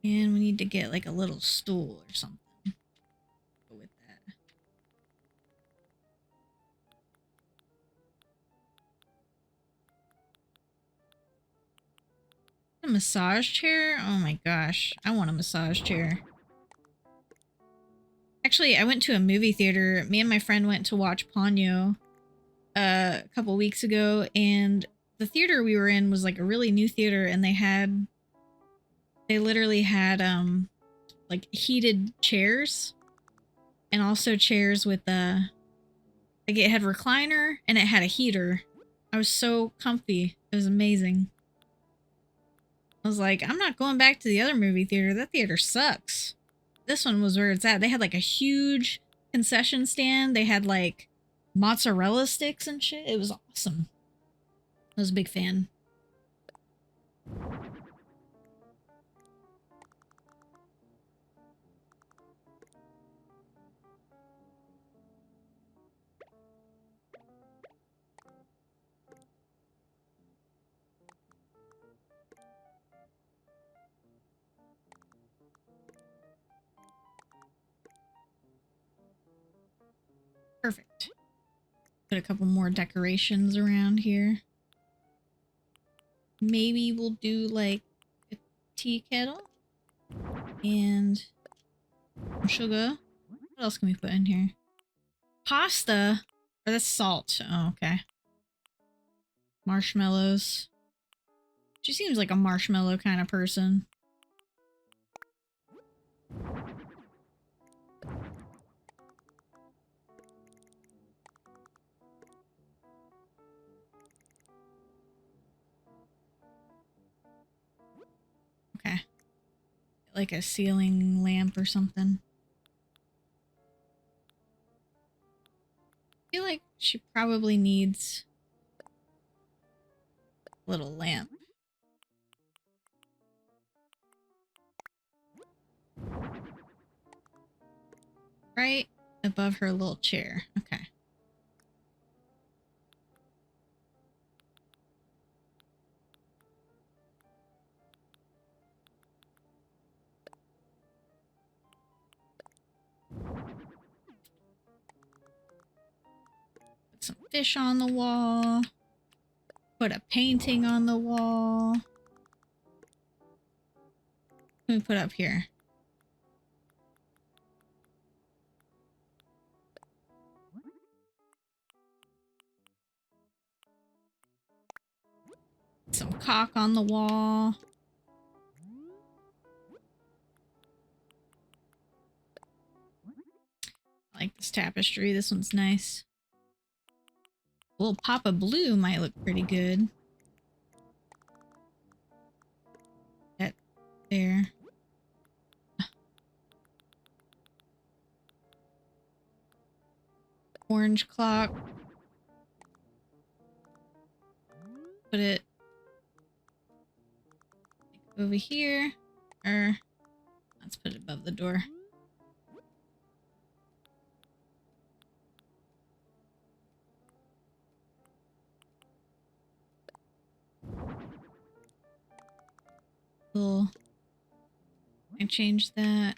And we need to get like a little stool or something. Go with that. A massage chair? Oh my gosh. I want a massage chair. Actually, I went to a movie theater. Me and my friend went to watch Ponyo a couple weeks ago, and the theater we were in was like a really new theater, and they literally had like heated chairs and also chairs with like it had recliner and it had a heater. I was so comfy. It was amazing. I was like, I'm not going back to the other movie theater. That theater sucks. This one was where it's at. They had like a huge concession stand. They had like mozzarella sticks and shit. It was awesome. I was a big fan. Perfect. Put a couple more decorations around here. Maybe we'll do like a tea kettle and sugar. What else can we put in here? Pasta? Or that's salt. Oh, okay. Marshmallows. She seems like a marshmallow kind of person. Okay. Like a ceiling lamp or something. I feel like she probably needs a little lamp. Right above her little chair. Okay. fish on the wall. Put a painting on the wall. What can we put up here? Some cock on the wall. I like this tapestry. This one's nice. A little pop of blue might look pretty good. That there. Orange clock. Put it over here. Or let's put it above the door. Cool. I changed that.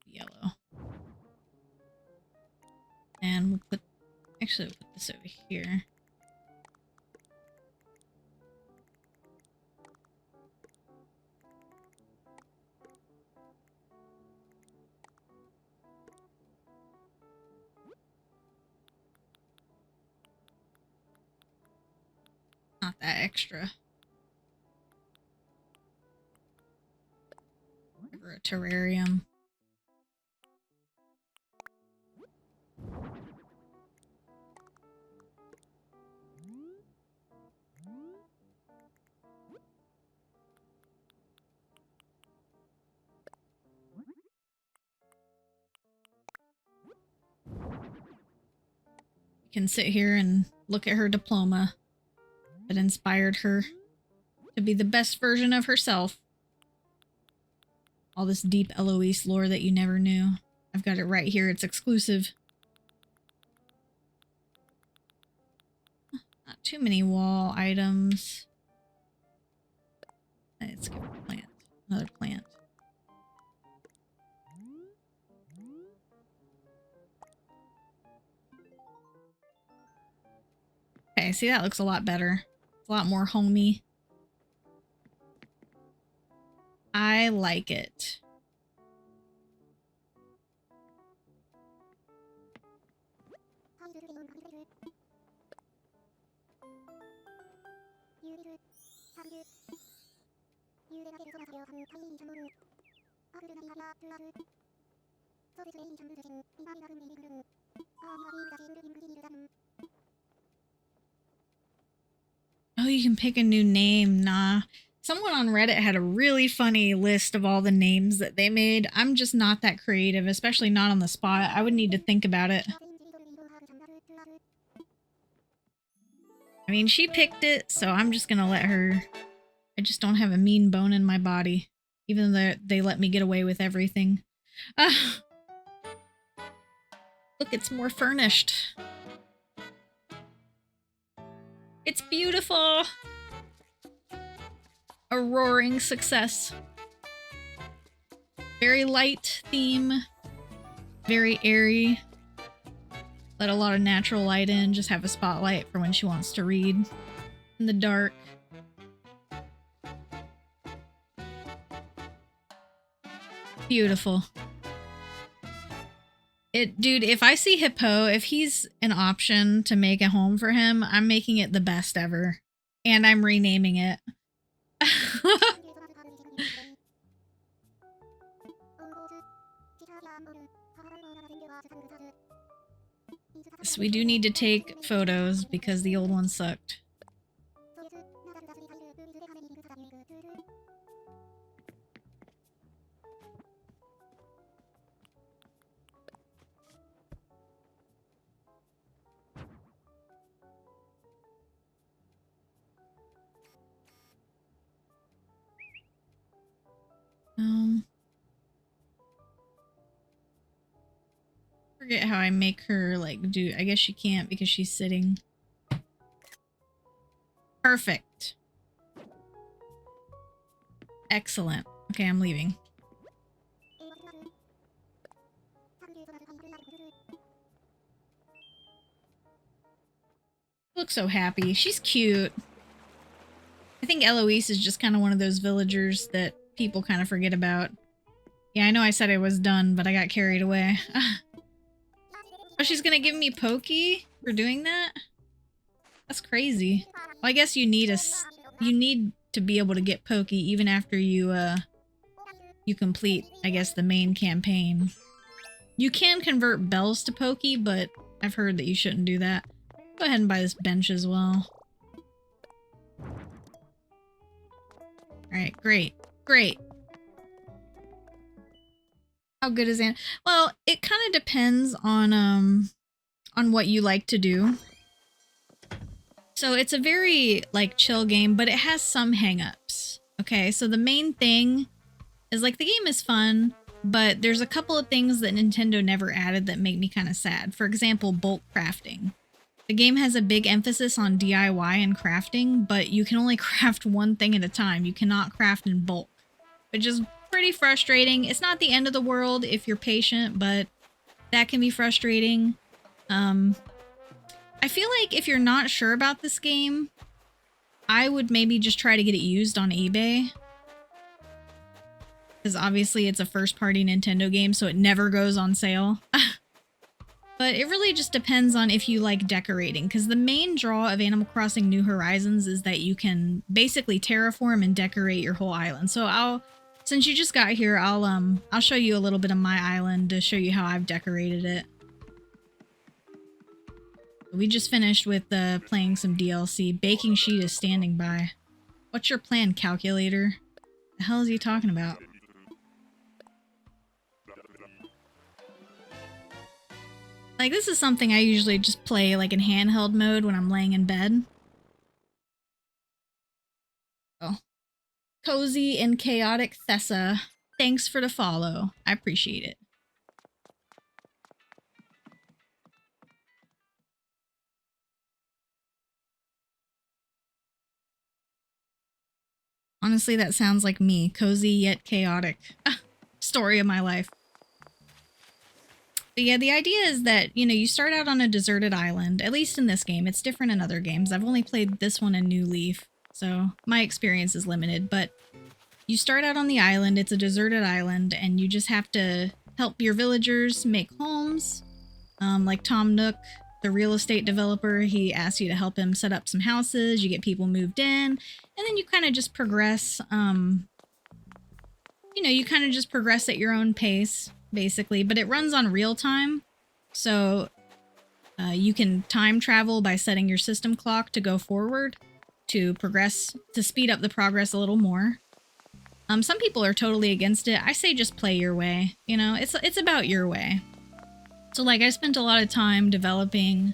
Yellow. And we'll put, actually we'll put this over here. Not that extra. Over a terrarium. You can sit here and look at her diploma that inspired her to be the best version of herself. All this deep Eloise lore that you never knew. I've got it right here. It's exclusive. Not too many wall items. Let's give her a plant. Another plant. Okay, see, that looks a lot better. It's a lot more homey. I like it. Oh, you can pick a new name. Nah. Someone on Reddit had a really funny list of all the names that they made. I'm just not that creative, especially not on the spot. I would need to think about it. I mean, she picked it, so I'm just gonna let her. I just don't have a mean bone in my body, even though they let me get away with everything. Look, it's more furnished. It's beautiful! A roaring success. Very light theme. Very airy. Let a lot of natural light in. Just have a spotlight for when she wants to read in the dark. Beautiful. Dude, if I see Hippo, if he's an option to make a home for him, I'm making it the best ever. And I'm renaming it. So we do need to take photos because the old one sucked. Forget how I make her like do. I guess she can't because she's sitting. Perfect. Excellent. Okay, I'm leaving. Looks so happy. She's cute. I think Eloise is just kind of one of those villagers that people kind of forget about. Yeah, I know I said I was done, but I got carried away. Oh, she's gonna give me Pokey for doing that? That's crazy. Well, I guess you need to be able to get Pokey even after you complete, I guess, the main campaign. You can convert bells to Pokey, but I've heard that you shouldn't do that. Go ahead and buy this bench as well. Alright, great. Great. How good is Anne? Well, it kind of depends on what you like to do. So it's a very, like, chill game, but it has some hang-ups. Okay, so the main thing is, like, the game is fun, but there's a couple of things that Nintendo never added that make me kind of sad. For example, bulk crafting. The game has a big emphasis on DIY and crafting, but you can only craft one thing at a time. You cannot craft in bulk, which is pretty frustrating. It's not the end of the world if you're patient, but that can be frustrating. I feel like if you're not sure about this game, I would maybe just try to get it used on eBay. Because obviously it's a first-party Nintendo game, so it never goes on sale. But it really just depends on if you like decorating, because the main draw of Animal Crossing New Horizons is that you can basically terraform and decorate your whole island. So since you just got here, I'll show you a little bit of my island to show you how I've decorated it. We just finished with playing some DLC. Baking Sheet is standing by. What's your plan, calculator? The hell is he talking about? Like, this is something I usually just play, like, in handheld mode when I'm laying in bed. Oh. Cozy and Chaotic Thessa. Thanks for the follow. I appreciate it. Honestly, that sounds like me. Cozy yet chaotic. Story of my life. But yeah, the idea is that, you know, you start out on a deserted island, at least in this game. It's different in other games. I've only played this one in New Leaf, so my experience is limited. But you start out on the island, it's a deserted island, and you just have to help your villagers make homes. Like Tom Nook, the real estate developer, he asks you to help him set up some houses, you get people moved in, and then you kind of just progress, you know, you kind of just progress at your own pace, basically, but it runs on real time, so you can time travel by setting your system clock to go forward to progress, to speed up the progress a little more. Some people are totally against it. I say just play your way, you know, it's about your way. So, like, I spent a lot of time developing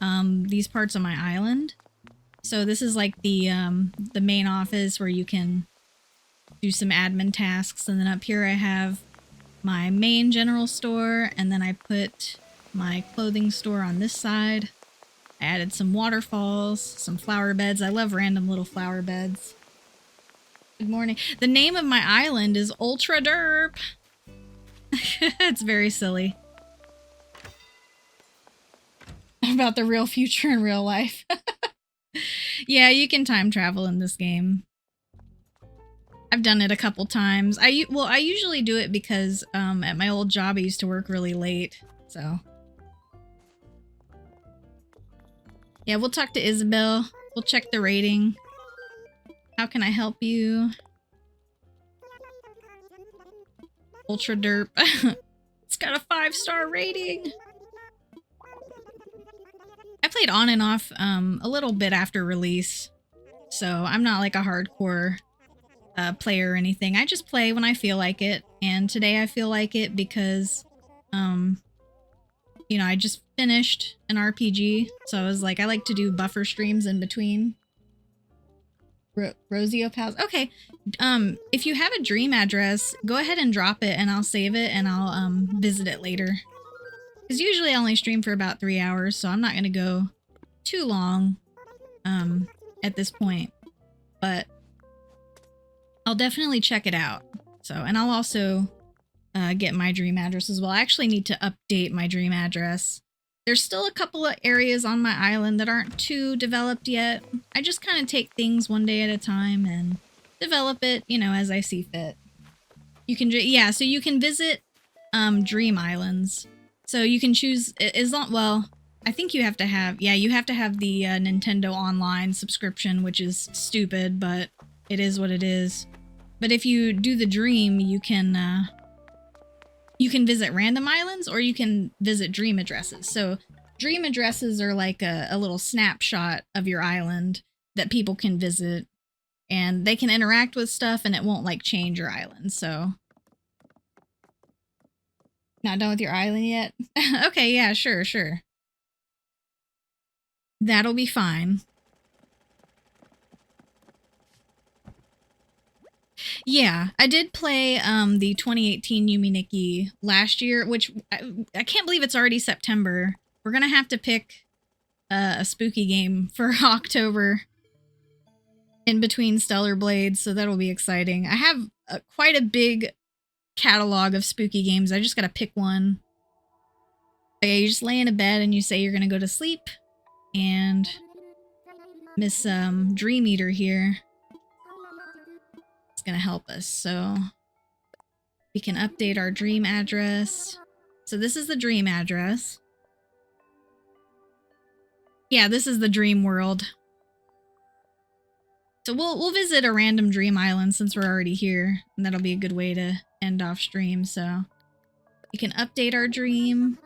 these parts of my island. So this is like the main office where you can do some admin tasks, and then up here I have my main general store, and then I put my clothing store on this side. I added some waterfalls, some flower beds. I love random little flower beds. Good morning. The name of my island is Ultra Derp. It's very silly. About the real future in real life. Yeah, you can time travel in this game. I've done it a couple times. I usually do it because at my old job I used to work really late, so. Yeah, we'll talk to Isabel. We'll check the rating. How can I help you? Ultra Derp. It's got a 5-star rating. I played on and off a little bit after release, so I'm not like a hardcore player or anything. I just play when I feel like it, and today I feel like it because, you know, I just finished an RPG, so I was like, I like to do buffer streams in between. Rosie Opals. Okay, if you have a dream address, go ahead and drop it, and I'll save it, and I'll visit it later. Because usually I only stream for about 3 hours, so I'm not going to go too long at this point. But I'll definitely check it out. So, and I'll also get my dream address as well. I actually need to update my dream address. There's still a couple of areas on my island that aren't too developed yet. I just kind of take things one day at a time and develop it, you know, as I see fit. You can, yeah, so you can visit dream islands. So you can choose, as long, well, I think you have to have, yeah, you have to have the Nintendo Online subscription, which is stupid, but it is what it is. But if you do the dream, you can visit random islands or you can visit dream addresses. So dream addresses are like a little snapshot of your island that people can visit, and they can interact with stuff and it won't like change your island. So not done with your island yet? Okay, yeah, sure. That'll be fine. Yeah, I did play the 2018 Yumi Nikki last year, which I can't believe it's already September. We're gonna have to pick a spooky game for October in between Stellar Blades, so that'll be exciting. I have quite a big catalog of spooky games. I just gotta pick one. But yeah, you just lay in a bed and you say you're gonna go to sleep, and Miss Dream Eater here is gonna help us. So we can update our dream address. So this is the dream address. Yeah, this is the dream world. So we'll visit a random dream island since we're already here, and that'll be a good way to end off stream. So we can update our dream,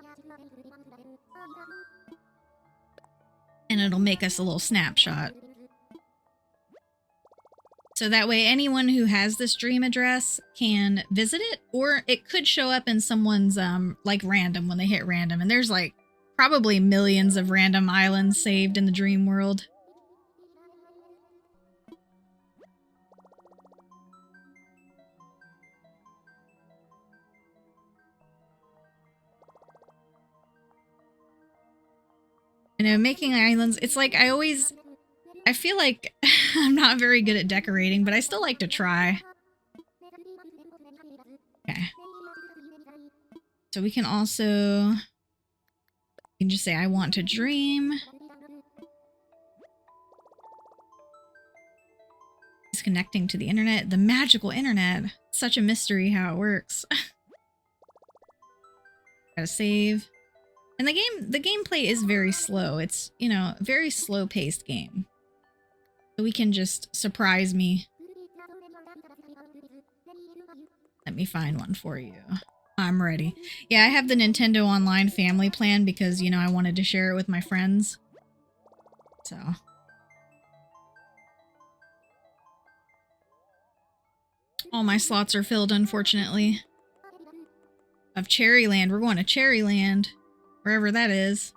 and it'll make us a little snapshot. So that way anyone who has this dream address can visit it, or it could show up in someone's like random when they hit random, and there's like probably millions of random islands saved in the dream world. You know, making islands, it's like I feel like I'm not very good at decorating, but I still like to try. Okay. So we can also, you can just say, I want to dream. He's connecting to the internet, the magical internet. Such a mystery how it works. Gotta save. And the gameplay is very slow. It's, you know, a very slow-paced game. So we can just surprise me. Let me find one for you. I'm ready. Yeah, I have the Nintendo Online family plan because, you know, I wanted to share it with my friends. So. All my slots are filled, unfortunately. Of Cherryland. We're going to Cherryland. Wherever that is.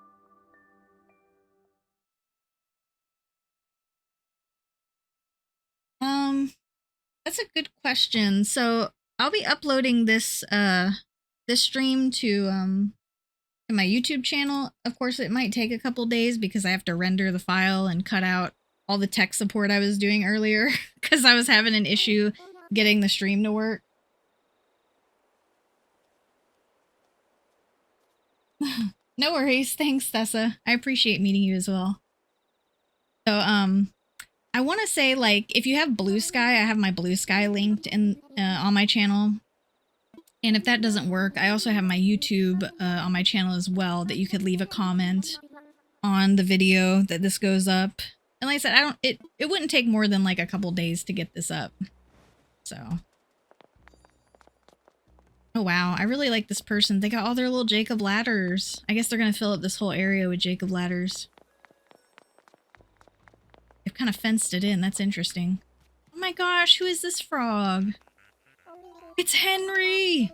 That's a good question. So I'll be uploading this this stream to my YouTube channel. Of course, it might take a couple days because I have to render the file and cut out all the tech support I was doing earlier because I was having an issue getting the stream to work. No worries. Thanks, Tessa. I appreciate meeting you as well. So, I want to say, like, if you have Blue Sky, I have my Blue Sky linked in on my channel. And if that doesn't work, I also have my YouTube on my channel as well that you could leave a comment on the video that this goes up. And like I said, it wouldn't take more than like a couple days to get this up. So. Oh wow, I really like this person. They got all their little Jacob ladders. I guess they're gonna fill up this whole area with Jacob ladders. They've kind of fenced it in. That's interesting. Oh my gosh, who is this frog? It's Henry!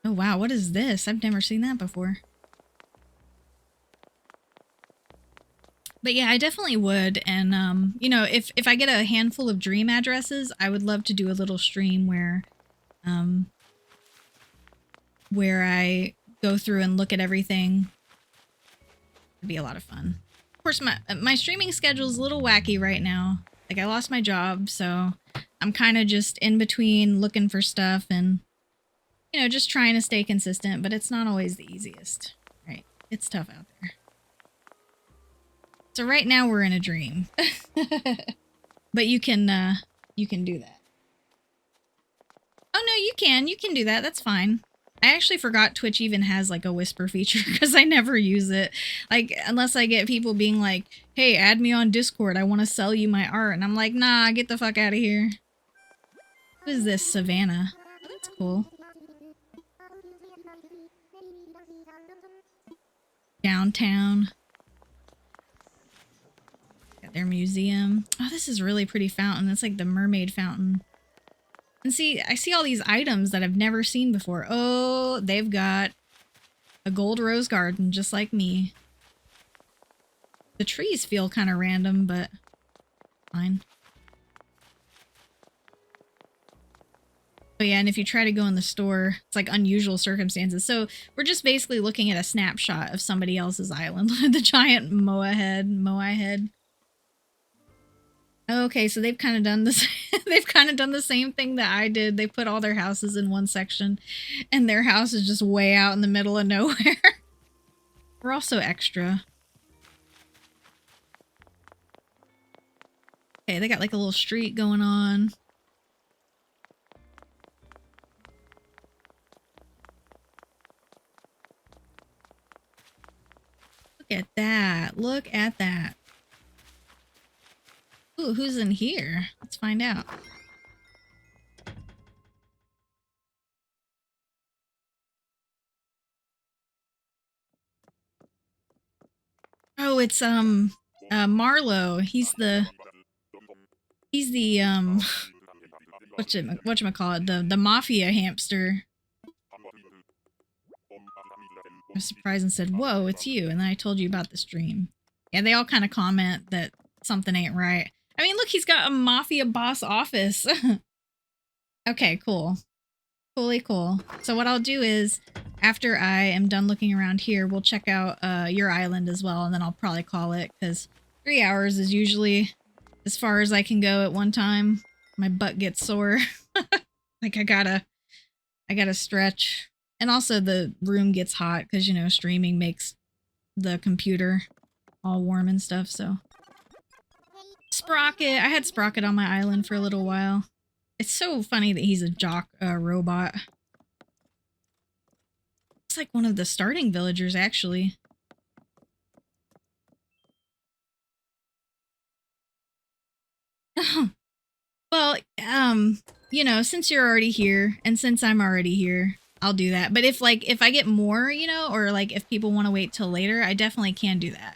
Oh wow, what is this? I've never seen that before. But yeah, I definitely would. And, you know, if I get a handful of dream addresses, I would love to do a little stream where I go through and look at everything. It'd be a lot of fun. Of course, my streaming schedule is a little wacky right now. Like, I lost my job, so I'm kind of just in between looking for stuff and you know, just trying to stay consistent, but it's not always the easiest, right? It's tough out there. So right now we're in a dream. But you can do that. Oh no, you can do that. That's fine. I actually forgot Twitch even has like a whisper feature because I never use it. Like, unless I get people being like, hey, add me on Discord. I want to sell you my art. And I'm like, nah, get the fuck out of here. Who is this? Savannah. Oh, that's cool. Downtown. Got their museum. Oh, this is really pretty fountain. That's like the mermaid fountain. And see, I see all these items that I've never seen before. Oh, they've got a gold rose garden, just like me. The trees feel kind of random, but fine. Oh yeah, and if you try to go in the store, it's like unusual circumstances. So we're just basically looking at a snapshot of somebody else's island. The giant Moai head. Okay, so they've kind of done this. They've kind of done the same thing that I did. They put all their houses in one section, and their house is just way out in the middle of nowhere. We're also extra. Okay, they got like a little street going on. Look at that. Look at that. Ooh, who's in here? Let's find out. Oh, it's Marlo. He's the whatchamacallit, the mafia hamster. I was surprised and said, "Whoa, it's you." And then I told you about the stream. Yeah, they all kind of comment that something ain't right. I mean, look, he's got a mafia boss office. Okay, cool. Fully cool. So what I'll do is, after I am done looking around here, we'll check out your island as well, and then I'll probably call it, because 3 hours is usually as far as I can go at one time. My butt gets sore. Like I gotta stretch. And also the room gets hot, because, you know, streaming makes the computer all warm and stuff, so. Sprocket! I had Sprocket on my island for a little while. It's so funny that he's a jock robot. It's like one of the starting villagers, actually. Well, you know, since you're already here, and since I'm already here, I'll do that. But if I get more, you know, or like if people want to wait till later, I definitely can do that.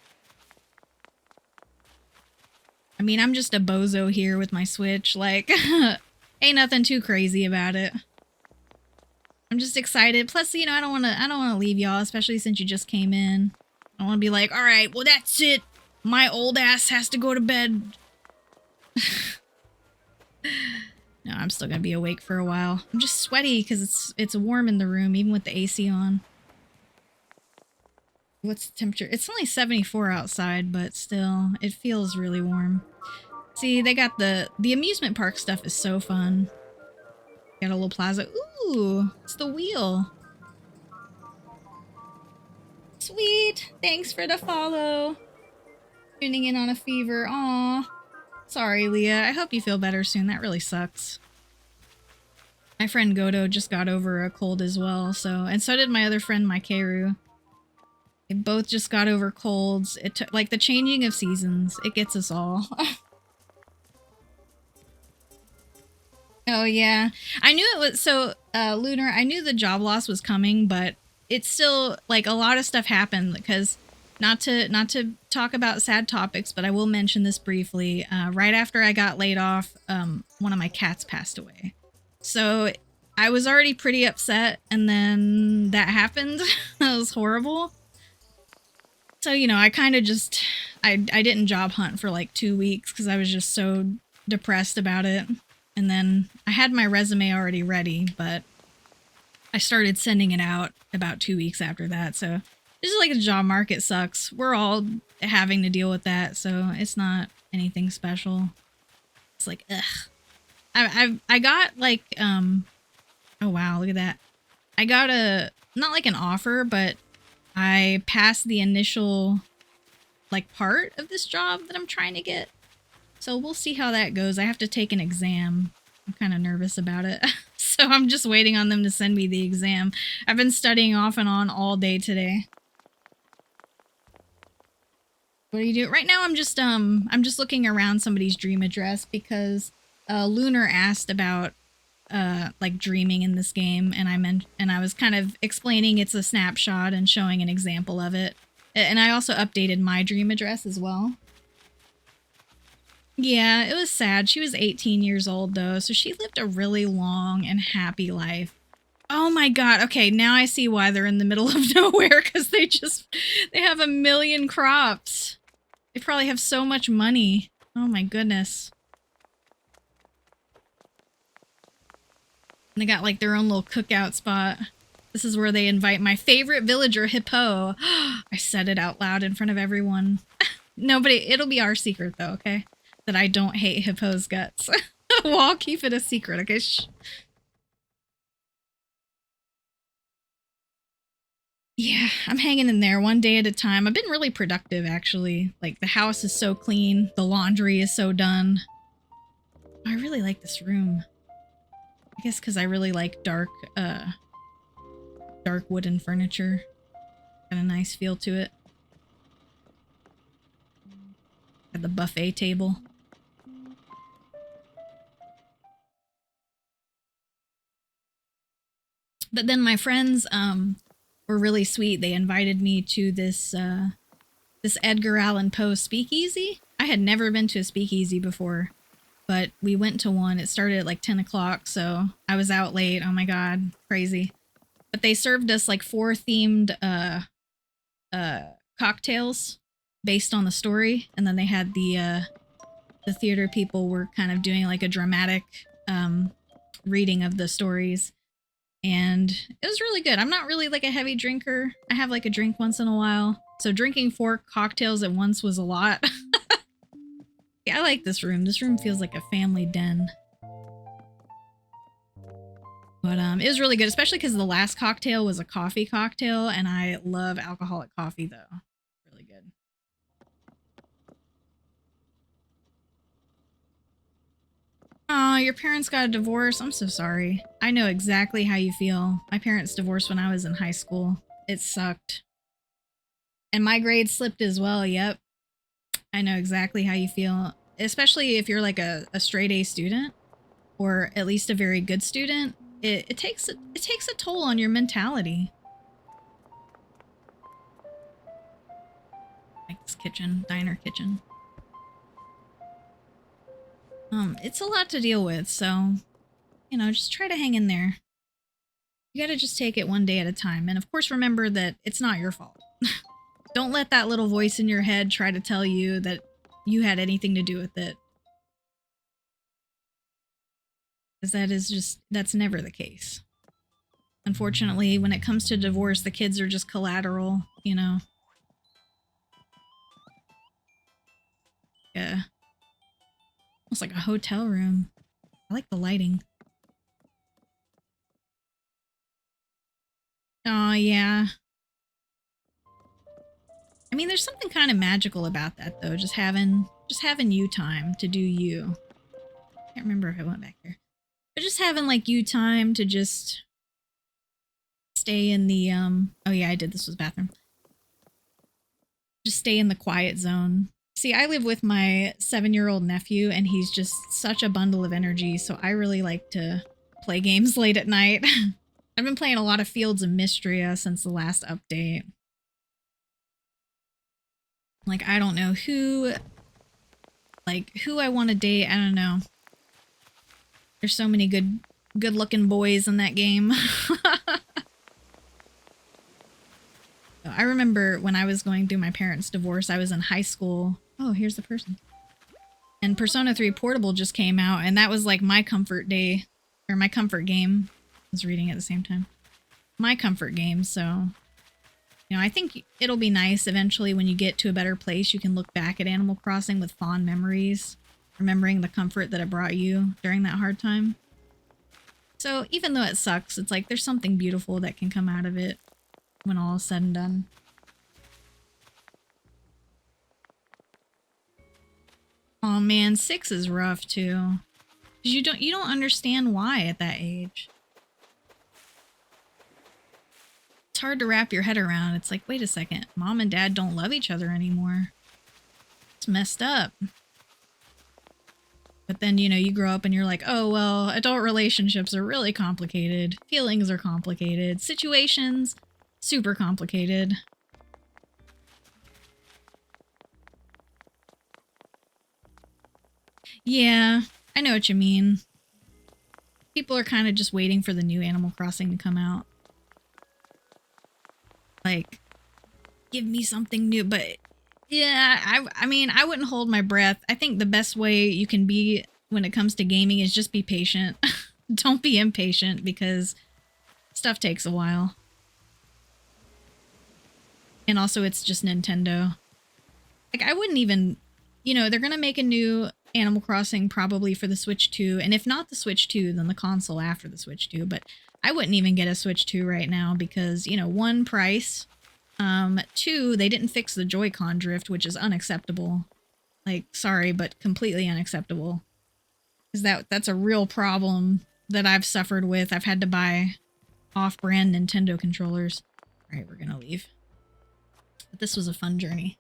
I mean, I'm just a bozo here with my Switch, like, ain't nothing too crazy about it. I'm just excited. Plus, you know, I don't want to leave y'all, especially since you just came in. I want to be like, all right, well, that's it. My old ass has to go to bed. No, I'm still gonna be awake for a while. I'm just sweaty because it's warm in the room, even with the AC on. What's the temperature? It's only 74 outside, but still, it feels really warm. See, they got the amusement park stuff is so fun. Got a little plaza. Ooh, it's the wheel. Sweet. Thanks for the follow. Tuning in on a fever. Aw. Sorry, Leah. I hope you feel better soon. That really sucks. My friend Godo just got over a cold as well, and so did my other friend, Maikeru. They both just got over colds. It took, like, the changing of seasons. It gets us all. Oh, yeah. I knew it was, so, Lunar, I knew the job loss was coming, but it's still, like, a lot of stuff happened, because, not to talk about sad topics, but I will mention this briefly. Right after I got laid off, one of my cats passed away. So, I was already pretty upset, and then that happened. That was horrible. So, you know, I kind of just, I didn't job hunt for like 2 weeks because I was just so depressed about it. And then I had my resume already ready, but I started sending it out about 2 weeks after that. So it's just like the job market sucks. We're all having to deal with that. So it's not anything special. It's like, ugh. I got like, oh wow, look at that. I got not like an offer, but I passed the initial like part of this job that I'm trying to get. So we'll see how that goes. I have to take an exam. I'm kind of nervous about it. So I'm just waiting on them to send me the exam. I've been studying off and on all day today. What are you doing? Right now I'm just looking around somebody's dream address because Lunar asked about like dreaming in this game, and I was kind of explaining it's a snapshot and showing an example of it. And I also updated my dream address as well. Yeah, it was sad. She was 18 years old though, so she lived a really long and happy life. Oh my god, okay, now I see why they're in the middle of nowhere, because they have a million crops. They probably have so much money. Oh my goodness. And they got like their own little cookout spot. This is where they invite my favorite villager, Hippo. I said it out loud in front of everyone. Nobody, it'll be our secret though, okay? That I don't hate Hippo's guts. Well, I'll keep it a secret, okay? Shh. Yeah, I'm hanging in there one day at a time. I've been really productive, actually. Like, the house is so clean. The laundry is so done. I really like this room. I guess because I really like dark wooden furniture. Got a nice feel to it. Got the buffet table. But then my friends were really sweet. They invited me to this this Edgar Allan Poe speakeasy. I had never been to a speakeasy before, but we went to one. It started at like 10 o'clock, so I was out late. Oh my god, crazy. But they served us like 4 themed cocktails based on the story, and then they had the theater people were kind of doing like a dramatic reading of the stories. And it was really good. I'm not really like a heavy drinker. I have like a drink once in a while. So drinking 4 cocktails at once was a lot. Yeah, I like this room. This room feels like a family den. But it was really good, especially because the last cocktail was a coffee cocktail, and I love alcoholic coffee though. Really good. Aw, your parents got a divorce. I'm so sorry. I know exactly how you feel. My parents divorced when I was in high school. It sucked. And my grades slipped as well, yep. I know exactly how you feel. Especially if you're like a straight A student, or at least a very good student. It takes a toll on your mentality. Like this kitchen, diner kitchen. It's a lot to deal with, so, you know, just try to hang in there. You gotta just take it one day at a time. And of course, remember that it's not your fault. Don't let that little voice in your head try to tell you that you had anything to do with it. Because that's never the case. Unfortunately, when it comes to divorce, the kids are just collateral, you know? Yeah. Almost like a hotel room. I like the lighting. Oh, yeah. I mean, there's something kind of magical about that, though. Just having you time to do you. I can't remember if I went back here. But just having, like, you time to just stay in the, oh yeah, I did. This was bathroom. Just stay in the quiet zone. See, I live with my 7-year-old nephew, and he's just such a bundle of energy, so I really like to play games late at night. I've been playing a lot of Fields of Mystria since the last update. Like, I don't know who I want to date. I don't know. There's so many good-looking boys in that game. I remember when I was going through my parents' divorce, I was in high school. Oh, here's the person. And Persona 3 Portable just came out, and that was like my comfort day, or my comfort game. I was reading at the same time. My comfort game, so, you know, I think it'll be nice eventually when you get to a better place, you can look back at Animal Crossing with fond memories, remembering the comfort that it brought you during that hard time. So even though it sucks, it's like there's something beautiful that can come out of it when all is said and done. Oh man, 6 is rough too. 'Cause you don't understand why at that age. It's hard to wrap your head around. It's like, wait a second, mom and dad don't love each other anymore. It's messed up. But then, you know, you grow up and you're like, oh, well, adult relationships are really complicated. Feelings are complicated. Situations, super complicated. Yeah, I know what you mean. People are kind of just waiting for the new Animal Crossing to come out. Like, give me something new. But yeah, I mean, I wouldn't hold my breath. I think the best way you can be when it comes to gaming is just be patient. Don't be impatient because stuff takes a while. And also, it's just Nintendo. Like, I wouldn't even, you know, they're going to make a new Animal Crossing probably for the Switch 2. And if not the Switch 2, then the console after the Switch 2. But I wouldn't even get a Switch 2 right now because, you know, 1, price. 2, they didn't fix the Joy-Con drift, which is unacceptable. Like, sorry, but completely unacceptable. Because that's a real problem that I've suffered with. I've had to buy off-brand Nintendo controllers. All right, we're going to leave. But this was a fun journey.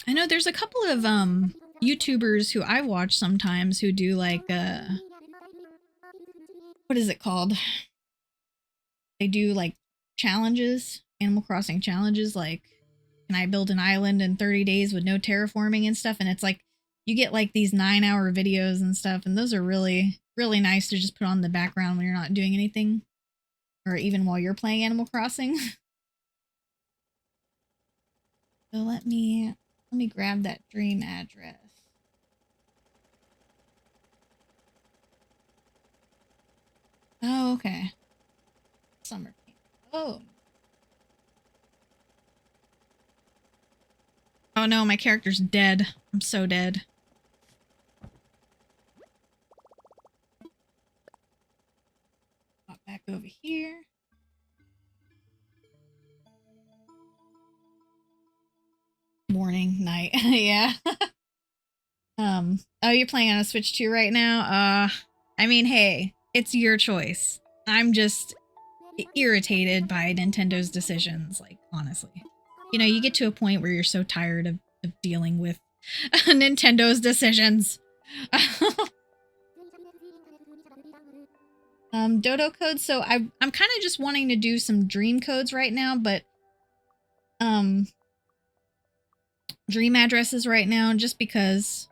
I know there's a couple of YouTubers who I watch sometimes who do like what is it called? They do like challenges, Animal Crossing challenges, like can I build an island in 30 days with no terraforming and stuff, and it's like you get like these 9-hour videos and stuff, and those are really nice to just put on the background when you're not doing anything or even while you're playing Animal Crossing. So let me grab that dream address. Oh, okay. Summer camp. Oh. Oh no, my character's dead. I'm so dead. Pop back over here. Morning, night. Yeah. Oh, you're playing on a Switch 2 right now? I mean, hey, it's your choice. I'm just irritated by Nintendo's decisions, like, honestly. You know, you get to a point where you're so tired of dealing with Nintendo's decisions. Dodo codes, so I'm kind of just wanting to do some dream codes right now, but dream addresses right now just because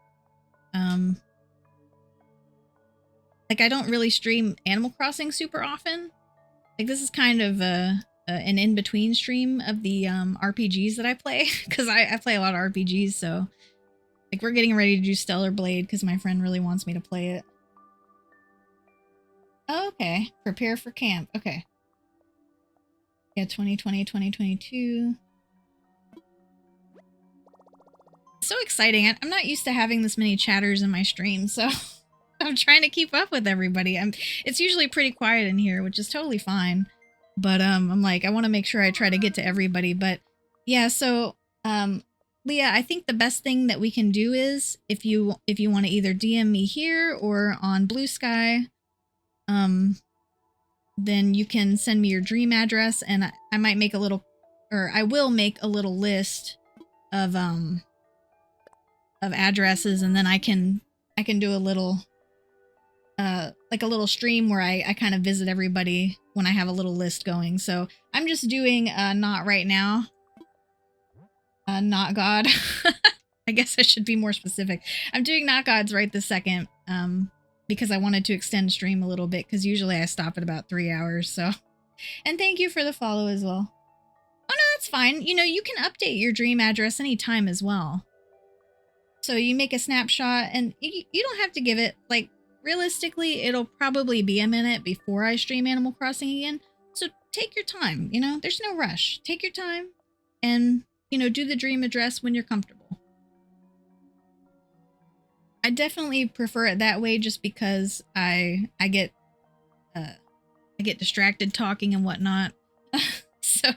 like I don't really stream Animal Crossing super often. Like this is kind of an in-between stream of the RPGs that I play because I play a lot of RPGs, so like we're getting ready to do Stellar Blade because my friend really wants me to play it. Oh, okay. Prepare for camp. Okay. Yeah, 2020, 2022. So exciting. I'm not used to having this many chatters in my stream, so I'm trying to keep up with everybody. It's usually pretty quiet in here, which is totally fine. But I'm like, I want to make sure I try to get to everybody. But yeah, so Leah, I think the best thing that we can do is if you want to either DM me here or on Blue Sky, then you can send me your dream address and I might make a little, or I will make a little list of addresses, and then I can do a little like a little stream where I kind of visit everybody when I have a little list going. So I'm just doing not right now. Not God. I guess I should be more specific. I'm doing not gods right this second because I wanted to extend stream a little bit because usually I stop at about 3 hours. So, and thank you for the follow as well. Oh no, that's fine. You know, you can update your dream address anytime as well. So you make a snapshot and you don't have to give it, like, realistically, it'll probably be a minute before I stream Animal Crossing again. So take your time, you know? There's no rush. Take your time and, you know, do the dream address when you're comfortable. I definitely prefer it that way just because I get distracted talking and whatnot. So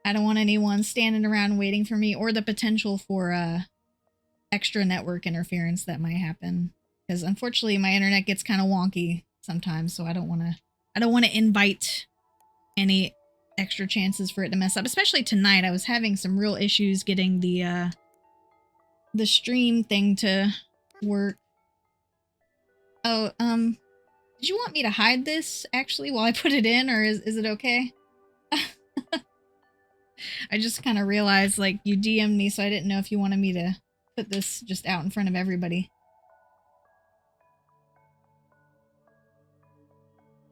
I don't want anyone standing around waiting for me, or the potential for extra network interference that might happen. Because unfortunately my internet gets kind of wonky sometimes, so I don't want to invite any extra chances for it to mess up. Especially tonight, I was having some real issues getting the stream thing to work. Oh, did you want me to hide this actually while I put it in, or is it okay? I just kind of realized, like, you DM'd me, so I didn't know if you wanted me to put this just out in front of everybody.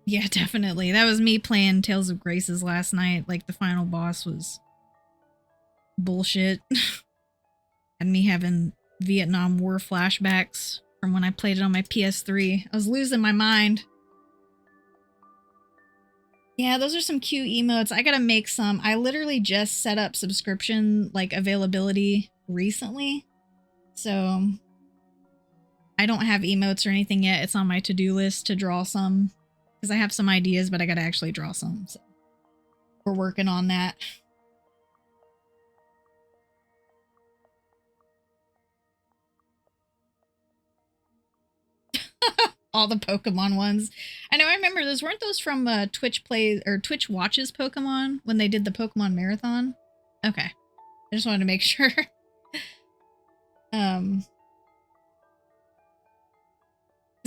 Yeah, definitely. That was me playing Tales of Graces last night. Like, the final boss was bullshit. And me having Vietnam War flashbacks from when I played it on my PS3. I was losing my mind. Yeah, those are some cute emotes. I gotta make some. I literally just set up subscription, like, availability recently. So I don't have emotes or anything yet. It's on my to-do list to draw some. Because I have some ideas, but I gotta actually draw some. So we're working on that. All the Pokemon ones. I know, I remember those. Weren't those from Twitch Plays or Twitch Watches Pokemon when they did the Pokemon Marathon? Okay. I just wanted to make sure. Because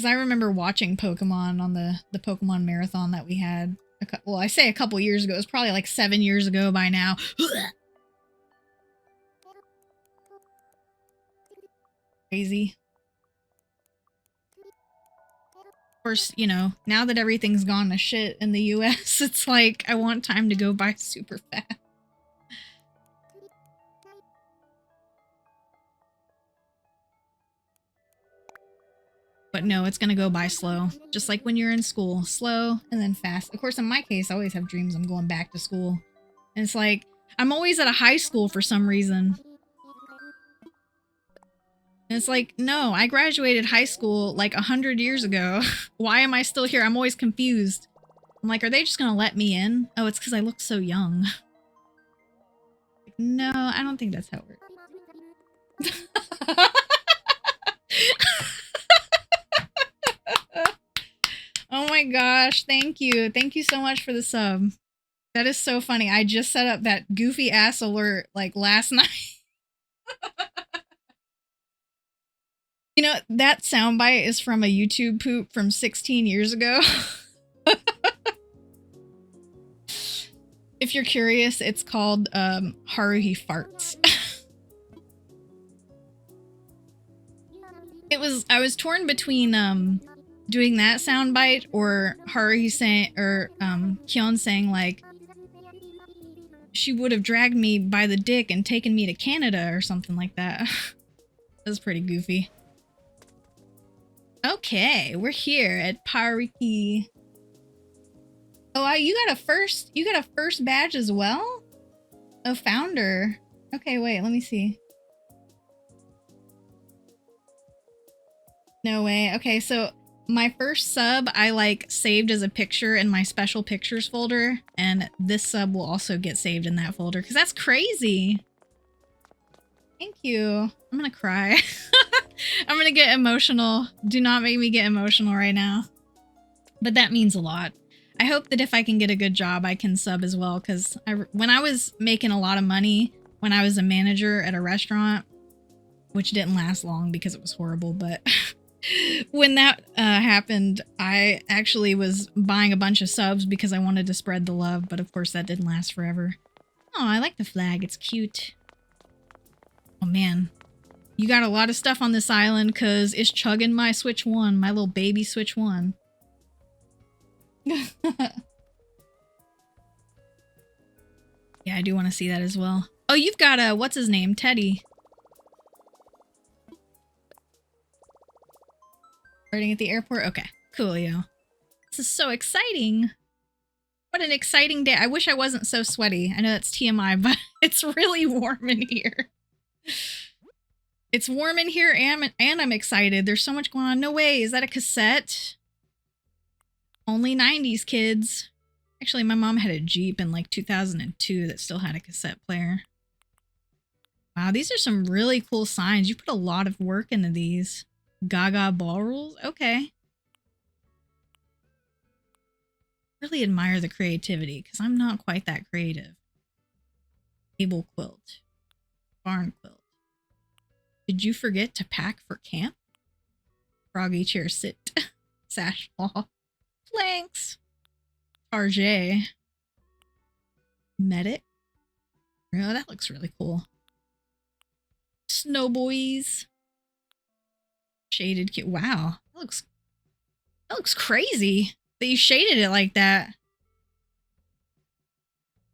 I remember watching Pokemon on the Pokemon Marathon that we had. Well, I say a couple years ago. It was probably like 7 years ago by now. Crazy. Of course, you know, now that everything's gone to shit in the US, it's like, I want time to go by super fast. But no, it's gonna go by slow. Just like when you're in school. Slow and then fast. Of course, in my case, I always have dreams I'm going back to school. And it's like, I'm always at a high school for some reason. And it's like, no, I graduated high school like 100 years ago. Why am I still here? I'm always confused. I'm like, are they just gonna let me in? Oh, it's because I look so young. Like, no, I don't think that's how it works. Oh my gosh, thank you. Thank you so much for the sub. That is so funny. I just set up that goofy ass alert like last night. You know, that soundbite is from a YouTube poop from 16 years ago. If you're curious, it's called Haruhi Farts. I was torn between doing that soundbite or Haruhi saying, or Kyon saying, like, she would have dragged me by the dick and taken me to Canada or something like that. That was pretty goofy. Okay, we're here at Pariki. Oh, you got a first badge as well? Oh, founder. Okay, wait, let me see. No way. Okay, so my first sub I like saved as a picture in my special pictures folder, and this sub will also get saved in that folder because that's crazy. Thank you. I'm gonna cry. I'm gonna get emotional. Do not make me get emotional right now. But that means a lot. I hope that if I can get a good job, I can sub as well, because when I was making a lot of money, when I was a manager at a restaurant, which didn't last long because it was horrible, but when that happened, I actually was buying a bunch of subs because I wanted to spread the love, but of course that didn't last forever. Oh, I like the flag. It's cute. Oh man. You got a lot of stuff on this island because it's chugging my Switch 1, my little baby Switch 1. Yeah, I do want to see that as well. Oh, you've got a, what's his name? Teddy. Starting at the airport? Okay, coolio. This is so exciting. What an exciting day. I wish I wasn't so sweaty. I know that's TMI, but it's really warm in here. It's warm in here and I'm excited. There's so much going on. No way. Is that a cassette? Only 90s kids. Actually, my mom had a Jeep in like 2002 that still had a cassette player. Wow, these are some really cool signs. You put a lot of work into these. Gaga ball rules? Okay. Really admire the creativity because I'm not quite that creative. Table quilt. Barn quilt. Did you forget to pack for camp? Froggy chair sit. Sash wall. Planks. Target. Medic. Oh, that looks really cool. Snowboys. Shaded kit. Wow. That looks crazy that you shaded it like that.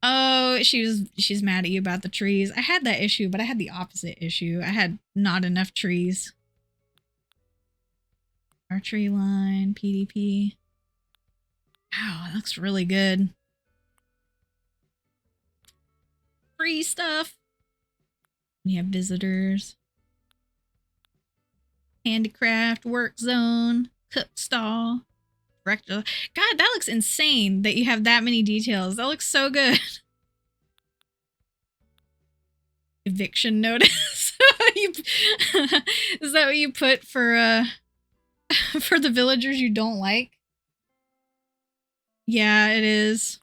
Oh, she's mad at you about the trees. I had that issue, but I had the opposite issue. I had not enough trees. Archery line, PDP. Wow, that looks really good. Free stuff. We have visitors. Handicraft, work zone, cook stall. God, that looks insane that you have that many details. That looks so good. Eviction notice. Is that what you put for the villagers you don't like? Yeah, it is.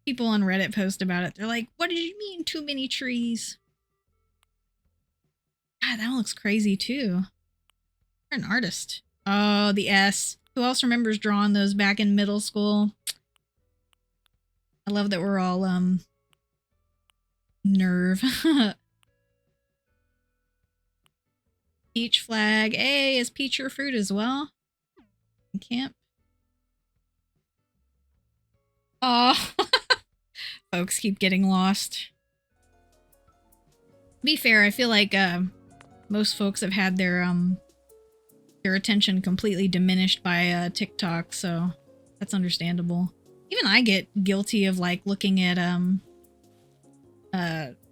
People on Reddit post about it. They're like, what did you mean too many trees? God, that one looks crazy too. You're an artist. Oh, the S. Who else remembers drawing those back in middle school? I love that we're all, nerve. Peach flag. Hey, is peach your fruit as well? In camp. Oh, folks keep getting lost. To be fair, I feel like, most folks have had their attention completely diminished by TikTok, so that's understandable. Even I get guilty of like looking at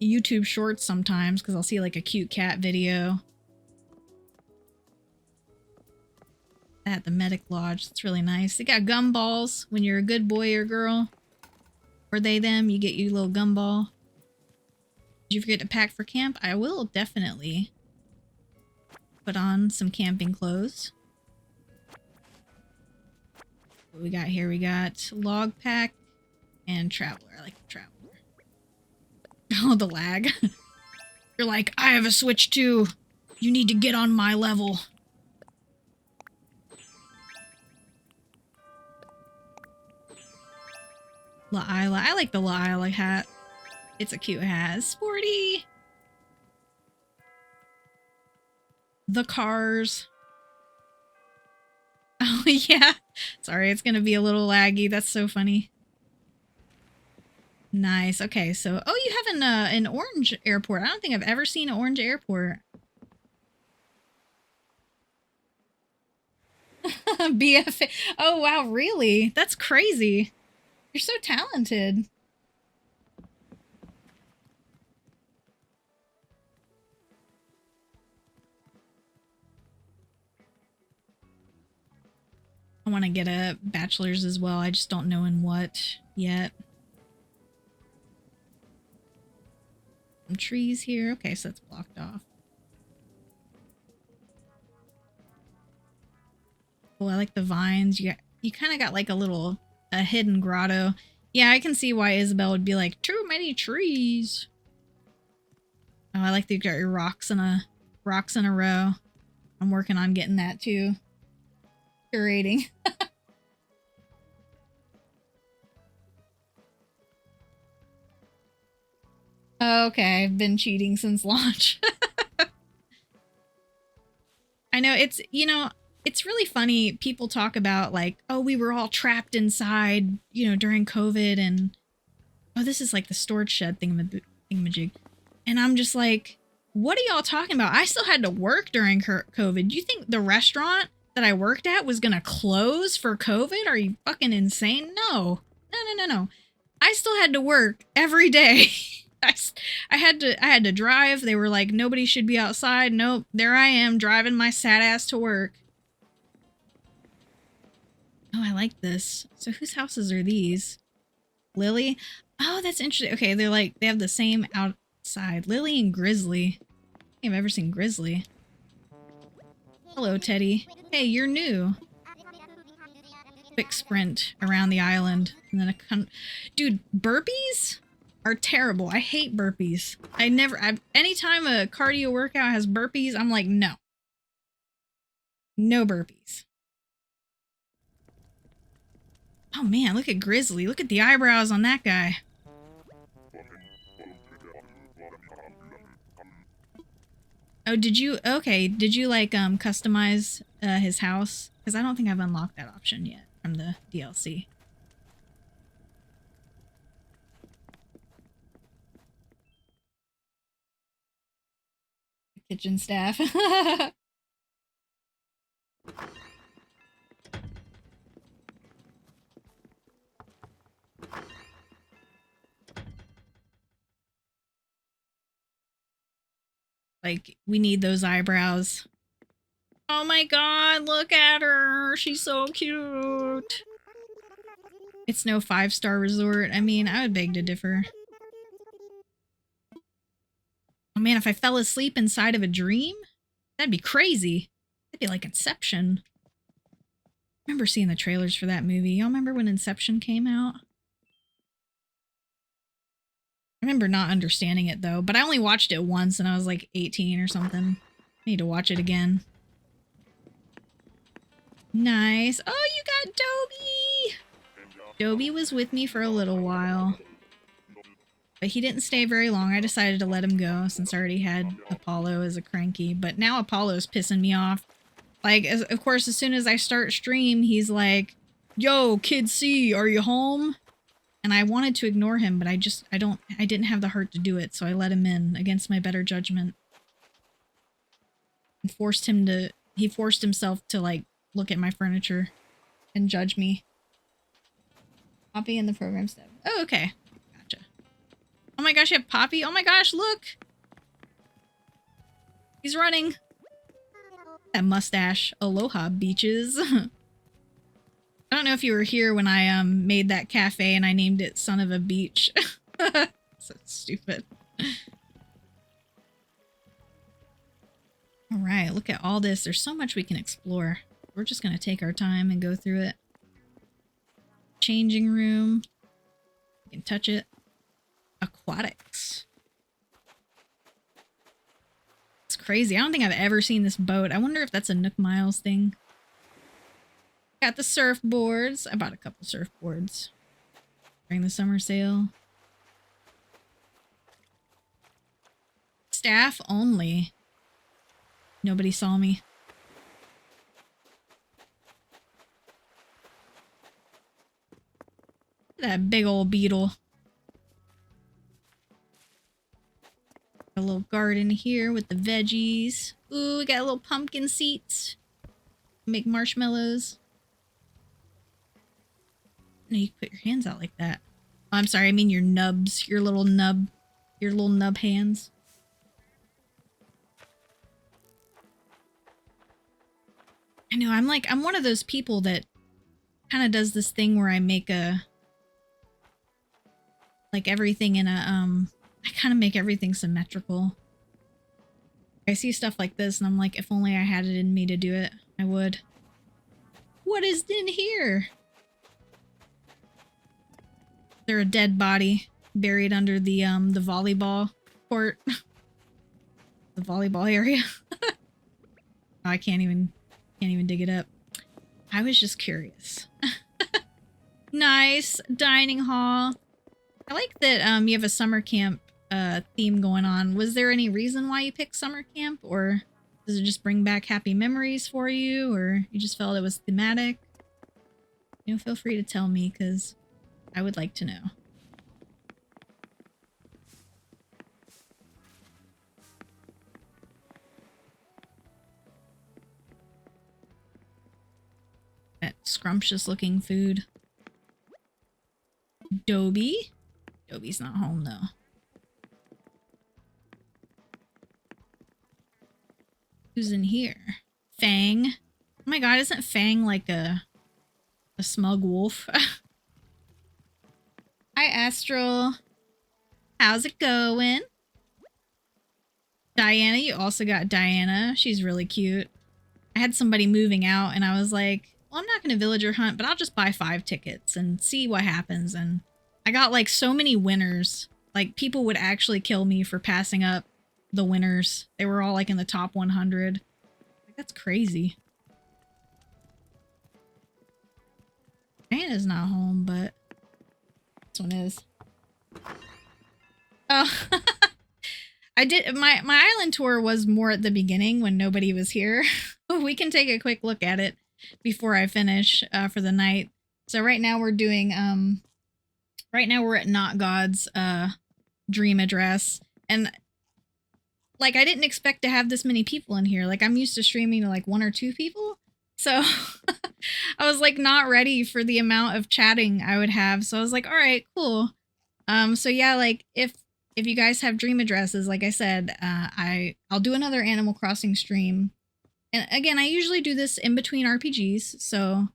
YouTube shorts sometimes because I'll see like a cute cat video. At the medic lodge, that's really nice. They got gumballs when you're a good boy or girl, or they them. You get you little gumball. Did you forget to pack for camp? I will definitely. Put on some camping clothes. What we got here? We got log pack and traveler. I like the traveler. Oh, the lag. You're like, I have a Switch too. You need to get on my level. La'ila. I like the La'ila hat. It's a cute hat. Sporty. The cars. Oh, yeah. Sorry, it's gonna be a little laggy. That's so funny. Nice. Okay, so... Oh, you have an orange airport. I don't think I've ever seen an orange airport. BFA. Oh, wow, really? That's crazy. You're so talented. I want to get a bachelor's as well. I just don't know in what yet. Some trees here. Okay, so that's blocked off. Oh, I like the vines. You kind of got like a hidden grotto. Yeah, I can see why Isabel would be like, too many trees. Oh, I like that you got your rocks in a row. I'm working on getting that too. Curating. Okay, I've been cheating since launch. I know it's really funny. People talk about like, oh, we were all trapped inside, during COVID, and oh, this is like the storage shed thingamajig. And I'm just like, what are y'all talking about? I still had to work during COVID. Do you think the restaurant that I worked at was gonna close for COVID? Are you fucking insane? No. No. I still had to work every day. I had to drive. They were like, nobody should be outside. Nope, there I am driving my sad ass to work. Oh, I like this. So whose houses are these? Lily? Oh, that's interesting. Okay, they have the same outside. Lily and Grizzly. I don't think I've ever seen Grizzly. Hello, Teddy. Hey, you're new. Quick sprint around the island. And then dude, burpees are terrible. I hate burpees. Anytime a cardio workout has burpees, I'm like, no. No burpees. Oh man, look at Grizzly. Look at the eyebrows on that guy. Oh, did you like customize his house? Because I don't think I've unlocked that option yet from the DLC. Kitchen staff. Like, we need those eyebrows. Oh my god, look at her. She's so cute. It's no 5-star resort. I mean, I would beg to differ. Oh man, if I fell asleep inside of a dream, that'd be crazy. That'd be like Inception. I remember seeing the trailers for that movie. Y'all remember when Inception came out? I remember not understanding it though, but I only watched it once and I was like 18 or something. I need to watch it again. Nice. Oh, you got Dobie! Dobie was with me for a little while. But he didn't stay very long. I decided to let him go since I already had Apollo as a cranky. But now Apollo's pissing me off. Like, of course, as soon as I start stream, he's like, yo, Kid C, are you home? And I wanted to ignore him, but I didn't have the heart to do it, so I let him in against my better judgment. And he forced himself to, like, look at my furniture and judge me. Poppy in the program step. Oh, okay. Gotcha. Oh my gosh, you have Poppy? Oh my gosh, look! He's running. That mustache. Aloha, beaches. I don't know if you were here when I made that cafe and I named it Son of a Beach. So stupid. Alright, look at all this. There's so much we can explore. We're just gonna take our time and go through it. Changing room. You can touch it. Aquatics. It's crazy. I don't think I've ever seen this boat. I wonder if that's a Nook Miles thing. Got the surfboards. I bought a couple surfboards during the summer sale. Staff only. Nobody saw me. Look at that big old beetle. A little garden here with the veggies. Ooh, we got little pumpkin seats. Make marshmallows. No, you can put your hands out like that. Oh, I'm sorry, I mean your nubs. Your little nub hands. I know, I'm one of those people that kind of does this thing where I make everything in a, I kind of make everything symmetrical. I see stuff like this and I'm like, if only I had it in me to do it, I would. What is in here? Is there a dead body buried under the volleyball court? The volleyball area? Oh, I can't even dig it up. I was just curious. Nice dining hall. I like that you have a summer camp theme going on. Was there any reason why you picked summer camp, or does it just bring back happy memories for you, or you just felt it was thematic? You know, feel free to tell me because I would like to know. That scrumptious looking food. Dobie. Dobie's not home though. Who's in here? Fang. Oh my god, isn't Fang like a smug wolf? Hi, Astral. How's it going? Diana, you also got Diana. She's really cute. I had somebody moving out and I was like, well, I'm not going to villager hunt, but I'll just buy 5 tickets and see what happens. And I got like so many winners. Like people would actually kill me for passing up the winners. They were all like in the top 100. Like, that's crazy. Diana's not home, but this one is. Oh, I did my island tour was more at the beginning when nobody was here. We can take a quick look at it before I finish for the night. So right now we're doing right now we're at Not God's dream address, and like I didn't expect to have this many people in here. Like I'm used to streaming to like 1 or 2 people. So I was like not ready for the amount of chatting I would have. So I was like, all right, cool. So yeah, like if you guys have dream addresses, like I said, I'll do another Animal Crossing stream. And again, I usually do this in between RPGs. So,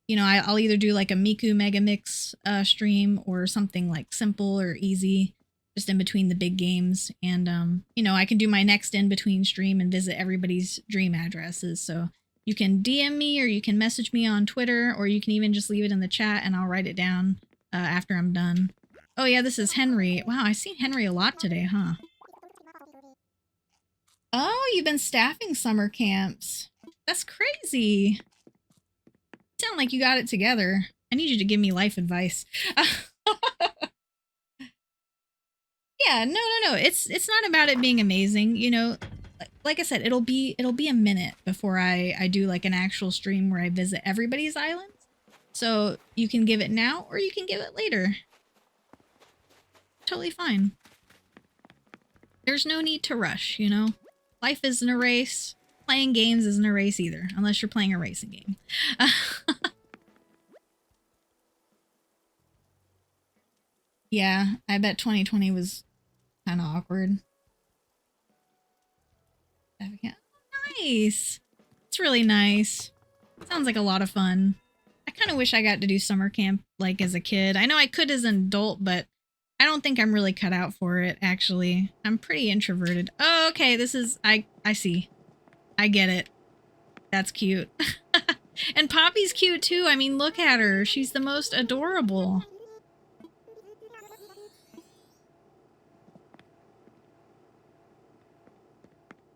you know, I'll either do like a Miku Mega Mix stream or something like simple or easy, just in between the big games. And, you know, I can do my next in between stream and visit everybody's dream addresses. So you can DM me or you can message me on Twitter, or you can even just leave it in the chat and I'll write it down after I'm done. Oh yeah, this is Henry. Wow, I've seen Henry a lot today, huh? Oh, you've been staffing summer camps. That's crazy. You sound like you got it together. I need you to give me life advice. Yeah, no. It's not about it being amazing, you know. Like I said, it'll be a minute before I do like an actual stream where I visit everybody's islands. So you can give it now or you can give it later. Totally fine. There's no need to rush, you know? Life isn't a race. Playing games isn't a race either, unless you're playing a racing game. Yeah, I bet 2020 was kind of awkward. Nice. It's really nice. Sounds like a lot of fun. I kind of wish I got to do summer camp like as a kid. I know I could as an adult, but I don't think I'm really cut out for it, actually. I'm pretty introverted. Oh, okay, this is... I see. I get it. That's cute. And Poppy's cute, too. I mean, look at her. She's the most adorable.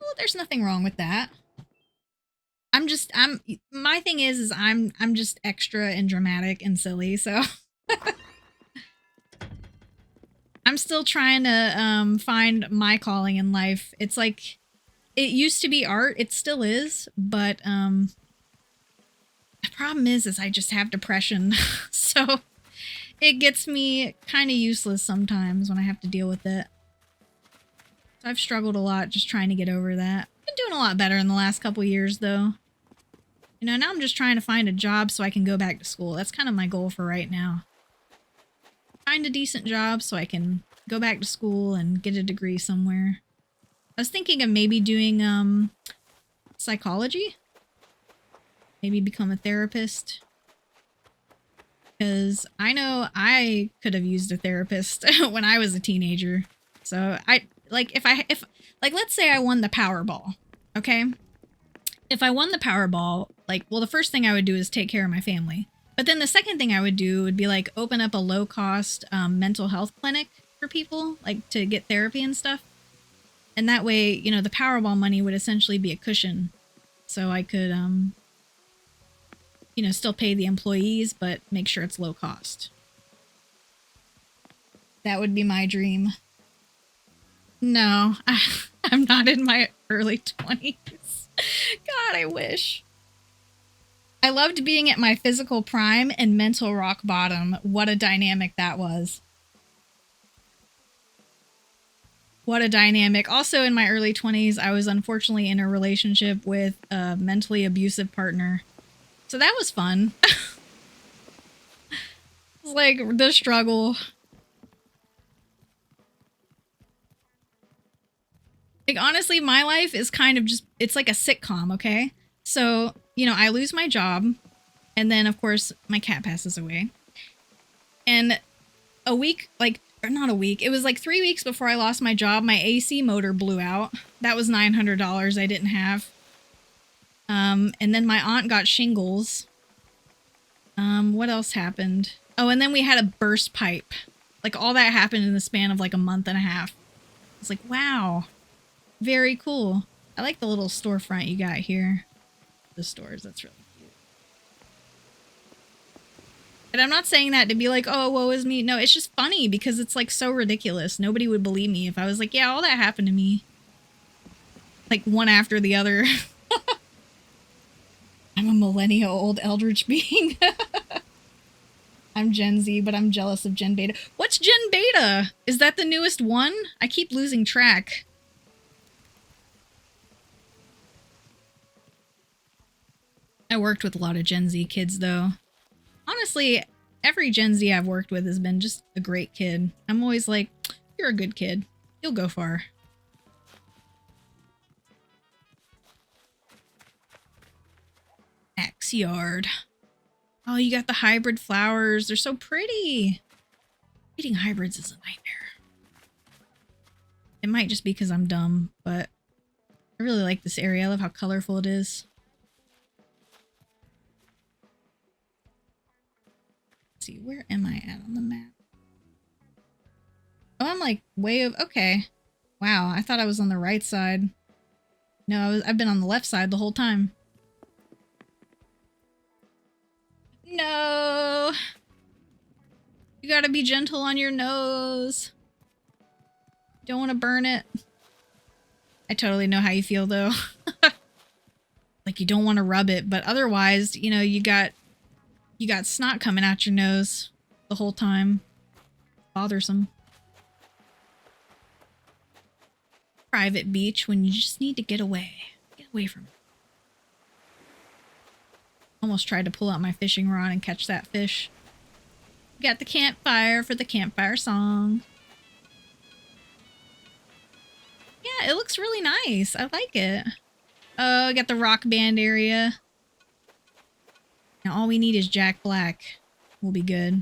Well, there's nothing wrong with that. My thing is I'm just extra and dramatic and silly, so... I'm still trying to find my calling in life. It's like, it used to be art, it still is, but the problem is I just have depression, so it gets me kind of useless sometimes when I have to deal with it. So I've struggled a lot just trying to get over that. Been doing a lot better in the last couple years, though. You know, now I'm just trying to find a job so I can go back to school. That's kind of my goal for right now. Find a decent job so I can go back to school and get a degree somewhere. I was thinking of maybe doing psychology. Maybe become a therapist. Because I know I could have used a therapist when I was a teenager. So if let's say I won the Powerball, okay? If I won the Powerball, well, the first thing I would do is take care of my family. But then the second thing I would do would be like open up a low-cost mental health clinic for people, like to get therapy and stuff. And that way, you know, the Powerball money would essentially be a cushion. So I could, you know, still pay the employees, but make sure it's low cost. That would be my dream. No, I'm not in my early 20s. God, I wish. I loved being at my physical prime and mental rock bottom. What a dynamic that was. What a dynamic. Also, in my early 20s, I was unfortunately in a relationship with a mentally abusive partner. So that was fun. It's like the struggle. Like, honestly, my life is kind of just, it's like a sitcom, okay? So, you know, I lose my job, and then, of course, my cat passes away. And a week, like, or not a week, it was like 3 weeks before I lost my job, my AC motor blew out. That was $900 I didn't have. And then my aunt got shingles. What else happened? Oh, and then we had a burst pipe. Like, all that happened in the span of like a month and a half. It's like, wow. Very cool. I like the little storefront you got here. The stores, that's really cute. And I'm not saying that to be like, oh, woe is me. No, it's just funny because it's like so ridiculous. Nobody would believe me if I was like, yeah, all that happened to me. Like one after the other. I'm a millennial old eldritch being. I'm Gen Z, but I'm jealous of Gen Beta. What's Gen Beta? Is that the newest one? I keep losing track. I worked with a lot of Gen Z kids, though. Honestly, every Gen Z I've worked with has been just a great kid. I'm always like, you're a good kid. You'll go far. Axe yard. Oh, you got the hybrid flowers. They're so pretty. Eating hybrids is a nightmare. It might just be because I'm dumb, but I really like this area. I love how colorful it is. See, where am I at on the map? Oh, I'm like way over. Okay. Wow, I thought I was on the right side. No, I've been on the left side the whole time. No! You gotta be gentle on your nose. Don't want to burn it. I totally know how you feel, though. Like, you don't want to rub it, but otherwise, you know, you got snot coming out your nose the whole time. Bothersome. Private beach when you just need to get away. Get away from it. Almost tried to pull out my fishing rod and catch that fish. Got the campfire for the campfire song. Yeah, it looks really nice. I like it. Oh, I got the rock band area. Now all we need is Jack Black. We'll be good.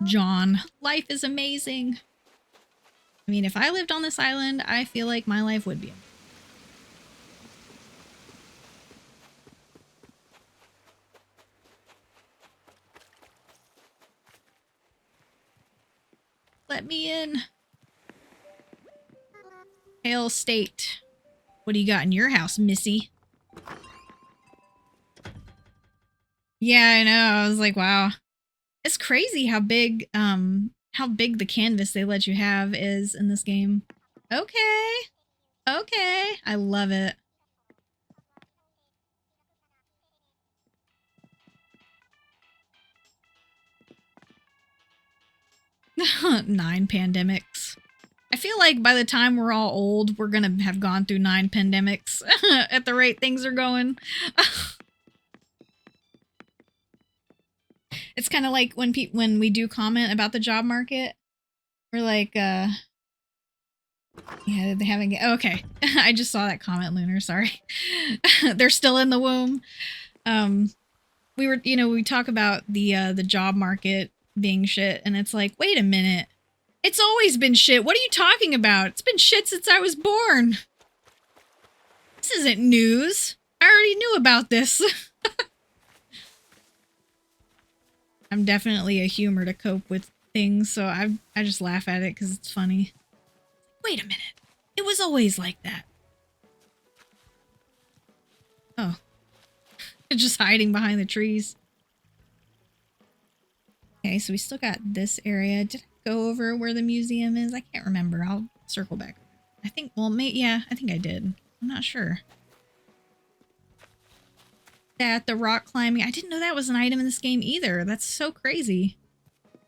John. Life is amazing. I mean, if I lived on this island, I feel like my life would be. Let me in. Hale State. What do you got in your house, Missy? Yeah, I know. I was like, wow. It's crazy how big the canvas they let you have is in this game. Okay. Okay. I love it. Nine pandemics. I feel like by the time we're all old, we're gonna have gone through 9 pandemics at the rate things are going. It's kind of like when we do comment about the job market, we're like, yeah, they haven't get. Oh, okay, I just saw that comment, Lunar. Sorry, they're still in the womb. We talk about the job market being shit, and it's like, wait a minute, it's always been shit. What are you talking about? It's been shit since I was born. This isn't news. I already knew about this. I'm definitely a humor to cope with things, so I just laugh at it because it's funny. Wait a minute. It was always like that. Oh. Just hiding behind the trees. Okay, so we still got this area. Did I go over where the museum is? I can't remember. I'll circle back. I think, well, yeah, I think I did. I'm not sure. That the rock climbing. I didn't know that was an item in this game either. That's so crazy.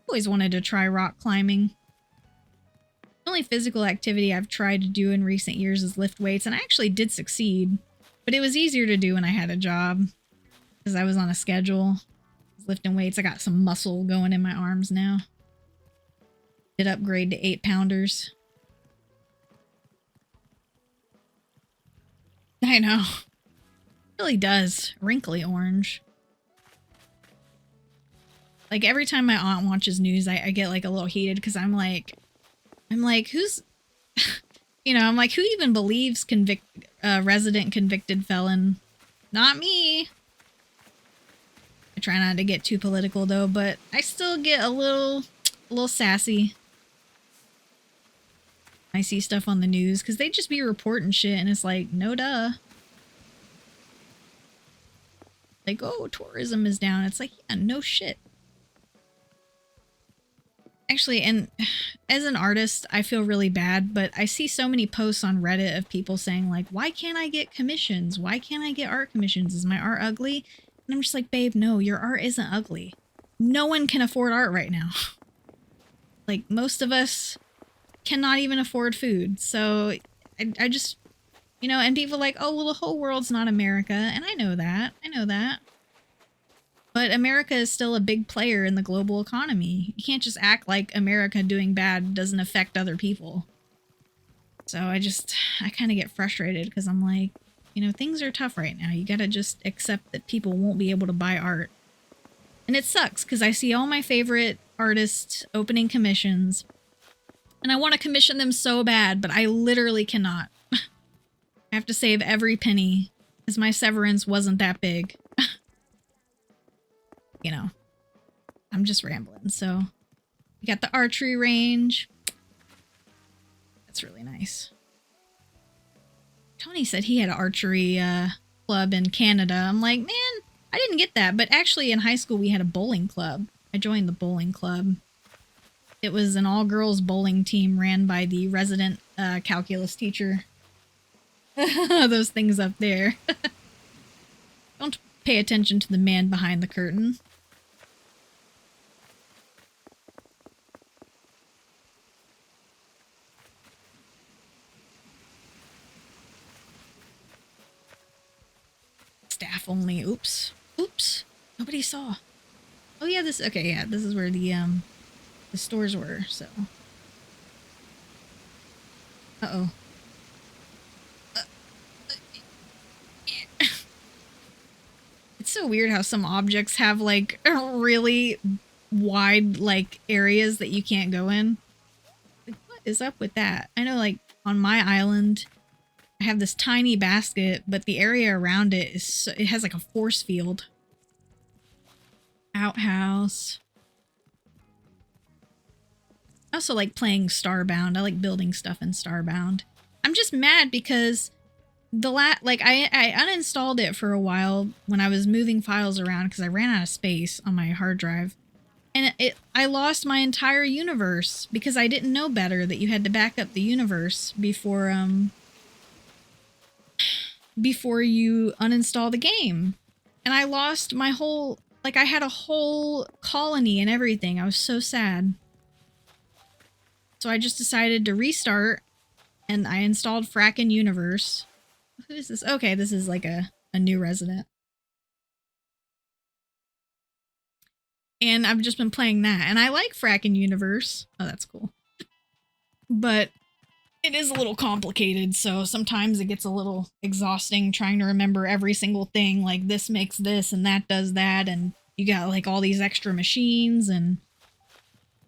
Always wanted to try rock climbing. The only physical activity I've tried to do in recent years is lift weights, and I actually did succeed. But it was easier to do when I had a job. Because I was on a schedule. Lifting weights. I got some muscle going in my arms now. Did upgrade to 8-pounders. I know. It really does. Wrinkly orange. Like every time my aunt watches news, I get like a little heated because I'm like, who's, you know, I'm like, who even believes resident convicted felon? Not me. I try not to get too political though, but I still get a little sassy. I see stuff on the news because they just be reporting shit and it's like, no duh. Like, oh, tourism is down. It's like, yeah, no shit. Actually, and as an artist, I feel really bad, but I see so many posts on Reddit of people saying like, why can't I get commissions? Why can't I get art commissions? Is my art ugly? And I'm just like, babe, no, your art isn't ugly. No one can afford art right now. Like, most of us cannot even afford food. So I just, you know, and people are like, oh, well, the whole world's not America. And I know that. But America is still a big player in the global economy. You can't just act like America doing bad doesn't affect other people. So I kind of get frustrated because I'm like, you know, things are tough right now. You gotta just accept that people won't be able to buy art. And it sucks because I see all my favorite artists opening commissions. And I want to commission them so bad, but I literally cannot. I have to save every penny because my severance wasn't that big. You know, I'm just rambling. So we got the archery range. That's really nice. Tony said he had an archery club in Canada. I'm like, man, I didn't get that. But actually in high school, we had a bowling club. I joined the bowling club. It was an all-girls bowling team ran by the resident calculus teacher. Those things up there. Don't pay attention to the man behind the curtain. Staff only. Oops. Nobody saw. Oh yeah, this is where the stores were, so. Uh-oh. It's so weird how some objects have like really wide like areas that you can't go in. Like, what is up with that? I know like on my island I have this tiny basket, but the area around it it has like a force field. Outhouse. I also like playing Starbound. I like building stuff in Starbound. I'm just mad because I uninstalled it for a while when I was moving files around because I ran out of space on my hard drive. And I lost my entire universe because I didn't know better that you had to back up the universe before you uninstall the game. And I lost my whole, like I had a whole colony and everything. I was so sad. So I just decided to restart and I installed Frackin' Universe. Who is this? Okay, this is like a new resident. And I've just been playing that. And I like Frackin' Universe. Oh, that's cool. But it is a little complicated, so sometimes it gets a little exhausting trying to remember every single thing. Like, this makes this, and that does that, and you got, like, all these extra machines, and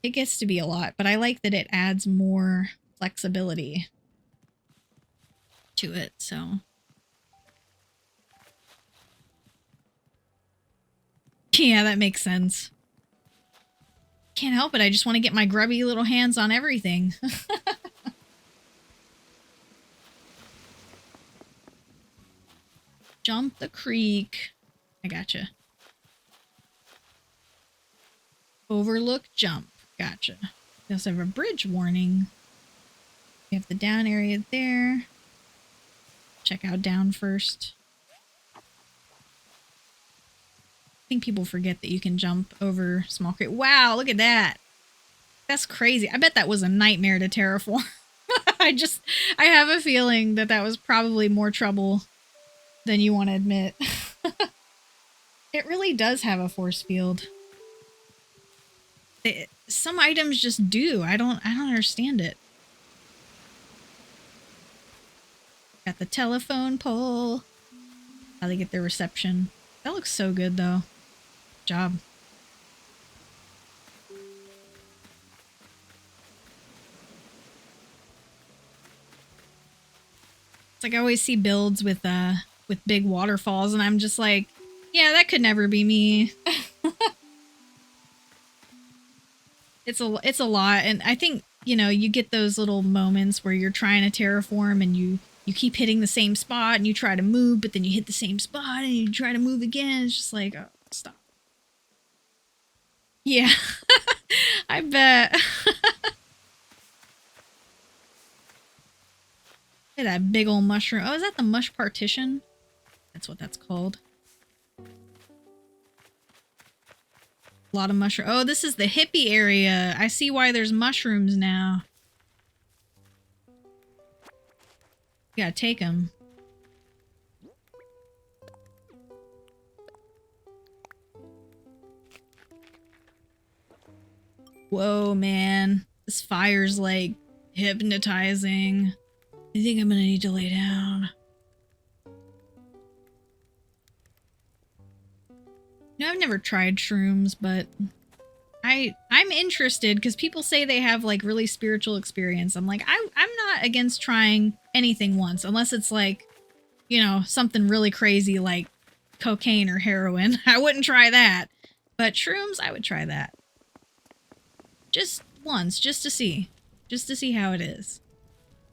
it gets to be a lot. But I like that it adds more flexibility to it, so. Yeah, that makes sense. Can't help it, I just want to get my grubby little hands on everything. Jump the creek. I gotcha. Overlook jump. Gotcha. We also have a bridge warning. We have the down area there. Check out down first. I think people forget that you can jump over small creek. Wow, look at that. That's crazy. I bet that was a nightmare to terraform. I have a feeling that was probably more trouble than you want to admit. It really does have a force field. Some items just do. I don't understand it. Got the telephone pole. How they get their reception. That looks so good though. Good job. It's like I always see builds with big waterfalls and I'm just like, yeah, that could never be me. It's a lot, and I think, you know, you get those little moments where you're trying to terraform and you keep hitting the same spot and you try to move, but then you hit the same spot and you try to move again. It's just like, oh, stop. Yeah, I bet. Look at that big old mushroom. Oh, is that the mush partition? That's what that's called. A lot of mushroom. Oh, this is the hippie area. I see why there's mushrooms now. You gotta take them. Whoa, man. This fire's like hypnotizing. I think I'm gonna need to lay down. No, I've never tried shrooms, but I'm interested because people say they have like really spiritual experience. I'm like, I'm not against trying anything once, unless it's like, you know, something really crazy like cocaine or heroin. I wouldn't try that. But shrooms, I would try that. Just once, just to see how it is.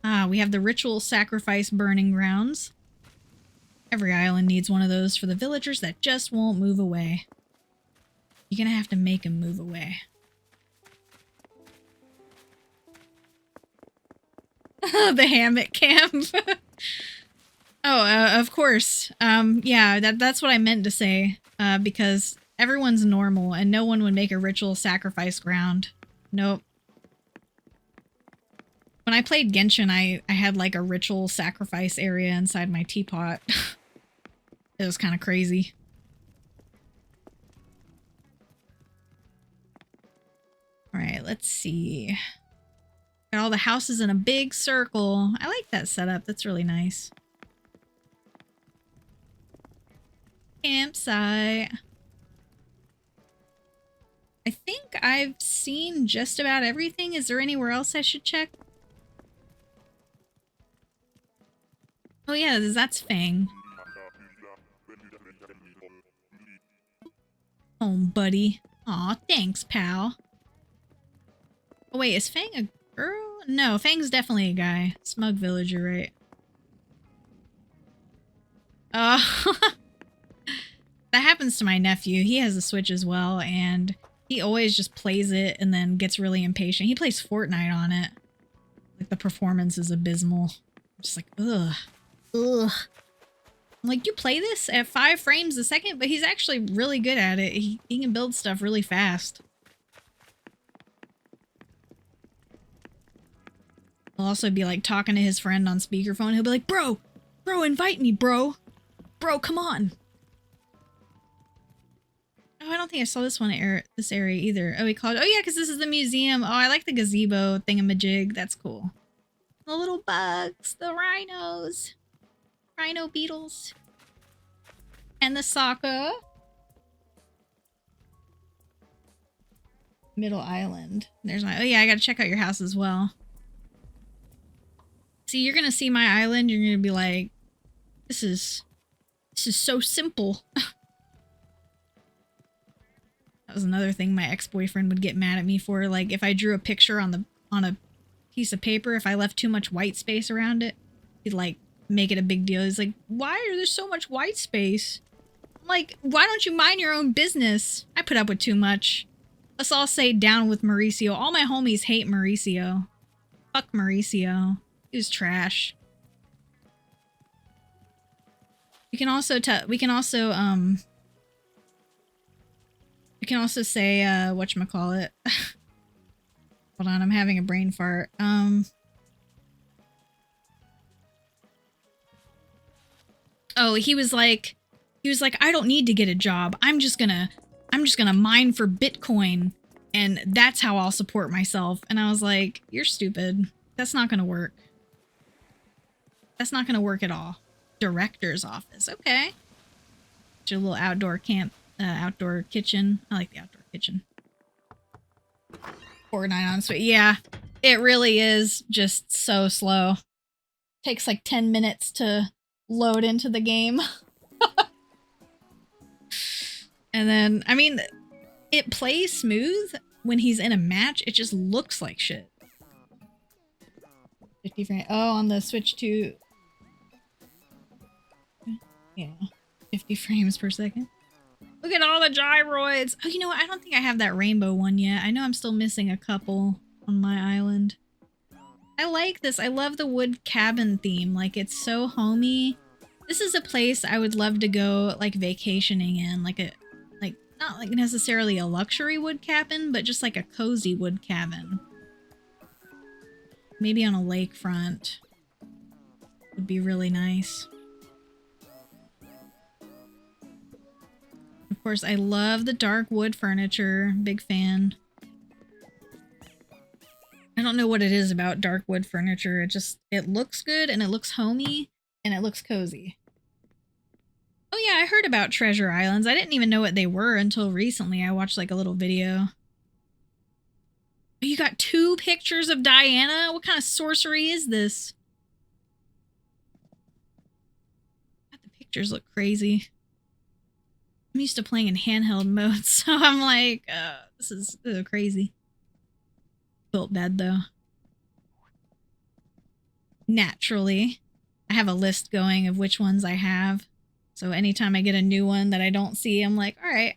Ah, we have the ritual sacrifice burning grounds. Every island needs one of those for the villagers that just won't move away. You're gonna have to make them move away. The hammock camp. Oh, of course. Yeah, that's what I meant to say. Because everyone's normal and no one would make a ritual sacrifice ground. Nope. When I played Genshin, I had like a ritual sacrifice area inside my teapot. It was kind of crazy. Alright, let's see. Got all the houses in a big circle. I like that setup. That's really nice. Campsite. I think I've seen just about everything. Is there anywhere else I should check? Oh yeah, that's Fang. Home, buddy. Aw, thanks, pal. Oh wait, is Fang a girl? No, Fang's definitely a guy. Smug villager, right? That happens to my nephew. He has a Switch as well, and he always just plays it and then gets really impatient. He plays Fortnite on it. Like, the performance is abysmal. I'm just like, ugh. Ugh. I'm like, you play this at 5 frames a second? But he's actually really good at it. He can build stuff really fast. He'll also be like talking to his friend on speakerphone. He'll be like, bro, invite me, bro. Bro, come on. Oh, I don't think I saw this this area either. Oh, he called. Oh yeah, because this is the museum. Oh, I like the gazebo thingamajig. That's cool. The little bugs, the rhinos, rhino beetles, and the soccer. Middle Island. There's my. Oh yeah, I gotta check out your house as well. See, you're gonna see my island. You're gonna be like, this is so simple. That was another thing my ex-boyfriend would get mad at me for. Like, if I drew a picture on a piece of paper, if I left too much white space around it, he'd like make it a big deal. He's like, why are there so much white space? I'm like, why don't you mind your own business? I put up with too much. Let's all say down with Mauricio. All my homies hate Mauricio. Fuck Mauricio. He was trash. We can also say whatchamacallit. Hold on, I'm having a brain fart. Oh, he was like, He was like, I don't need to get a job. I'm just gonna mine for Bitcoin, and that's how I'll support myself. And I was like, you're stupid. That's not gonna work. That's not gonna work at all. Director's office. Okay. Your little outdoor camp, outdoor kitchen. I like the outdoor kitchen. Fortnite on Switch. Yeah, it really is just so slow. Takes like 10 minutes to load into the game. And then, I mean, it plays smooth when he's in a match. It just looks like shit. 50 frames. Oh, on the Switch 2. Yeah. 50 frames per second. Look at all the gyroids. Oh, you know what? I don't think I have that rainbow one yet. I know I'm still missing a couple on my island. I like this. I love the wood cabin theme. Like, it's so homey. This is a place I would love to go, like, vacationing in. Like, not like necessarily a luxury wood cabin, but just like a cozy wood cabin. Maybe on a lakefront. Would be really nice. Of course, I love the dark wood furniture. Big fan. I don't know what it is about dark wood furniture. It looks good and it looks homey and it looks cozy. Oh yeah, I heard about treasure islands. I didn't even know what they were until recently. I watched like a little video. You got 2 pictures of Diana? What kind of sorcery is this? The pictures look crazy. I'm used to playing in handheld mode, so I'm like, this is crazy. Built bed though. Naturally, I have a list going of which ones I have. So anytime I get a new one that I don't see, I'm like, all right.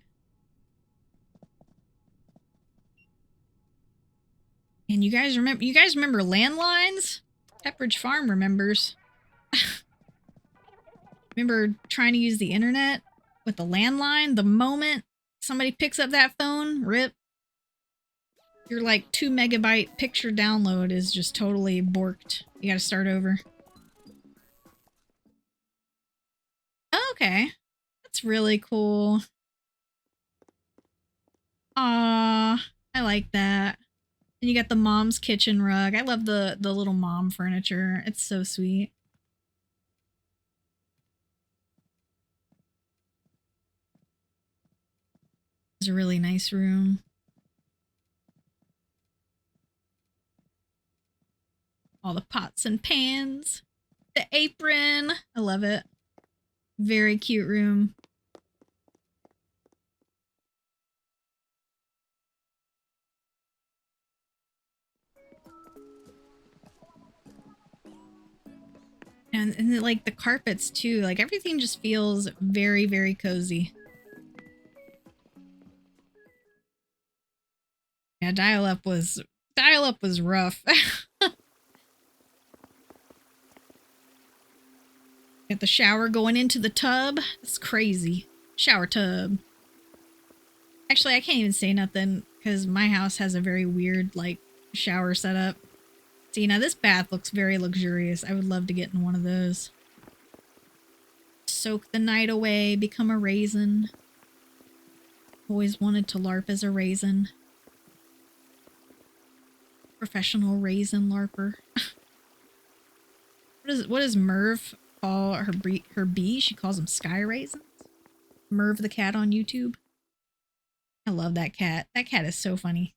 And you guys remember landlines? Pepperidge Farm remembers. Remember trying to use the internet with the landline? The moment somebody picks up that phone, rip. Your like 2 megabyte picture download is just totally borked. You gotta start over. Okay. That's really cool. Aww. I like that. And you got the mom's kitchen rug. I love the little mom furniture. It's so sweet. It's a really nice room. All the pots and pans. The apron. I love it. Very cute room. And like the carpets too. Like everything just feels very, very cozy. Yeah, dial-up was rough. Got the shower going into the tub. That's crazy. Shower tub. Actually, I can't even say nothing because my house has a very weird, like, shower setup. See, now this bath looks very luxurious. I would love to get in one of those. Soak the night away, become a raisin. Always wanted to LARP as a raisin. Professional raisin LARPer. What does Merv call her bee? She calls them sky raisins. Merv the cat on YouTube. I love that cat. That cat is so funny.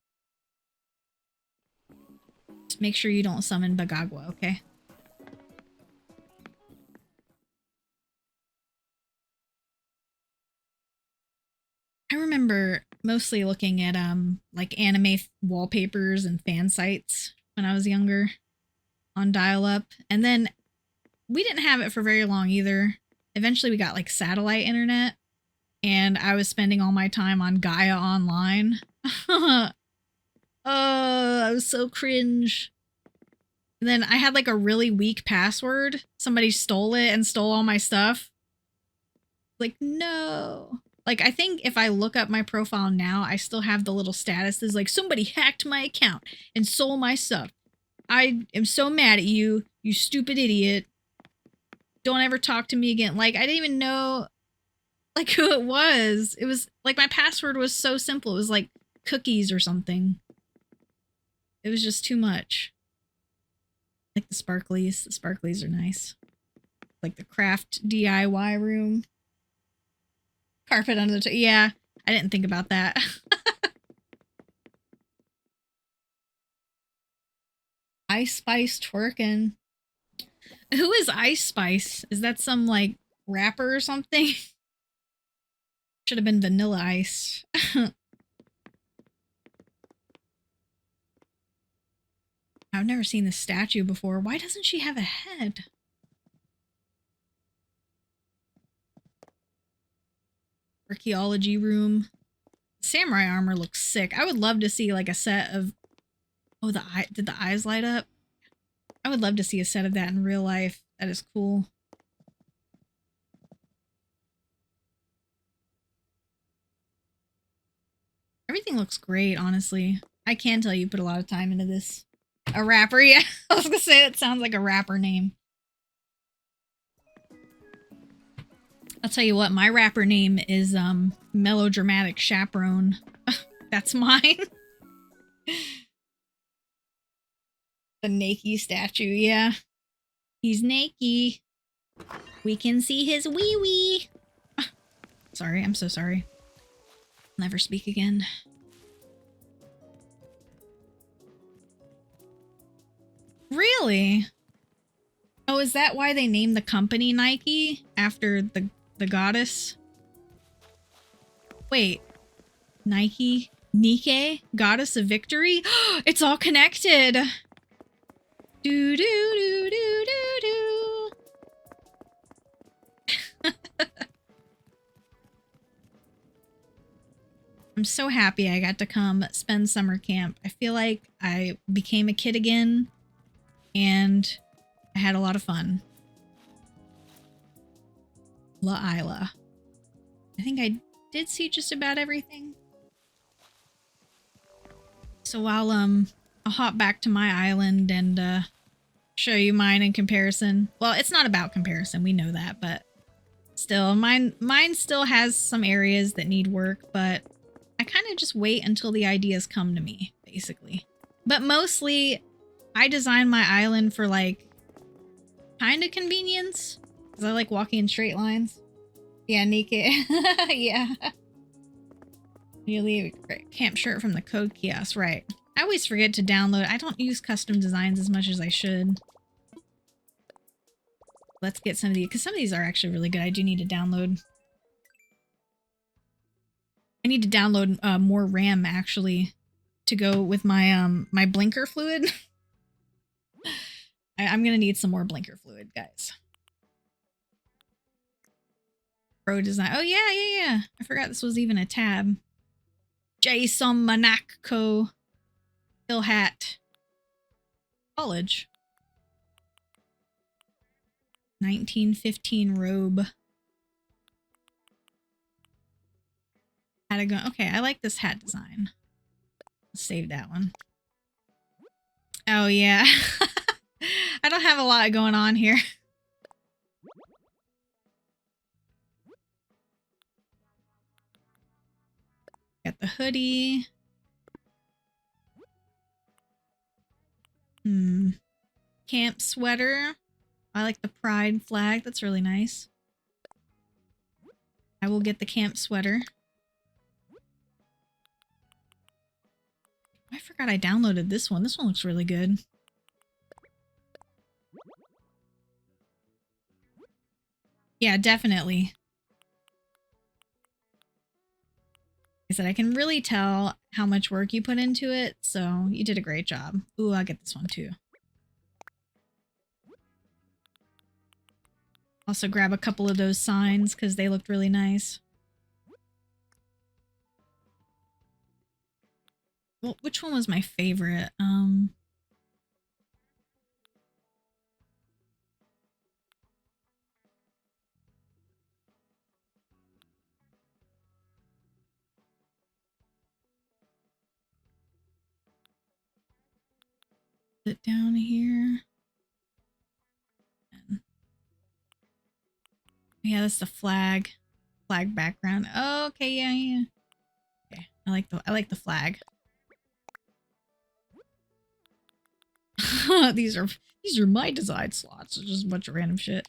Just make sure you don't summon Bagagwa, okay? I remember mostly looking at like anime wallpapers and fan sites when I was younger on dial-up, and then we didn't have it for very long either. Eventually we got like satellite internet, and I was spending all my time on Gaia Online. Oh, I was so cringe. And then I had like a really weak password. Somebody stole it and stole all my stuff. Like, no. Like, I think if I look up my profile now, I still have the little status that's like, somebody hacked my account and stole my stuff. I am so mad at you, you stupid idiot. Don't ever talk to me again. Like, I didn't even know like who it was. It was like my password was so simple. It was like cookies or something. It was just too much. Like the sparklies. The sparklies are nice. Like the craft DIY room. Carpet under the yeah, I didn't think about that. Ice Spice twerking. Who is Ice Spice? Is that some like rapper or something? Should have been Vanilla Ice. I've never seen this statue before. Why doesn't she have a head? Archaeology room. Samurai armor looks sick. I would love to see like a set of... Oh, the eye... Did the eyes light up? I would love to see a set of that in real life. That is cool. Everything looks great, honestly. I can tell you put a lot of time into this. A rapper, yeah. I was gonna say it sounds like a rapper name. I'll tell you what, my rapper name is Melodramatic Chaperone. That's mine. The Nakey statue, yeah. He's naked. We can see his wee-wee. Sorry, I'm so sorry. Never speak again. Really? Oh, is that why they named the company Nike? After the goddess? Wait. Nike? Nike? Goddess of victory? It's all connected! Do do do do do do. I'm so happy I got to come spend summer camp. I feel like I became a kid again, and I had a lot of fun. La Isla. I think I did see just about everything. So I'll hop back to my island and show you mine in comparison. Well, it's not about comparison, we know that, but still, mine still has some areas that need work, but I kind of just wait until the ideas come to me, basically. But mostly, I design my island for like kind of convenience, because I like walking in straight lines. Yeah, Nike. Yeah. You leave camp shirt from the code kiosk, right. I always forget to download. I don't use custom designs as much as I should. Let's get some of these, because some of these are actually really good. I do need to download. I need to download more RAM, actually, to go with my my blinker fluid. I'm gonna need some more blinker fluid, guys. Pro design. Oh, yeah. I forgot this was even a tab. Jason Monaco. Bill Hat. College. 1915 robe. Had to go. Okay, I like this hat design. Let's save that one. Oh, yeah. I don't have a lot going on here. Got the hoodie. Camp sweater. I like the pride flag. That's really nice. I will get the camp sweater. I forgot I downloaded this one. This one looks really good. Yeah, definitely. Like I said, I can really tell how much work you put into it, so you did a great job. Ooh, I'll get this one too. Also grab a couple of those signs because they looked really nice. Well, which one was my favorite? It down here. Yeah, that's the flag. flag background. Oh, okay, yeah, yeah. Okay, I like the flag. these are my design slots. It's just a bunch of random shit.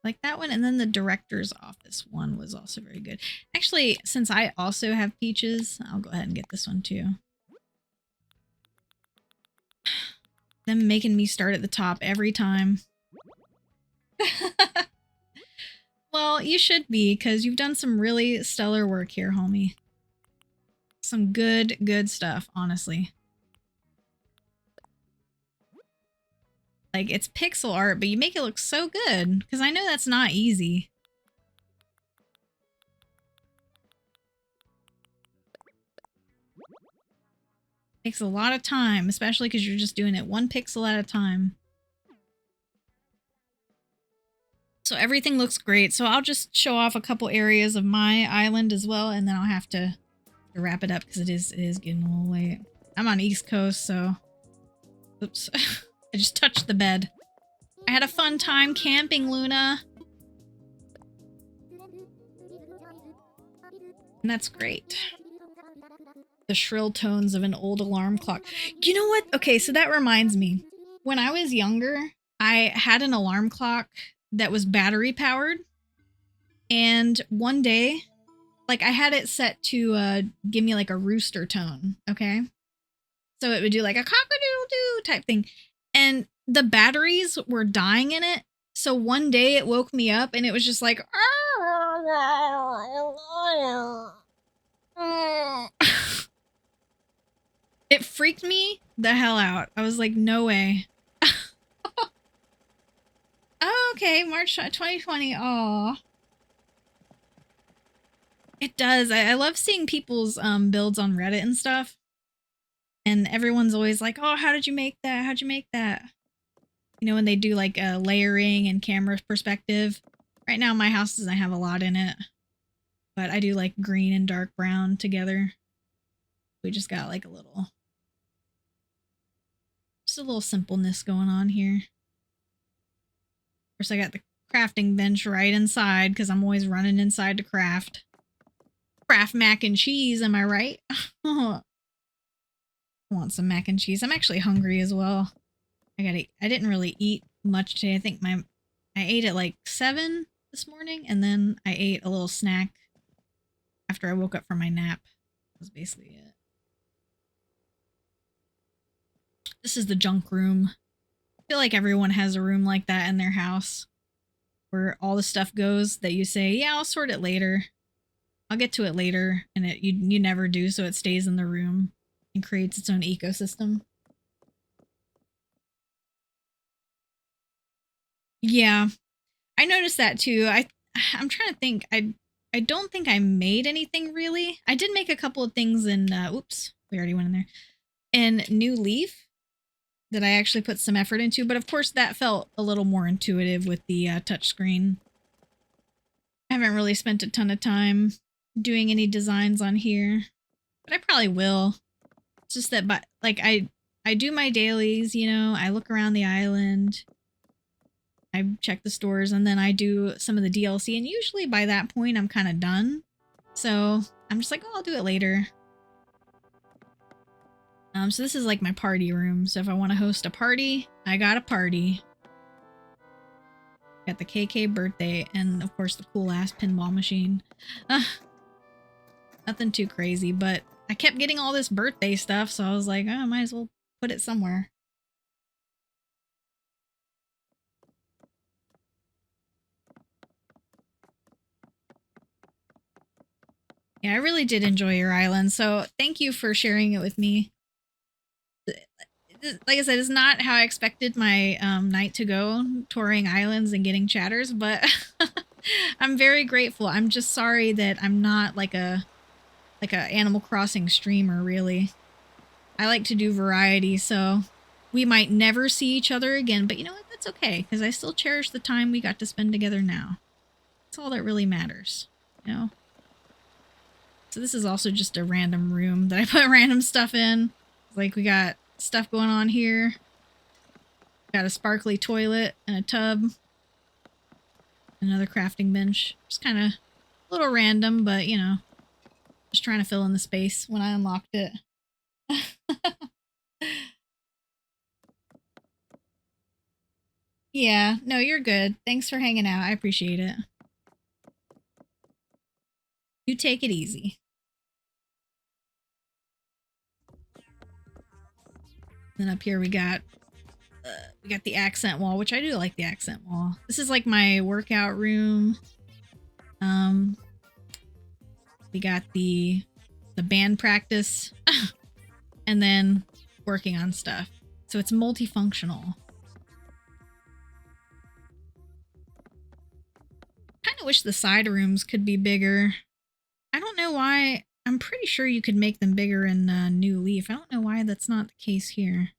Like that one, and then the director's office one was also very good. Actually, since I also have peaches, I'll go ahead and get this one too. Them making me start at the top every time. Well, you should be, because you've done some really stellar work here, homie. Some good stuff, honestly. Like, it's pixel art, but you make it look so good, because I know that's not easy. Takes a lot of time, especially because you're just doing it one pixel at a time. So everything looks great. So I'll just show off a couple areas of my island as well, and then I'll have to wrap it up because it is getting a little late. I'm on East Coast, so... Oops. I just touched the bed. I had a fun time camping, Luna. And that's great. The shrill tones of an old alarm clock. You know what? Okay, so that reminds me. When I was younger, I had an alarm clock that was battery powered. And one day, like, I had it set to give me like a rooster tone, okay? So it would do like a cock-a-doodle-doo type thing. And the batteries were dying in it. So one day it woke me up and it was just like... It freaked me the hell out. I was like, no way. Oh, okay, March 2020. Aw. It does. I love seeing people's builds on Reddit and stuff. And everyone's always like, oh, how did you make that? How'd you make that? You know, when they do like layering and camera perspective. Right now, my house doesn't have a lot in it. But I do like green and dark brown together. We just got like a little simpleness going on here. Of course, I got the crafting bench right inside because I'm always running inside to craft. Craft mac and cheese, am I right? I want some mac and cheese. I'm actually hungry as well. I didn't really eat much today. I think I ate at like 7 this morning, and then I ate a little snack after I woke up from my nap. That was basically it. This is the junk room. I feel like everyone has a room like that in their house where all the stuff goes that you say, yeah, I'll sort it later. I'll get to it later, and you never do, so it stays in the room and creates its own ecosystem. Yeah, I noticed that too. I'm trying to think. I don't think I made anything really. I did make a couple of things in oops, we already went in there. In New Leaf that I actually put some effort into, but of course that felt a little more intuitive with the touchscreen. I haven't really spent a ton of time doing any designs on here, but I probably will. It's just that, but like I do my dailies, you know, I look around the island, I check the stores, and then I do some of the DLC, and usually by that point I'm kind of done. So I'm just like, oh, I'll do it later. So this is like my party room. So if I want to host a party, I got a party. Got the KK birthday, and of course the cool ass pinball machine. Nothing too crazy, but I kept getting all this birthday stuff, so I was like, oh, I might as well put it somewhere. Yeah, I really did enjoy your island, so thank you for sharing it with me. Like I said, it's not how I expected my night to go, touring islands and getting chatters, but I'm very grateful. I'm just sorry that I'm not like a Animal Crossing streamer, really. I like to do variety, so we might never see each other again, but you know what? That's okay, because I still cherish the time we got to spend together now. That's all that really matters, you know? So this is also just a random room that I put random stuff in. Like, we got stuff going on here. Got a sparkly toilet and a tub. Another crafting bench. Just kind of a little random, but you know, just trying to fill in the space when I unlocked it. Yeah, no, you're good. Thanks for hanging out. I appreciate it. You take it easy. Then up here we got the accent wall, which I do like the accent wall. This is like my workout room. We got the band practice and then working on stuff. So it's multifunctional. Kind of wish the side rooms could be bigger. I don't know why. I'm pretty sure you could make them bigger in New Leaf. I don't know why that's not the case here.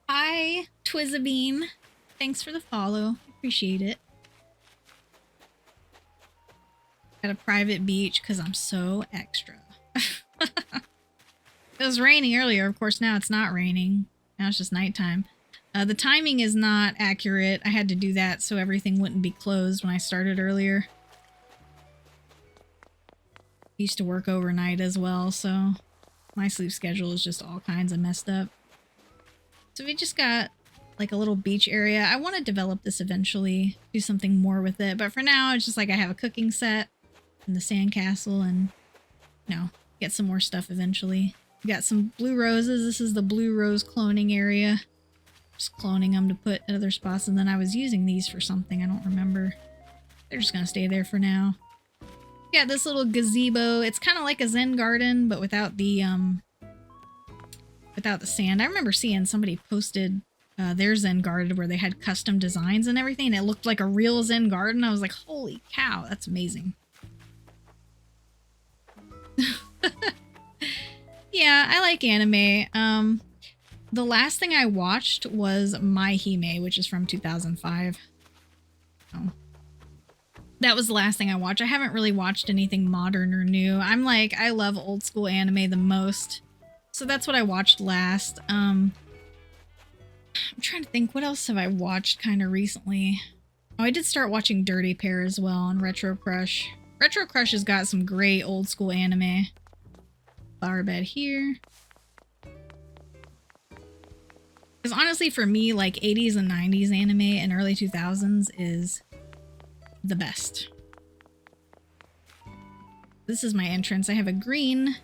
Hi, Twizzabean. Thanks for the follow. Appreciate it. Got a private beach because I'm so extra. It was raining earlier. Of course, now it's not raining. Now it's just nighttime. The timing is not accurate. I had to do that so everything wouldn't be closed when I started earlier. I used to work overnight as well, so my sleep schedule is just all kinds of messed up. So we just got like a little beach area. I want to develop this eventually, do something more with it. But for now, it's just like I have a cooking set and the sandcastle and, you know, get some more stuff eventually. We got some blue roses. This is the blue rose cloning area. Just cloning them to put in other spots. And then I was using these for something. I don't remember. They're just going to stay there for now. We got this little gazebo. It's kind of like a Zen garden, but without the sand. I remember seeing somebody posted their Zen garden where they had custom designs and everything, and it looked like a real Zen garden. I was like, holy cow, that's amazing. Yeah, I like anime. The last thing I watched was My Hime, which is from 2005. Oh. That was the last thing I watched. I haven't really watched anything modern or new. I love old school anime the most. So that's what I watched last. I'm trying to think, what else have I watched kind of recently? Oh, I did start watching Dirty Pair as well on Retro Crush. Retro Crush has got some great old school anime. Flower bed here. Because honestly, for me, like 80s and 90s anime and early 2000s is the best. This is my entrance. I have a green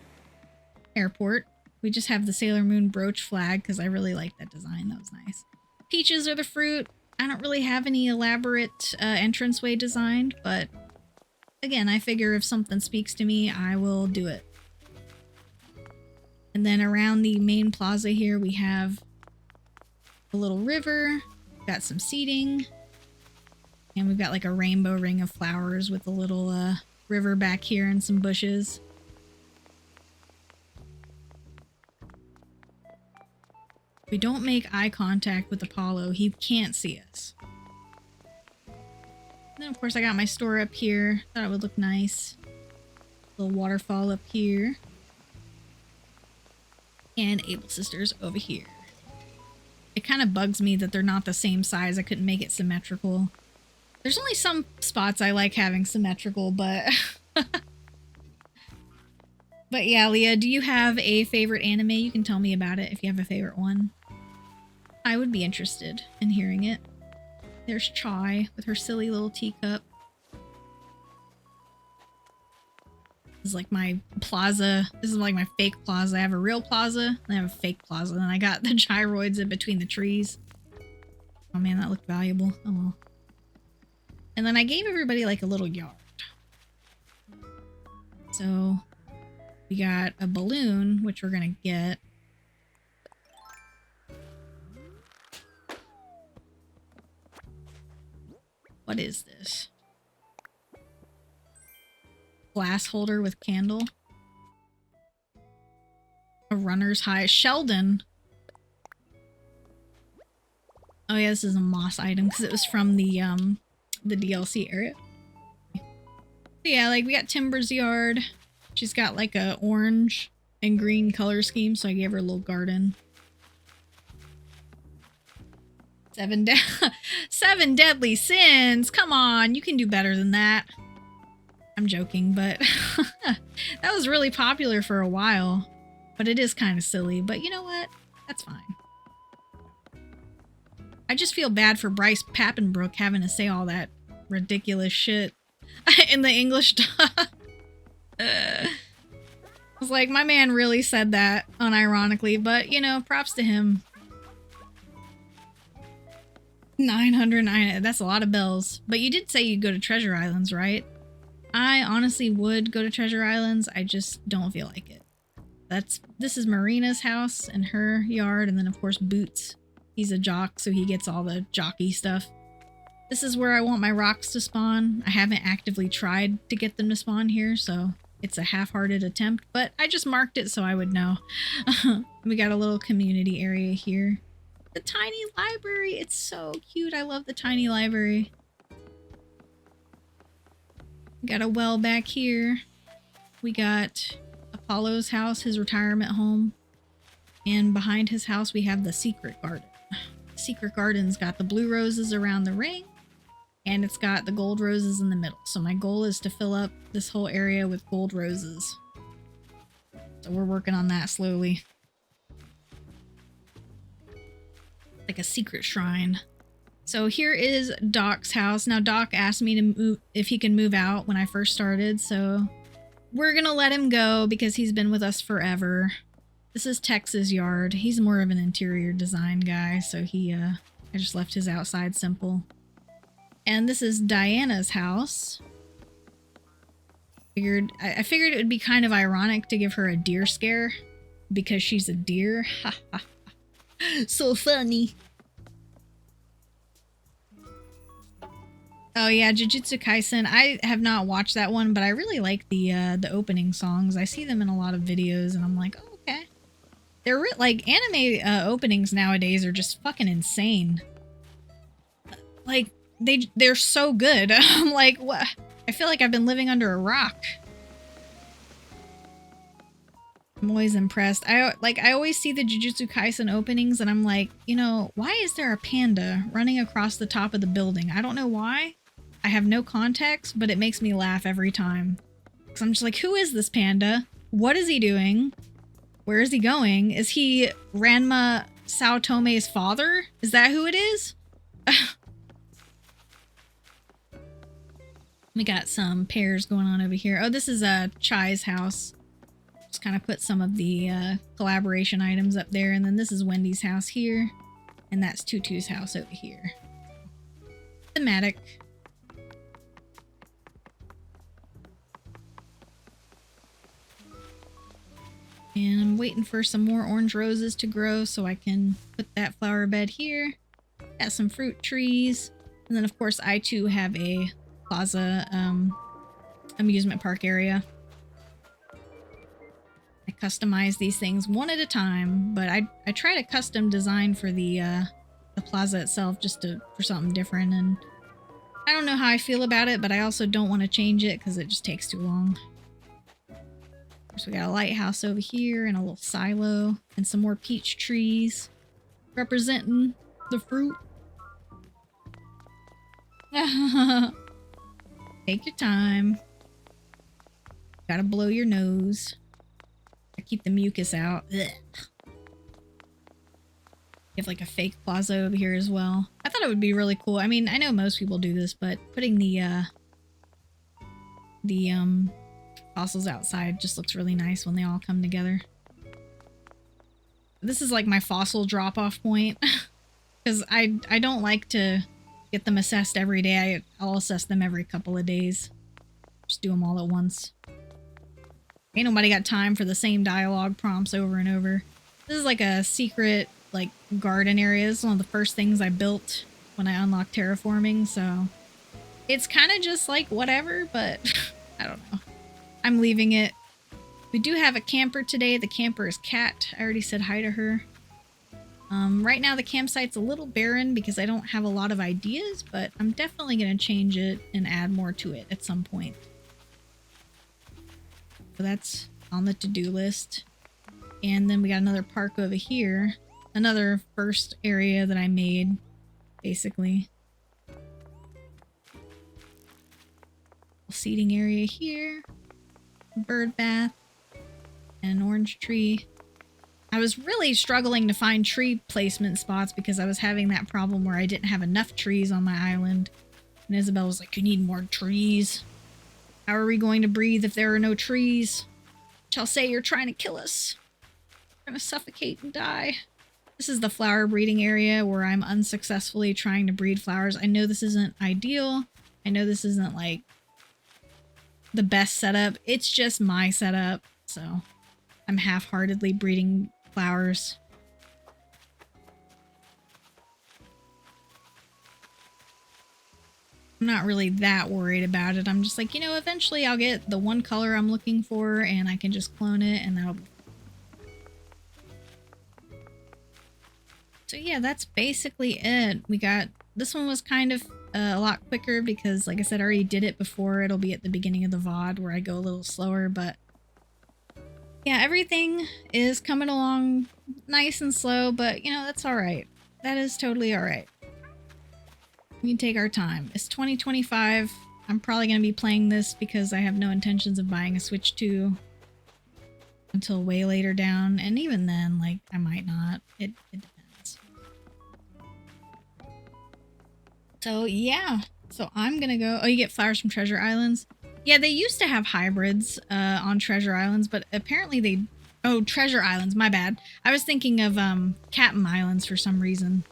airport. We just have the Sailor Moon brooch flag because I really like that design. That was nice. Peaches are the fruit. I don't really have any elaborate entranceway designed, but again, I figure if something speaks to me, I will do it. And then around the main plaza here, we have a little river. Got some seating. And we've got like a rainbow ring of flowers with a little river back here and some bushes. If we don't make eye contact with Apollo, he can't see us. And then of course I got my store up here. Thought it would look nice. Little waterfall up here. And Able Sisters over here. It kind of bugs me that they're not the same size. I couldn't make it symmetrical. There's only some spots I like having symmetrical, but... But yeah, Leah, do you have a favorite anime? You can tell me about it if you have a favorite one. I would be interested in hearing it. There's Chai with her silly little teacup. This is like my plaza. This is like my fake plaza. I have a real plaza, and I have a fake plaza, and I got the gyroids in between the trees. Oh man, that looked valuable. Oh well. And then I gave everybody like a little yard. So we got a balloon, which we're gonna get. What is this? Glass holder with candle. A runner's high. Sheldon. Oh yeah, this is a moss item because it was from the DLC area. Yeah, like we got Timber's yard. She's got like a orange and green color scheme, so I gave her a little garden. 7 deadly sins. Come on, you can do better than that. I'm joking, but that was really popular for a while. But it is kind of silly. But you know what? That's fine. I just feel bad for Bryce Pappenbrook having to say all that ridiculous shit in the English dub. I was like, my man really said that unironically, but you know, props to him. 909, that's a lot of bells. But you did say you'd go to Treasure Islands, right? I honestly would go to Treasure Islands, I just don't feel like it. This is Marina's house and her yard, and then of course Boots. He's a jock, so he gets all the jockey stuff. This is where I want my rocks to spawn. I haven't actively tried to get them to spawn here, so it's a half-hearted attempt, but I just marked it so I would know. We got a little community area here. The tiny library, it's so cute. I love the tiny library. Got a well back here. We got Apollo's house, his retirement home. And behind his house, we have the secret garden. The secret garden's got the blue roses around the ring, and it's got the gold roses in the middle. So my goal is to fill up this whole area with gold roses. So we're working on that slowly. Like a secret shrine. So here is Doc's house. Now Doc asked me to move if he can move out when I first started, so we're gonna let him go because he's been with us forever. This is Tex's yard. He's more of an interior design guy, so I just left his outside simple. And this is Diana's house. I figured it would be kind of ironic to give her a deer scare because she's a deer. So funny. Oh yeah, Jujutsu Kaisen. I have not watched that one, but I really like the opening songs. I see them in a lot of videos, and I'm like, oh, okay. They're like anime openings nowadays are just fucking insane. Like they're so good. I'm like, what? I feel like I've been living under a rock. I'm always impressed. I always see the Jujutsu Kaisen openings and I'm like, you know, why is there a panda running across the top of the building? I don't know why. I have no context, but it makes me laugh every time. Because I'm just like, who is this panda? What is he doing? Where is he going? Is he Ranma Sao Tome's father? Is that who it is? We got some pears going on over here. Oh, this is Chai's house. Just kind of put some of the collaboration items up there. And then this is Wendy's house here. And that's Tutu's house over here. Thematic. And I'm waiting for some more orange roses to grow so I can put that flower bed here. Got some fruit trees. And then of course I too have a plaza amusement park area. I customize these things one at a time, but I try to custom design for the plaza itself just for something different, and I don't know how I feel about it, but I also don't want to change it because it just takes too long. So we got a lighthouse over here and a little silo and some more peach trees representing the fruit. Take your time. Gotta blow your nose. Keep the mucus out. Ugh. You have like a fake plaza over here as well. I thought it would be really cool. I mean, I know most people do this, but putting the fossils outside just looks really nice when they all come together. This is like my fossil drop-off point because I don't like to get them assessed every day. I'll assess them every couple of days. Just do them all at once. Ain't nobody got time for the same dialogue prompts over and over. This is like a secret, like, garden area. This is one of the first things I built when I unlocked terraforming, so it's kind of just like whatever, but I don't know. I'm leaving it. We do have a camper today. The camper is Kat. I already said hi to her. Right now the campsite's a little barren because I don't have a lot of ideas, but I'm definitely going to change it and add more to it at some point. So that's on the to-do list. And then we got another park over here. Another first area that I made, basically. Seating area here. Bird bath. And an orange tree. I was really struggling to find tree placement spots because I was having that problem where I didn't have enough trees on my island. And Isabel was like, you need more trees. How are we going to breathe if there are no trees? Chelsay, you're trying to kill us. We're gonna suffocate and die. This is the flower breeding area where I'm unsuccessfully trying to breed flowers. I know this isn't ideal. I know this isn't like the best setup. It's just my setup. So I'm half-heartedly breeding flowers. I'm not really that worried about it. I'm just like, you know, eventually I'll get the one color I'm looking for and I can just clone it and that'll be... So yeah, that's basically it. We got... This one was kind of a lot quicker because, like I said, I already did it before. It'll be at the beginning of the VOD where I go a little slower, but... Yeah, everything is coming along nice and slow, but, you know, that's alright. That is totally alright. We can take our time. It's 2025. I'm probably going to be playing this because I have no intentions of buying a Switch 2 until way later down. And even then, like, I might not. It depends. So, yeah. So I'm going to go... Oh, you get flowers from Treasure Islands? Yeah, they used to have hybrids on Treasure Islands, but apparently they... Oh, Treasure Islands, my bad. I was thinking of Captain Islands for some reason.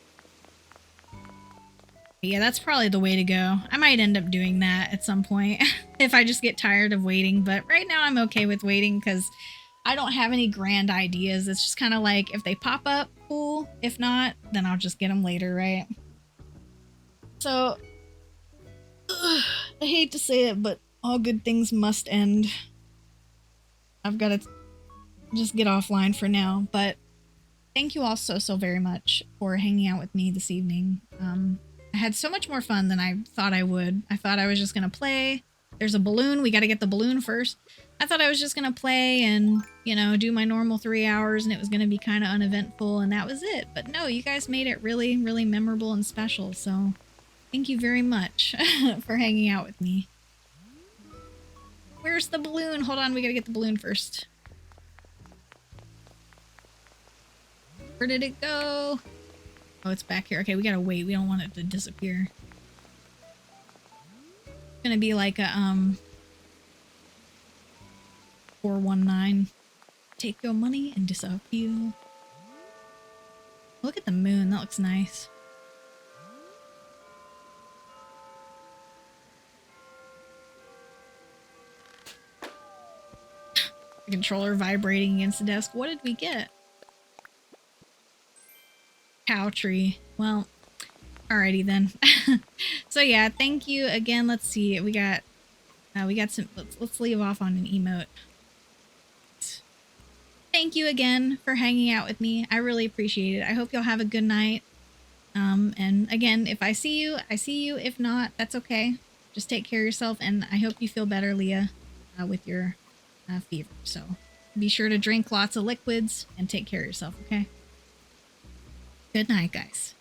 But yeah, that's probably the way to go. I might end up doing that at some point if I just get tired of waiting, but right now I'm okay with waiting because I don't have any grand ideas. It's just kind of like, if they pop up, cool. If not, then I'll just get them later, right? So, I hate to say it, but all good things must end. I've got to just get offline for now, but thank you all so very much for hanging out with me this evening. I had so much more fun than I thought I would. I thought I was just gonna play. There's a balloon. We got to get the balloon first. I thought I was just gonna play and, you know, do my normal 3 hours and it was gonna be kind of uneventful and that was it. But no, you guys made it really, really memorable and special. So thank you very much for hanging out with me. Where's the balloon? Hold on, we gotta get the balloon first. Where did it go? Oh, it's back here. Okay, we gotta wait. We don't want it to disappear. It's gonna be like a, 419. Take your money and disappear. Look at the moon. That looks nice. The controller vibrating against the desk. What did we get? Cow tree. Well, alrighty then. So yeah, thank you again. Let's see. We got some. Let's leave off on an emote. Thank you again for hanging out with me. I really appreciate it. I hope y'all have a good night. And again, if I see you, I see you. If not, that's okay. Just take care of yourself, and I hope you feel better, Leah, with your fever. So be sure to drink lots of liquids and take care of yourself, okay? Good night, guys.